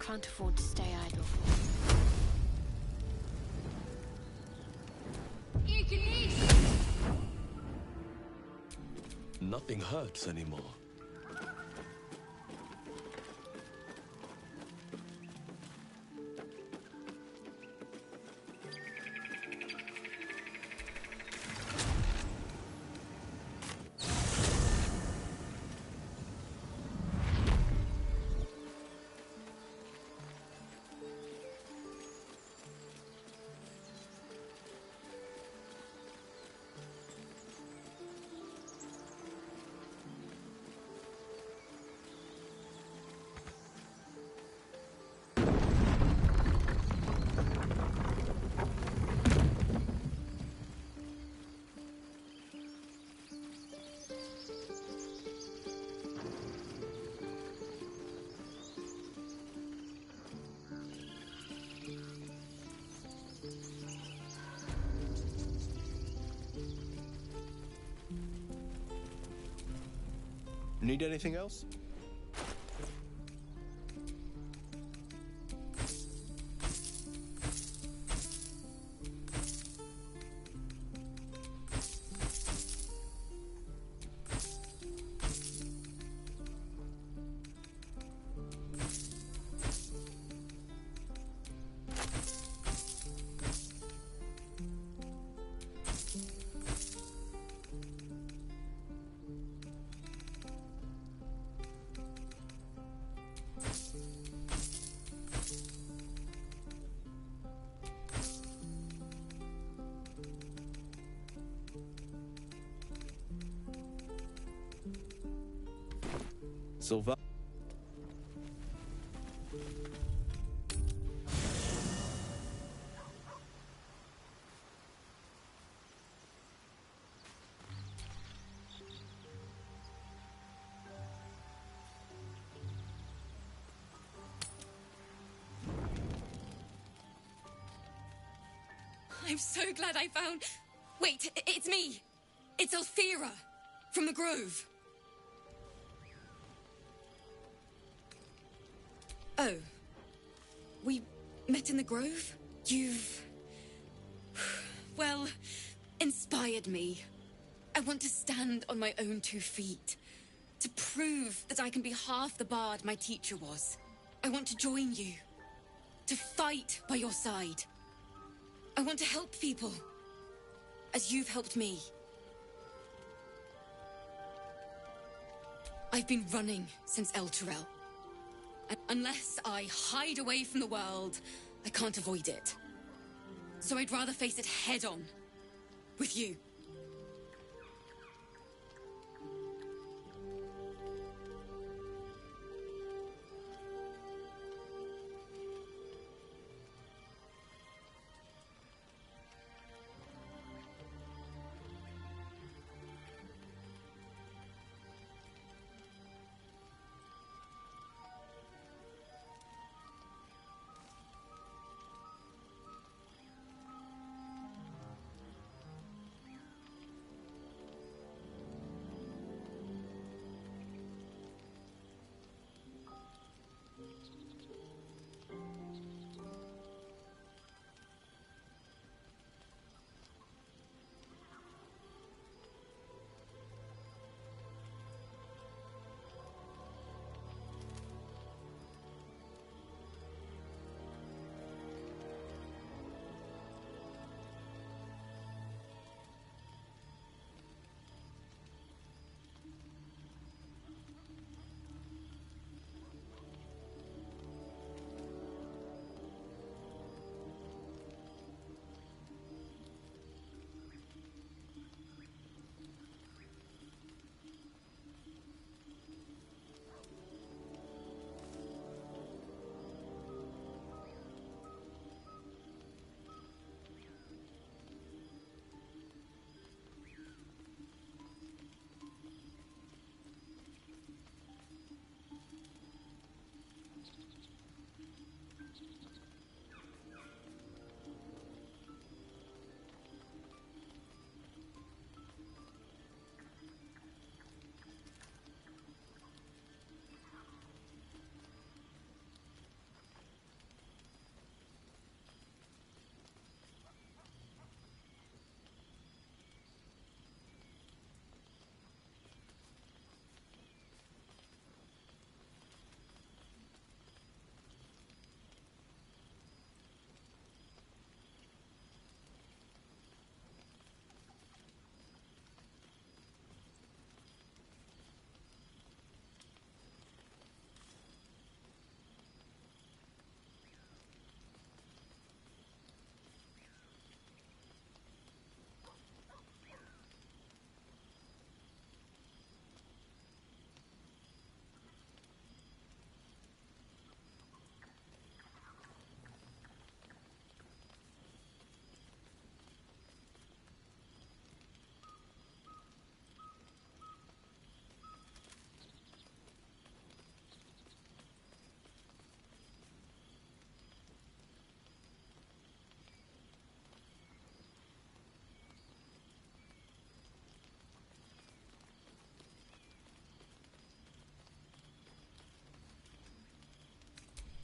can't afford to stay idle. Nothing hurts anymore. Need anything else? Silva. I'm so glad I found... Wait, it's me! It's Althera, from the Grove. Oh. We met in the Grove? You've... well, inspired me. I want to stand on my own 2 feet. To prove that I can be half the bard my teacher was. I want to join you. To fight by your side. I want to help people. As you've helped me. I've been running since Elturel. And unless I hide away from the world, I can't avoid it. So I'd rather face it head-on. With you.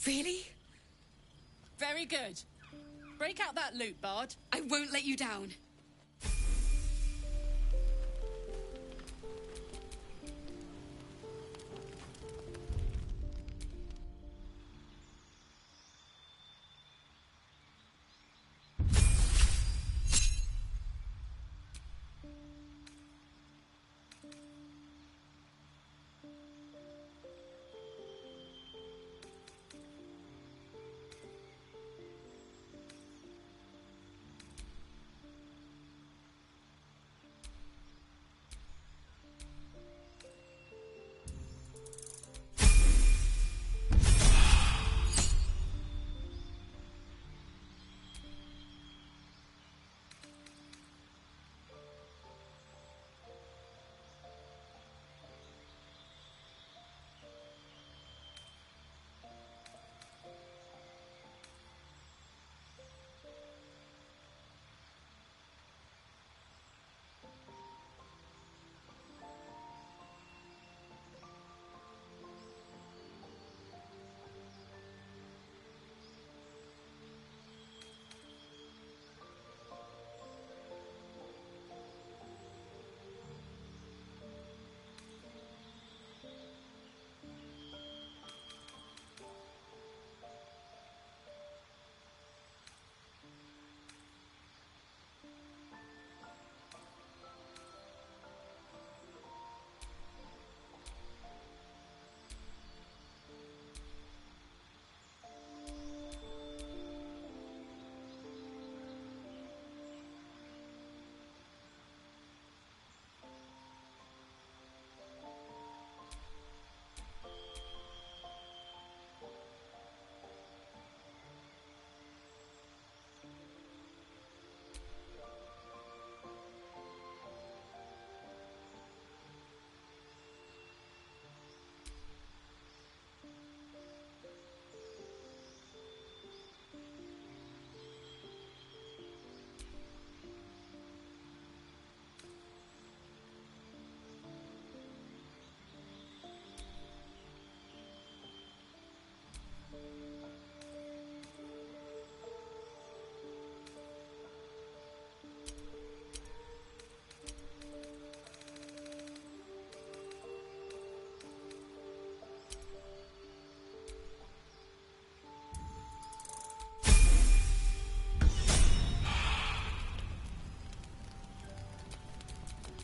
Really? Very good. Break out that loot, Bard. I won't let you down.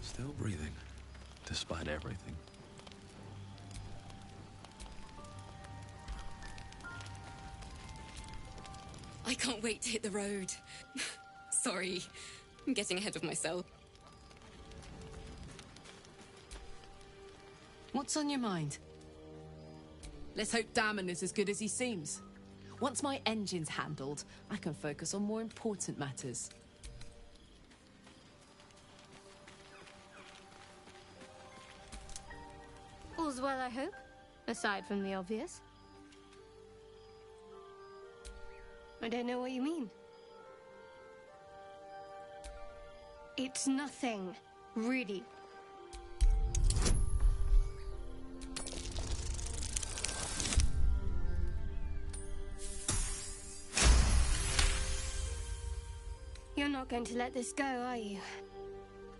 Still breathing, despite everything. I can't wait to hit the road. Sorry, I'm getting ahead of myself. What's on your mind? Let's hope Damon is as good as he seems. Once my engine's handled, I can focus on more important matters. All's well, I hope, aside from the obvious. I don't know what you mean. It's nothing, really. You're not going to let this go, are you?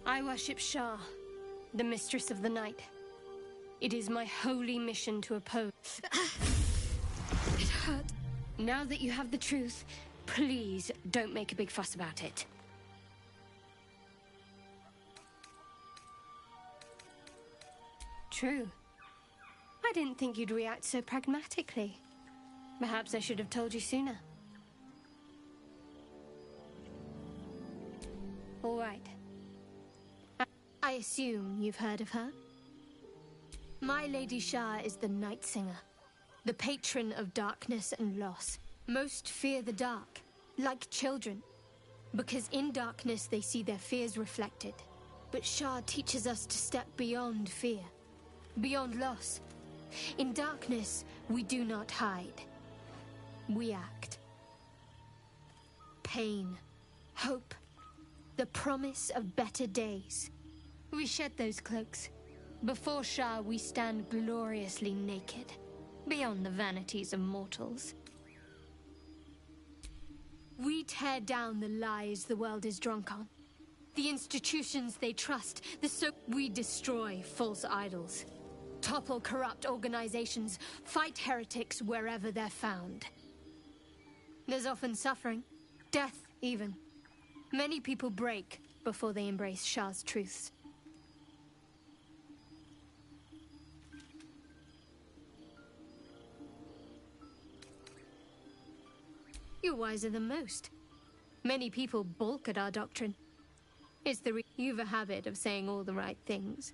I worship Shar, the Mistress of the Night. It is my holy mission to oppose. It hurt. Now that you have the truth, please don't make a big fuss about it. True. I didn't think you'd react so pragmatically. Perhaps I should have told you sooner. All right. I assume you've heard of her? My Lady Shar is the Night Singer, the patron of darkness and loss. Most fear the dark, like children, because in darkness they see their fears reflected. But Shar teaches us to step beyond fear, beyond loss. In darkness, we do not hide. We act. Pain, hope, the promise of better days. We shed those cloaks. Before Shar, we stand gloriously naked. beyond the vanities of mortals. We tear down the lies the world is drunk on, the institutions they trust, we destroy false idols, topple corrupt organizations, fight heretics wherever they're found. There's often suffering, death even. Many people break before they embrace Shah's truths. You're wiser than most. Many people balk at our doctrine. You've a habit of saying all the right things.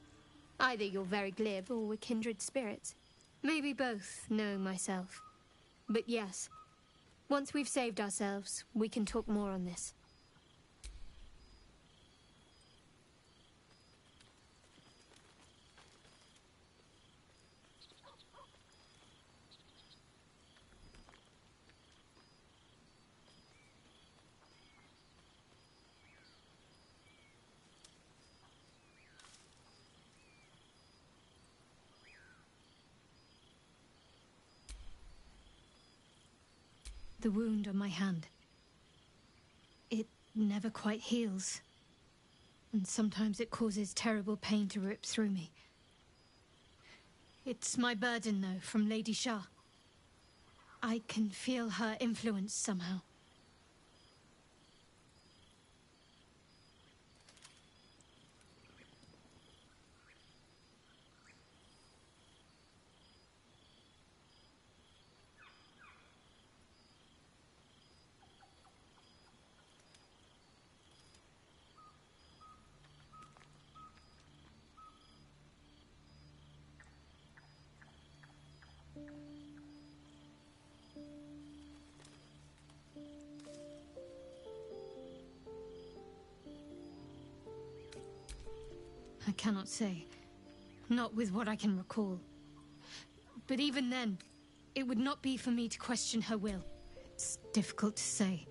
Either you're very glib or we're kindred spirits. Maybe both, knowing myself. But yes, once we've saved ourselves, we can talk more on this. The wound on my hand. It never quite heals. And sometimes it causes terrible pain to rip through me. It's my burden, though, from Lady Shah. I can feel her influence somehow. I cannot say. Not with what I can recall. But even then, it would not be for me to question her will. It's difficult to say.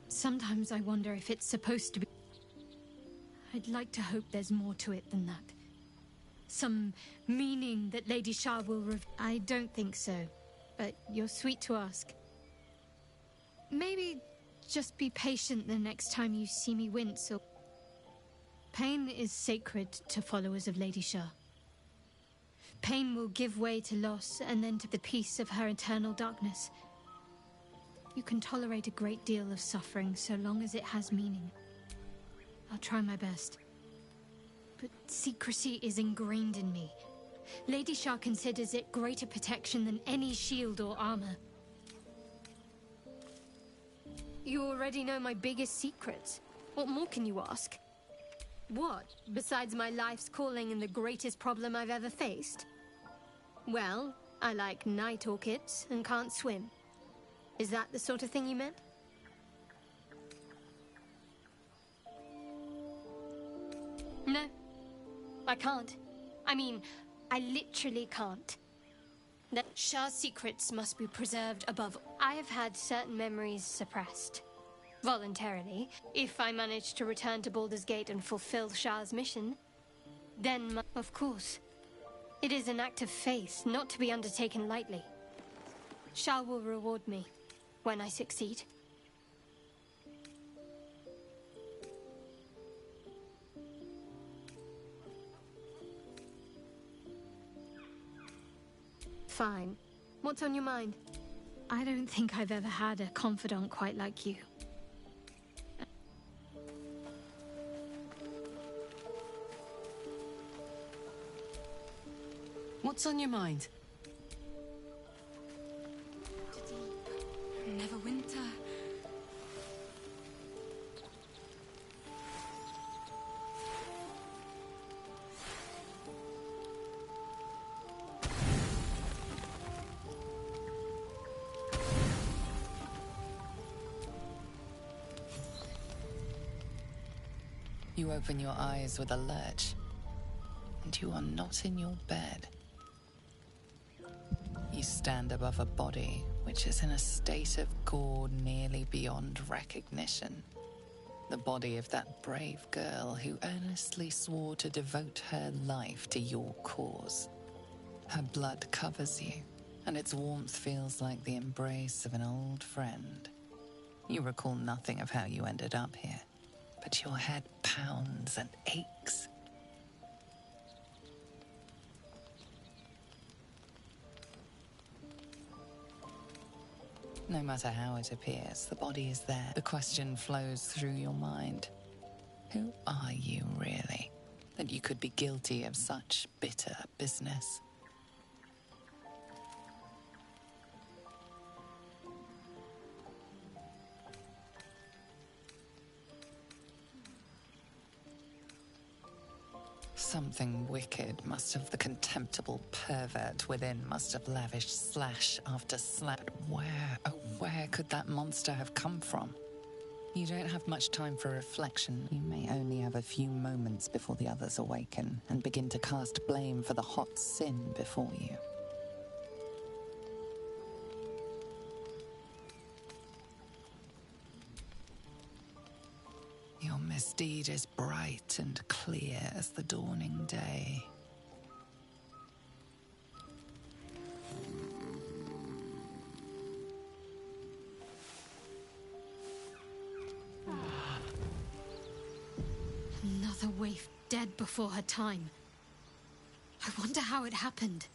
Sometimes I wonder if it's supposed to be. I'd like to hope there's more to it than that. Some meaning that Lady Shah will I don't think so, but you're sweet to ask. Maybe just be patient the next time you see me wince or... Pain is sacred to followers of Lady Shah. Pain will give way to loss and then to the peace of her eternal darkness. You can tolerate a great deal of suffering so long as it has meaning. I'll try my best. But secrecy is ingrained in me. Lady Shah considers it greater protection than any shield or armor. You already know my biggest secrets. What more can you ask? What, besides my life's calling and the greatest problem I've ever faced? Well, I like night orchids and can't swim. Is that the sort of thing you meant? No, I can't. I mean, I literally can't. That Shah's secrets must be preserved above. I have had certain memories suppressed. Voluntarily. If I manage to return to Baldur's Gate and fulfill Shah's mission, then, of course. It is an act of faith, not to be undertaken lightly. Shah will reward me when I succeed. Fine. What's on your mind? I don't think I've ever had a confidant quite like you. What's on your mind? Neverwinter. You open your eyes with a lurch, and you are not in your bed. You stand above a body which is in a state of gore nearly beyond recognition. The body of that brave girl who earnestly swore to devote her life to your cause. Her blood covers you, and its warmth feels like the embrace of an old friend. You recall nothing of how you ended up here, but your head pounds and aches. No matter how it appears, the body is there. The question flows through your mind. Who are you, really, that you could be guilty of such bitter business? Something wicked must have, the contemptible pervert within must have lavished slash after slash. But where, oh where could that monster have come from? You don't have much time for reflection. You may only have a few moments before the others awaken and begin to cast blame for the hot sin before you. Your misdeed is bright and clear as the dawning day. Another waif dead before her time. I wonder how it happened.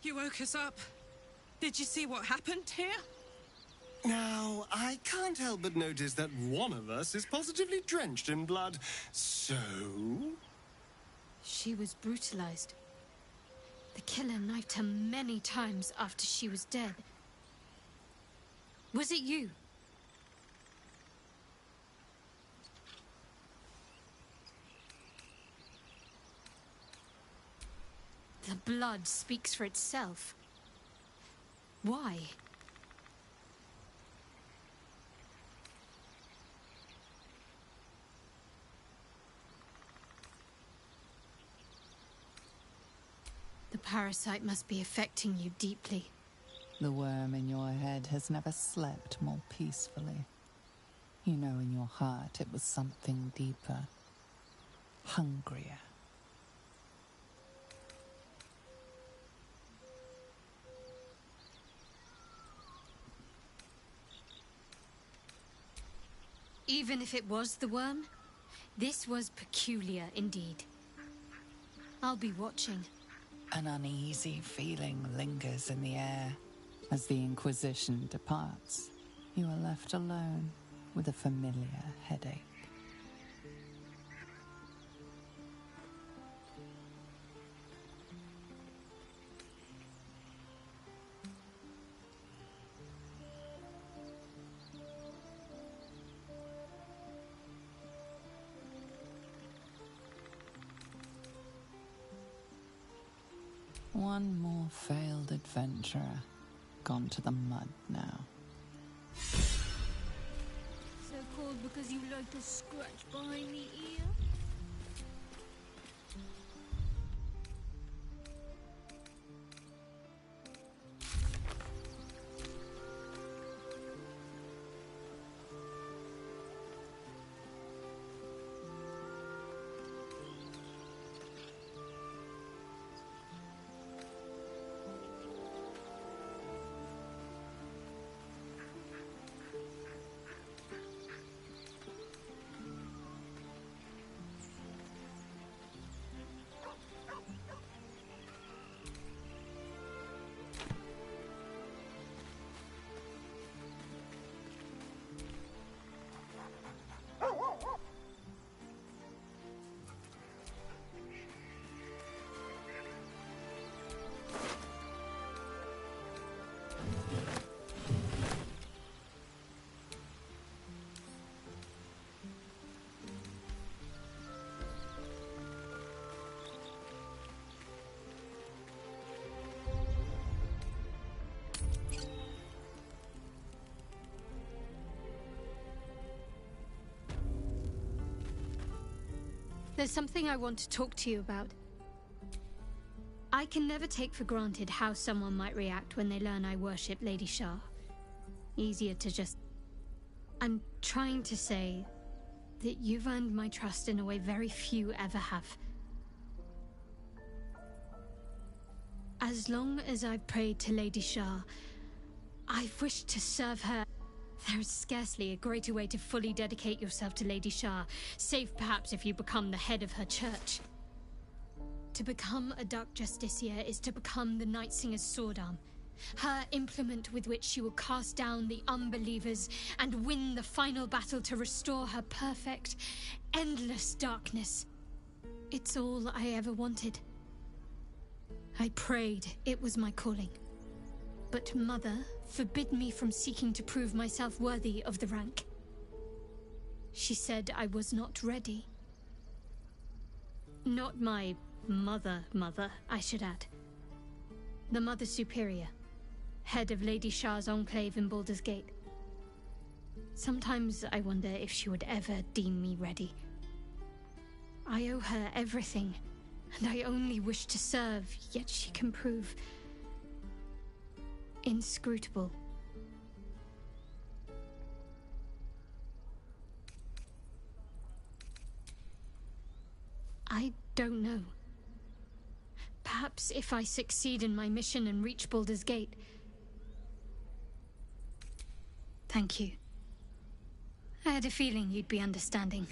You woke us up. Did you see what happened here? Now, I can't help but notice that one of us is positively drenched in blood. So? She was brutalized. The killer knifed her many times after she was dead. Was it you? The blood speaks for itself. Why? The parasite must be affecting you deeply. The worm in your head has never slept more peacefully. You know in your heart it was something deeper, hungrier. Even if it was the worm, this was peculiar indeed. I'll be watching. An uneasy feeling lingers in the air. As the Inquisition departs, you are left alone with a familiar headache. One more failed adventurer, gone to the mud now. So called because you like to scratch behind the ear? There's something I want to talk to you about. I can never take for granted how someone might react when they learn I worship Lady Shar. Easier to just... I'm trying to say that you've earned my trust in a way very few ever have. As long as I've prayed to Lady Shar, I've wished to serve her. There is scarcely a greater way to fully dedicate yourself to Lady Shar, save perhaps if you become the head of her church. To become a Dark Justiciar is to become the Night Singer's sword arm, her implement with which she will cast down the unbelievers and win the final battle to restore her perfect, endless darkness. It's all I ever wanted. I prayed it was my calling. But Mother forbid me from seeking to prove myself worthy of the rank. She said I was not ready. Not my mother, I should add. The Mother Superior, head of Lady Shar's enclave in Baldur's Gate. Sometimes I wonder if she would ever deem me ready. I owe her everything, and I only wish to serve, yet she can prove inscrutable. I don't know. Perhaps if I succeed in my mission and reach Baldur's Gate. Thank you. I had a feeling you'd be understanding.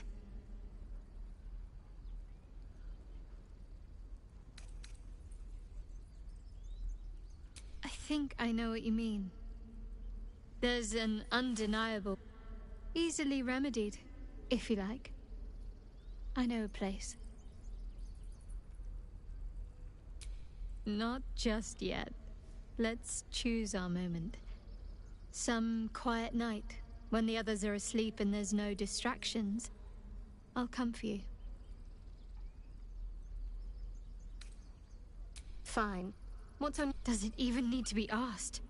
I think I know what you mean. There's an undeniable, easily remedied, if you like. I know a place. Not just yet. Let's choose our moment. Some quiet night, when the others are asleep and there's no distractions, I'll come for you. Fine. What's on... Does it even need to be asked?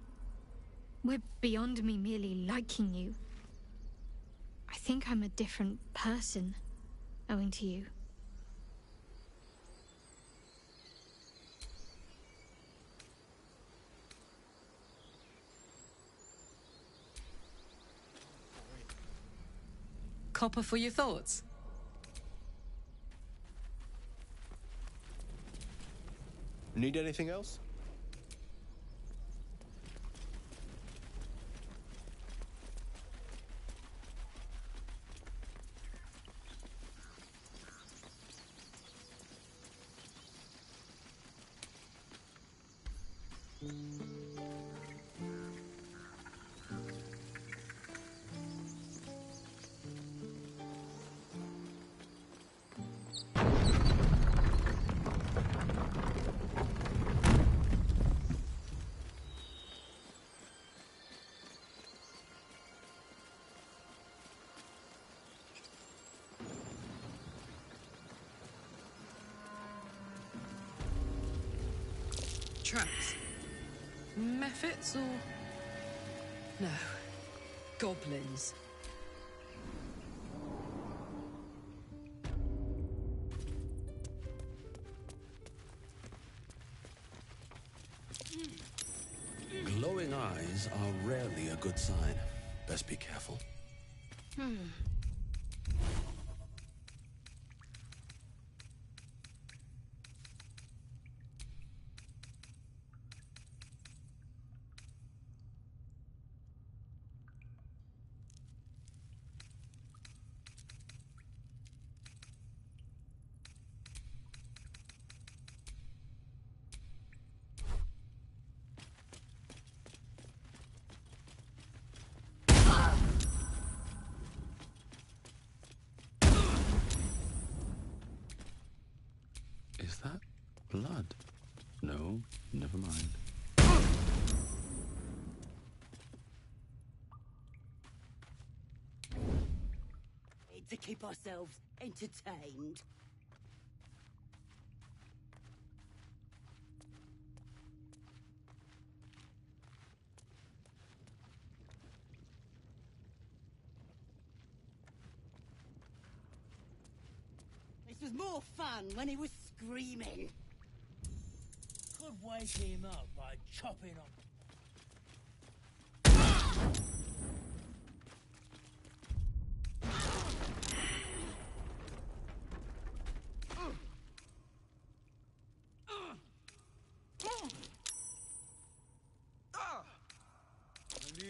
We're beyond me merely liking you. I think I'm a different person, owing to you. Copper for your thoughts? Need anything else? Traps? Mephits or... No. Goblins. Glowing eyes are rarely a good sign. Best be careful. Is that blood? No, never mind. To keep ourselves entertained. This was more fun when he was screaming. Could wake him up by chopping on.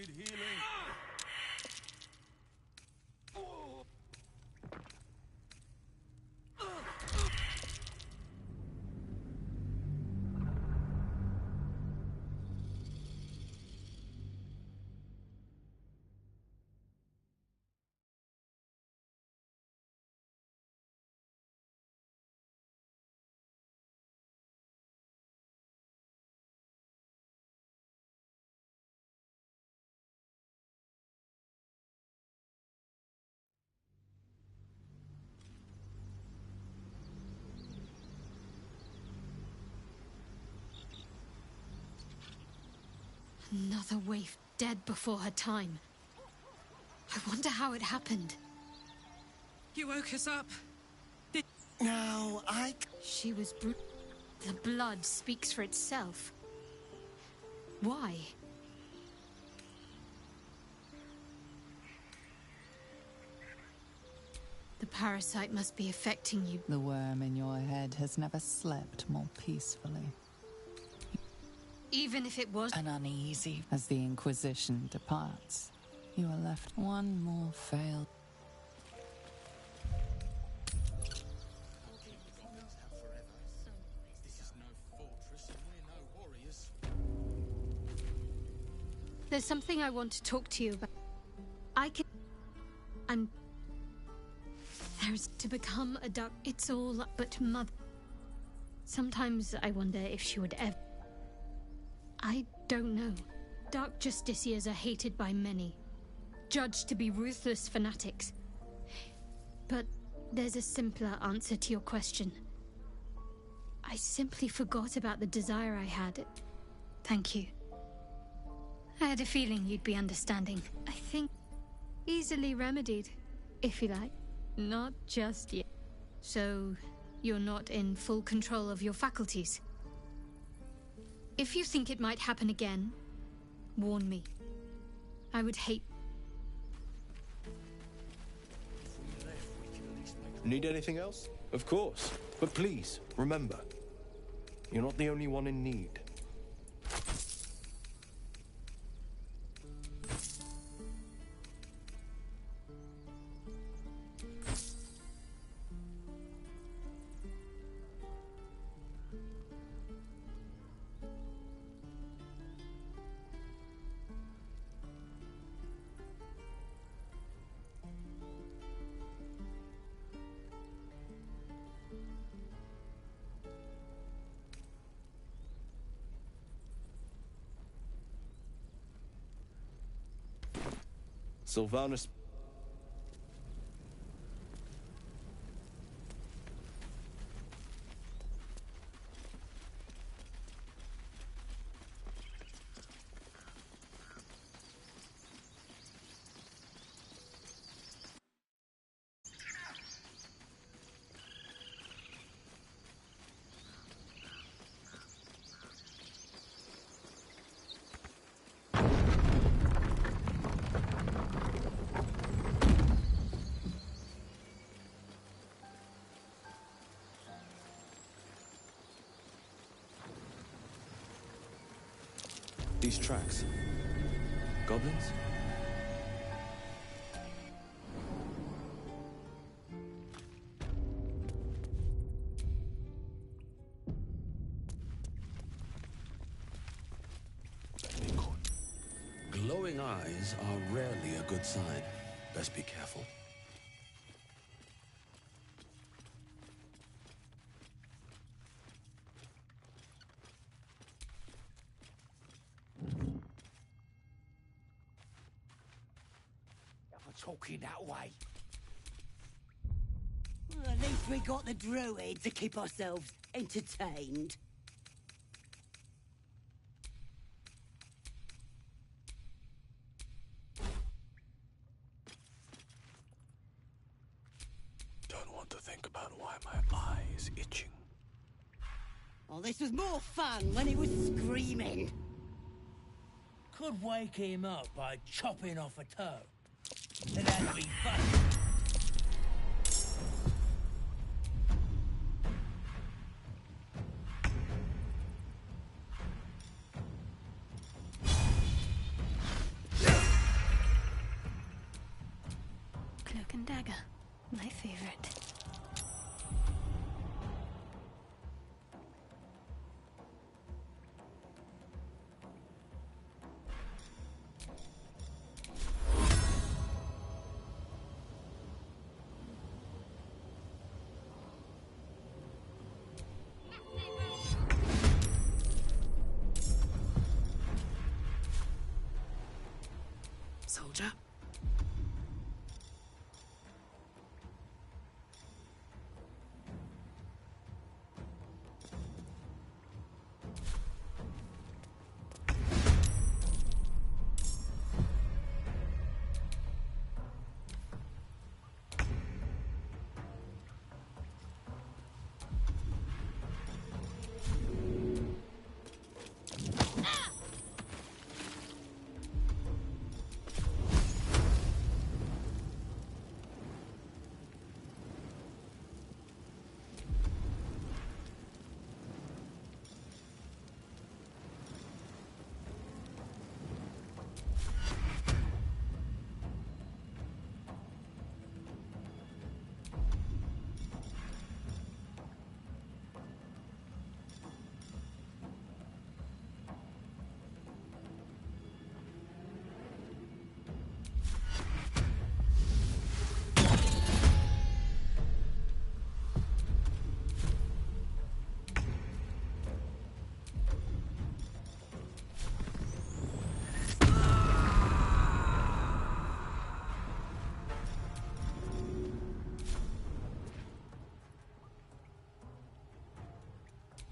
need healing. Another waif dead before her time. I wonder how it happened. You woke us up. No, She was The blood speaks for itself. Why? The parasite must be affecting you. The worm in your head has never slept more peacefully. Even if it was an uneasy. As the Inquisition departs, you are left one more failed. There's something I want to talk to you about. There's to become a duck. It's all but mother. Sometimes I wonder if she would ever. I don't know. Dark Justiciars are hated by many, judged to be ruthless fanatics. But there's a simpler answer to your question. I simply forgot about the desire I had. Thank you. I had a feeling you'd be understanding. I think easily remedied, if you like. Not just yet. So, you're not in full control of your faculties? If you think it might happen again, warn me. I would hate... Need anything else? Of course. But please, remember, you're not the only one in need. Sylvanas. These tracks. Goblins? Glowing eyes are rarely a good sign. Best be careful. Talking that way. Well, at least we got the druid to keep ourselves entertained. Don't want to think about why my eye is itching. Oh, this was more fun when he was screaming. Could wake him up by chopping off a toe. That'd be fun. dagger. My favorite. Soldier.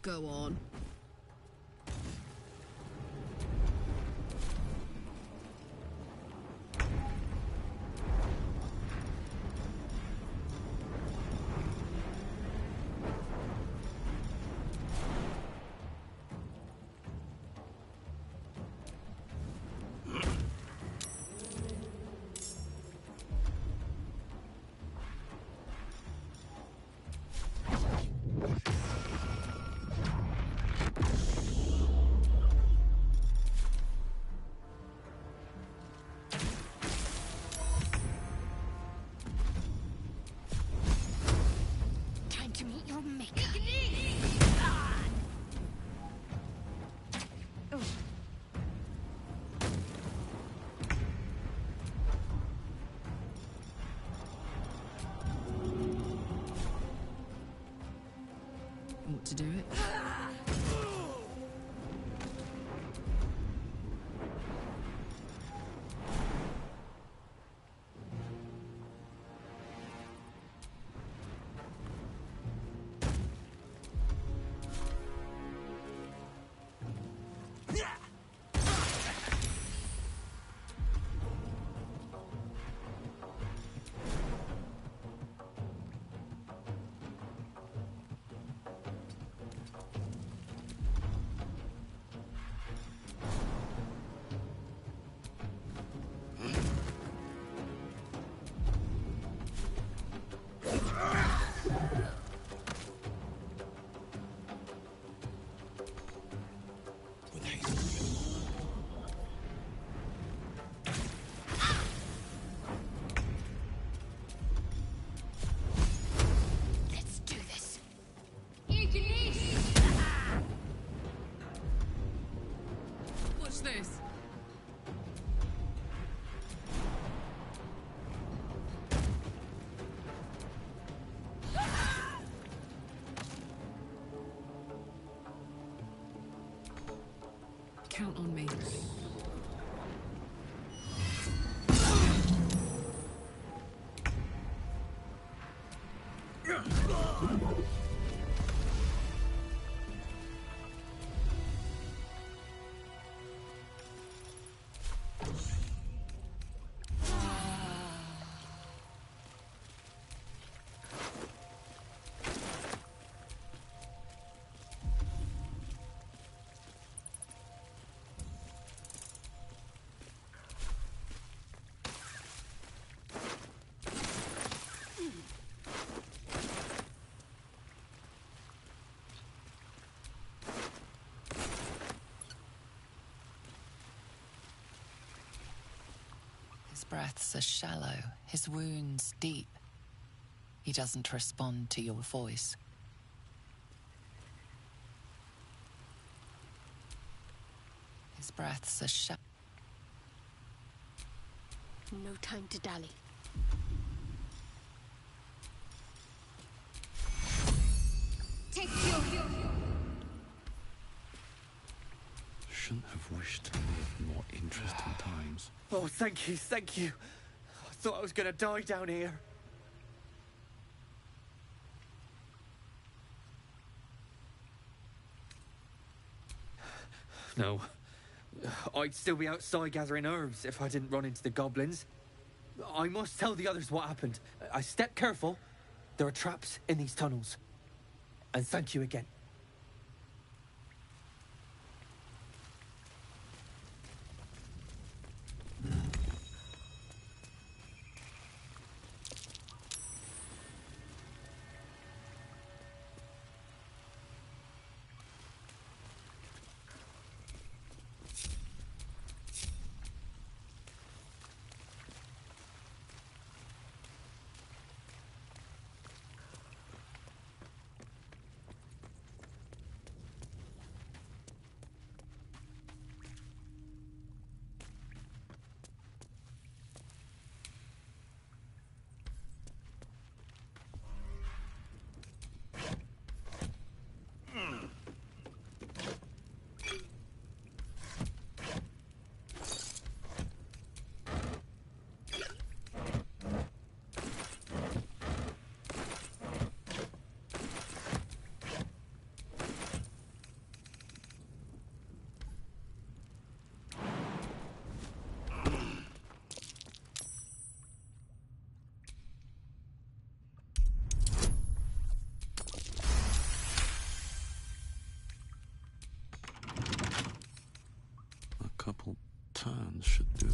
Go on. Time to meet your maker. Oh. Want to do it? His breaths are shallow, his wounds deep. He doesn't respond to your voice. His breaths are shallow. No time to dally. Take your... Shouldn't have wished to live more interesting times. Oh, thank you, thank you. I thought I was gonna die down here. No. I'd still be outside gathering herbs if I didn't run into the goblins. I must tell the others what happened. I step careful. There are traps in these tunnels. And thank you again. Couple turns should do.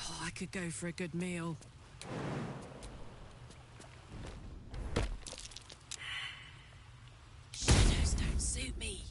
Oh, I could go for a good meal. Shadows don't suit me.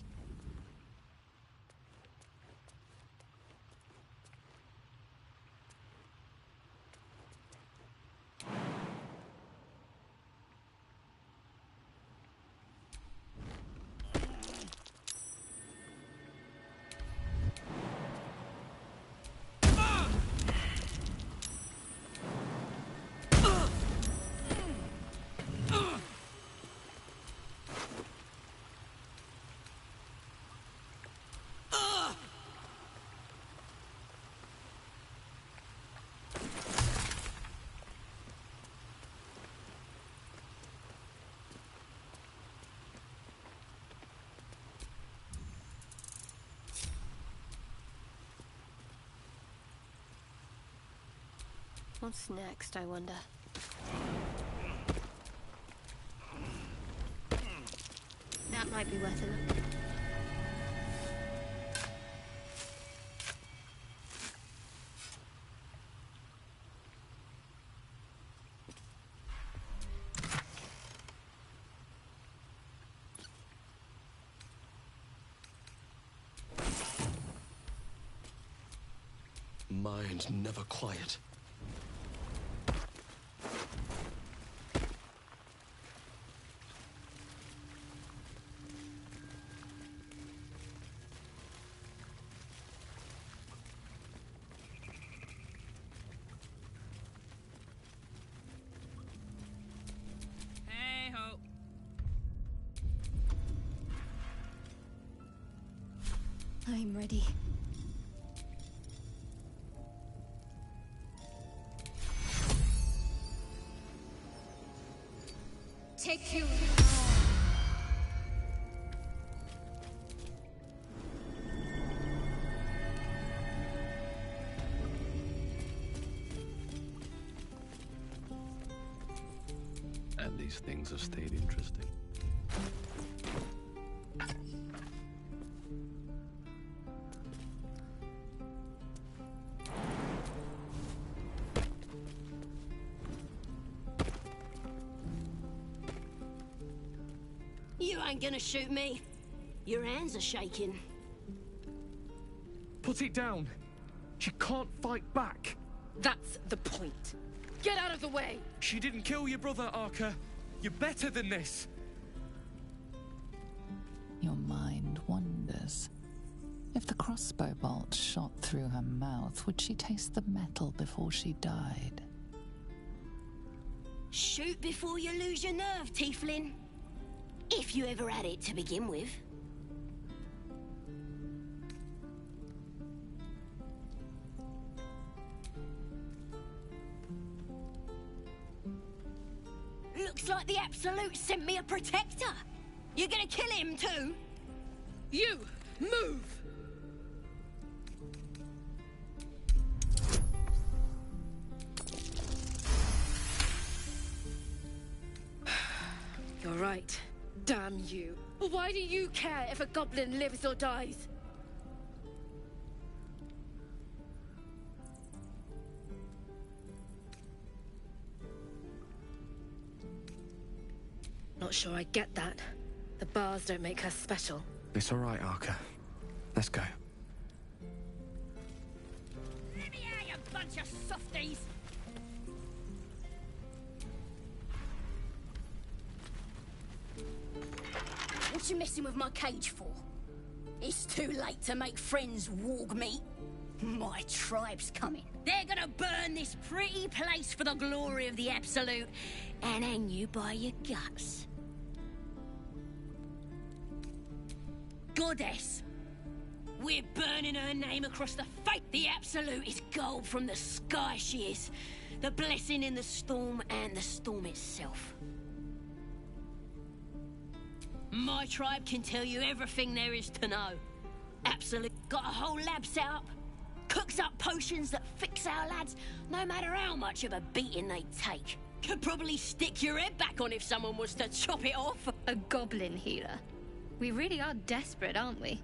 What's next, I wonder? That might be worth a look. mind never quiet. Hey ho. I'm ready. Take you. And these things have stayed interesting. You ain't gonna shoot me. Your hands are shaking. Put it down. She can't fight back. That's the point. Get out of the way! She didn't kill your brother, Arca. You're better than this. Your mind wanders. If the crossbow bolt shot through her mouth, would she taste the metal before she died? Shoot before you lose your nerve, Tiefling. If you ever had it to begin with. Looks like the Absolute sent me a protector. You're gonna kill him too? You! Move! You're right. Damn you. Why do you care if a goblin lives or dies? Not sure I get that. The bars don't make her special. It's all right, Arca. Let's go. Let me out, you bunch of softies! What you messing with my cage for? It's too late to make friends, warg meat. My tribe's coming. They're gonna burn this pretty place for the glory of the Absolute and hang you by your guts. Goddess. We're burning her name across the face. The Absolute is gold from the sky, she is. The blessing in the storm and the storm itself. My tribe can tell you everything there is to know. Absolute. Got a whole lab set up. Cooks up potions that fix our lads, no matter how much of a beating they take. Could probably stick your head back on if someone was to chop it off. A goblin healer. We really are desperate, aren't we?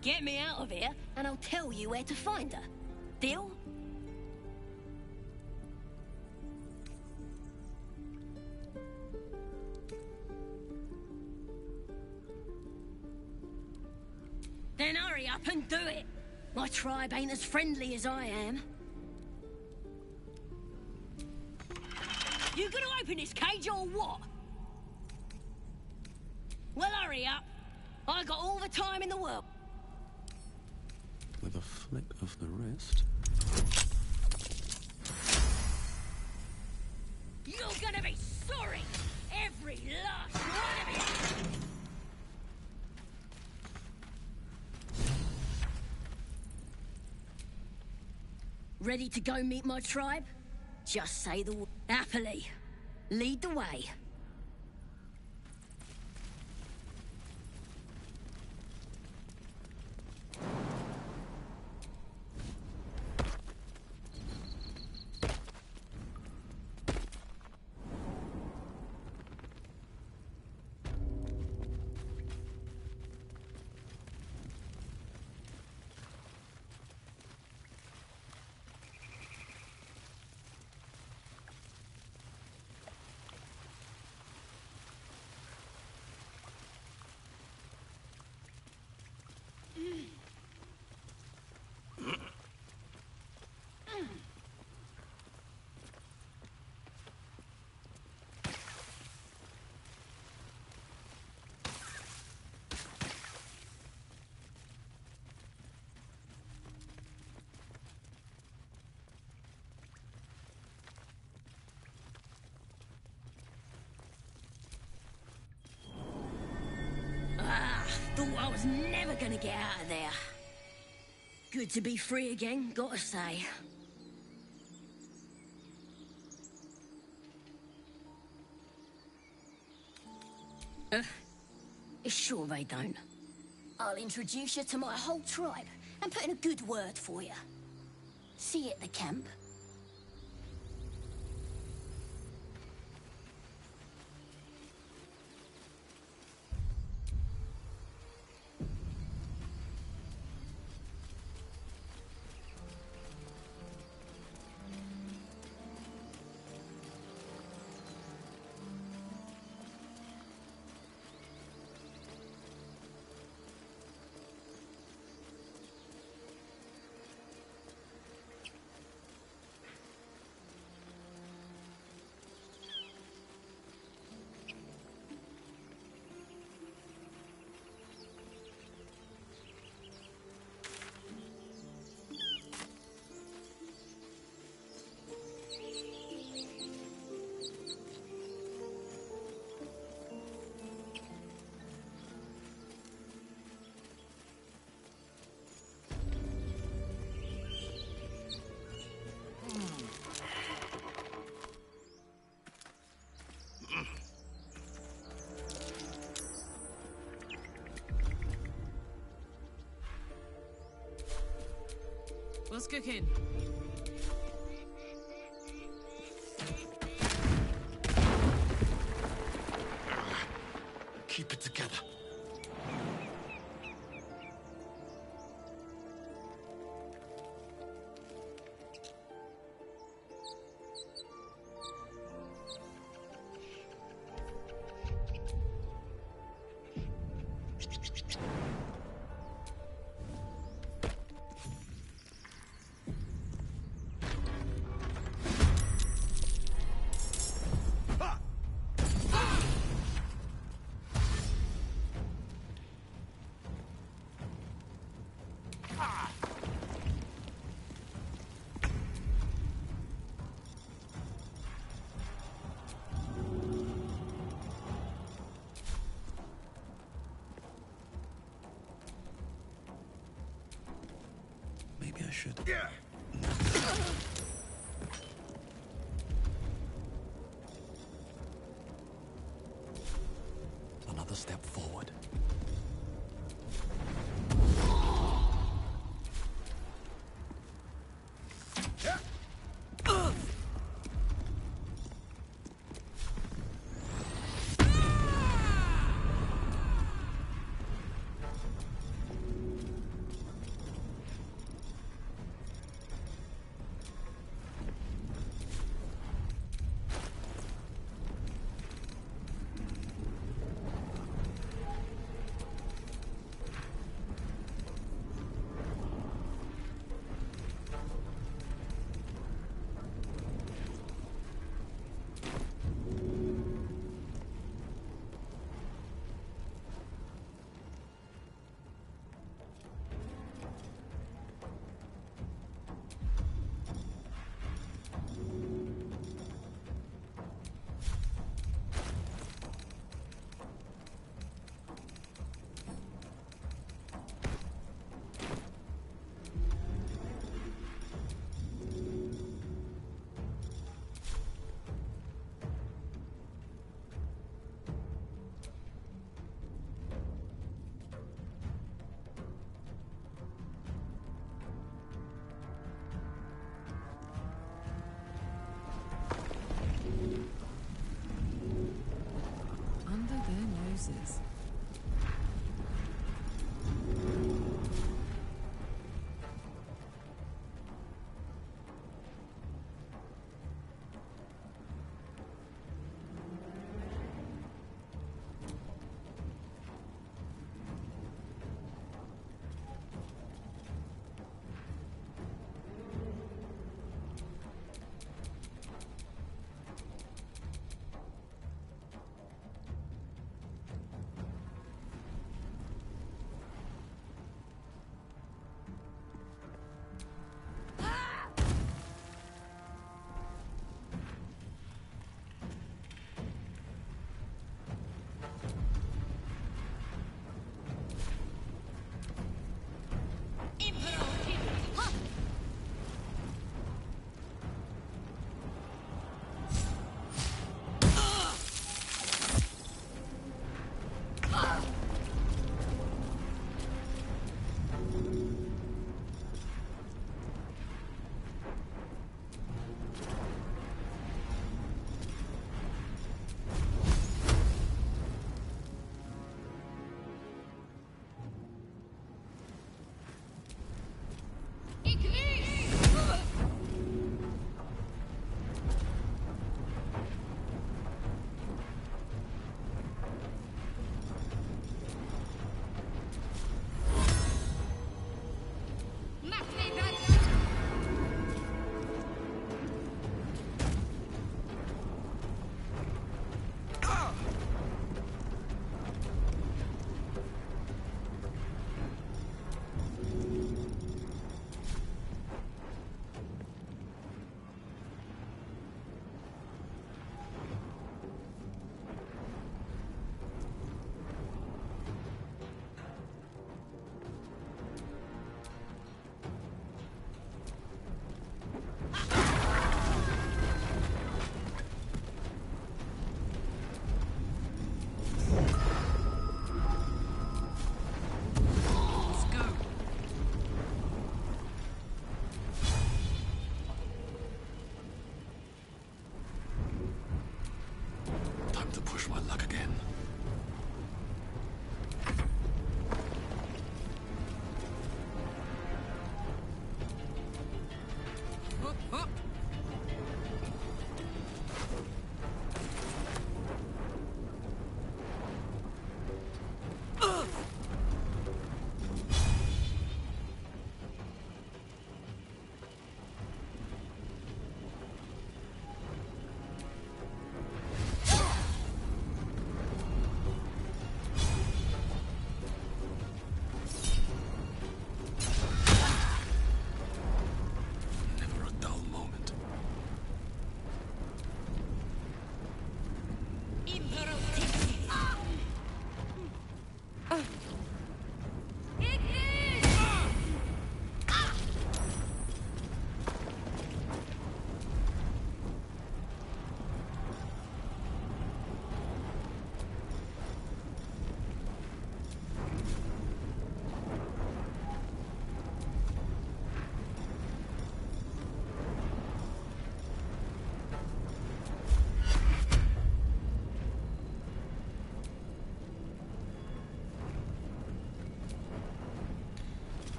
Get me out of here, and I'll tell you where to find her. Deal? Then hurry up and do it. My tribe ain't as friendly as I am. You gonna open this cage or what? Well, hurry up. I got all the time in the world. With a flick of the wrist. You're gonna be sorry. Every last one of you. Ready to go meet my tribe? Just say the word. Happily. Lead the way. Thought I was never gonna get out of there. Good to be free again, gotta say. Sure they don't. I'll introduce you to my whole tribe and put in a good word for you. See you at the camp. What's cooking? Keep it together. Maybe I should. Yeah. Another step forward. Under their noses.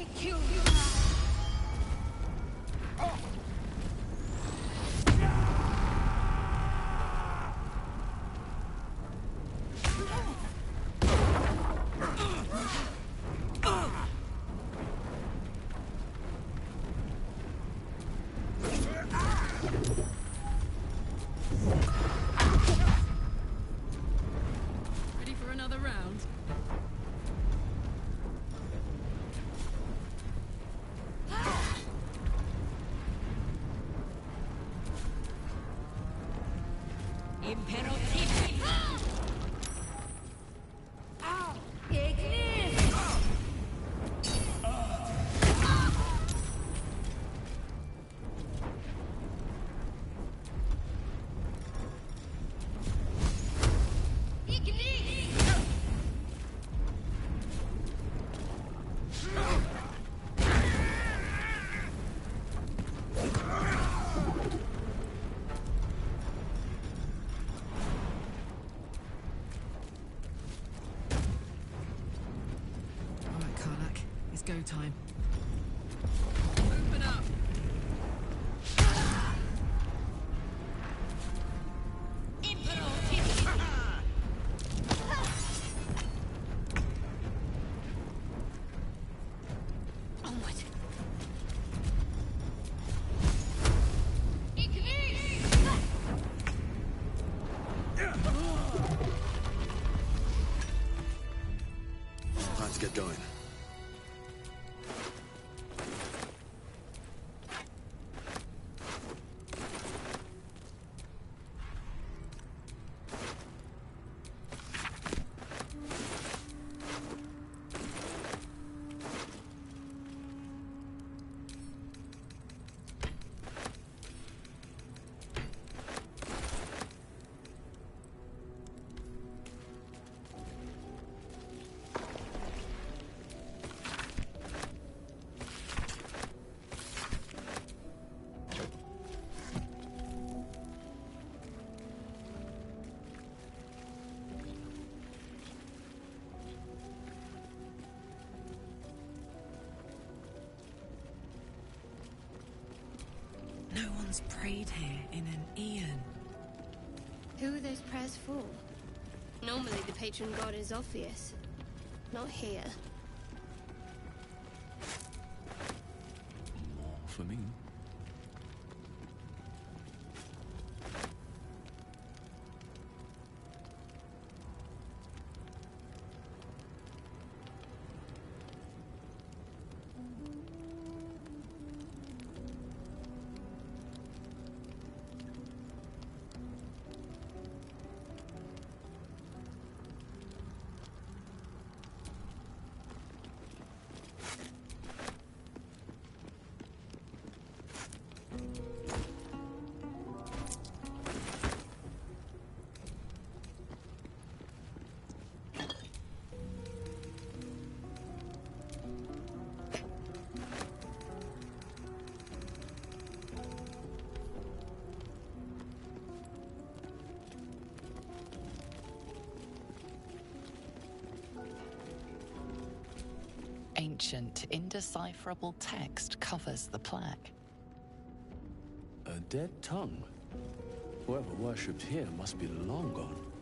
can't kill you. Ready for another round? Imperative. All right, Karlak. It's go time. Open up. Onward. Let's get going. No one's prayed here in an eon. Who are those prayers for? Normally the patron god is obvious. Not here. For me. Ancient, indecipherable text covers the plaque. A dead tongue? Whoever worshipped here must be long gone.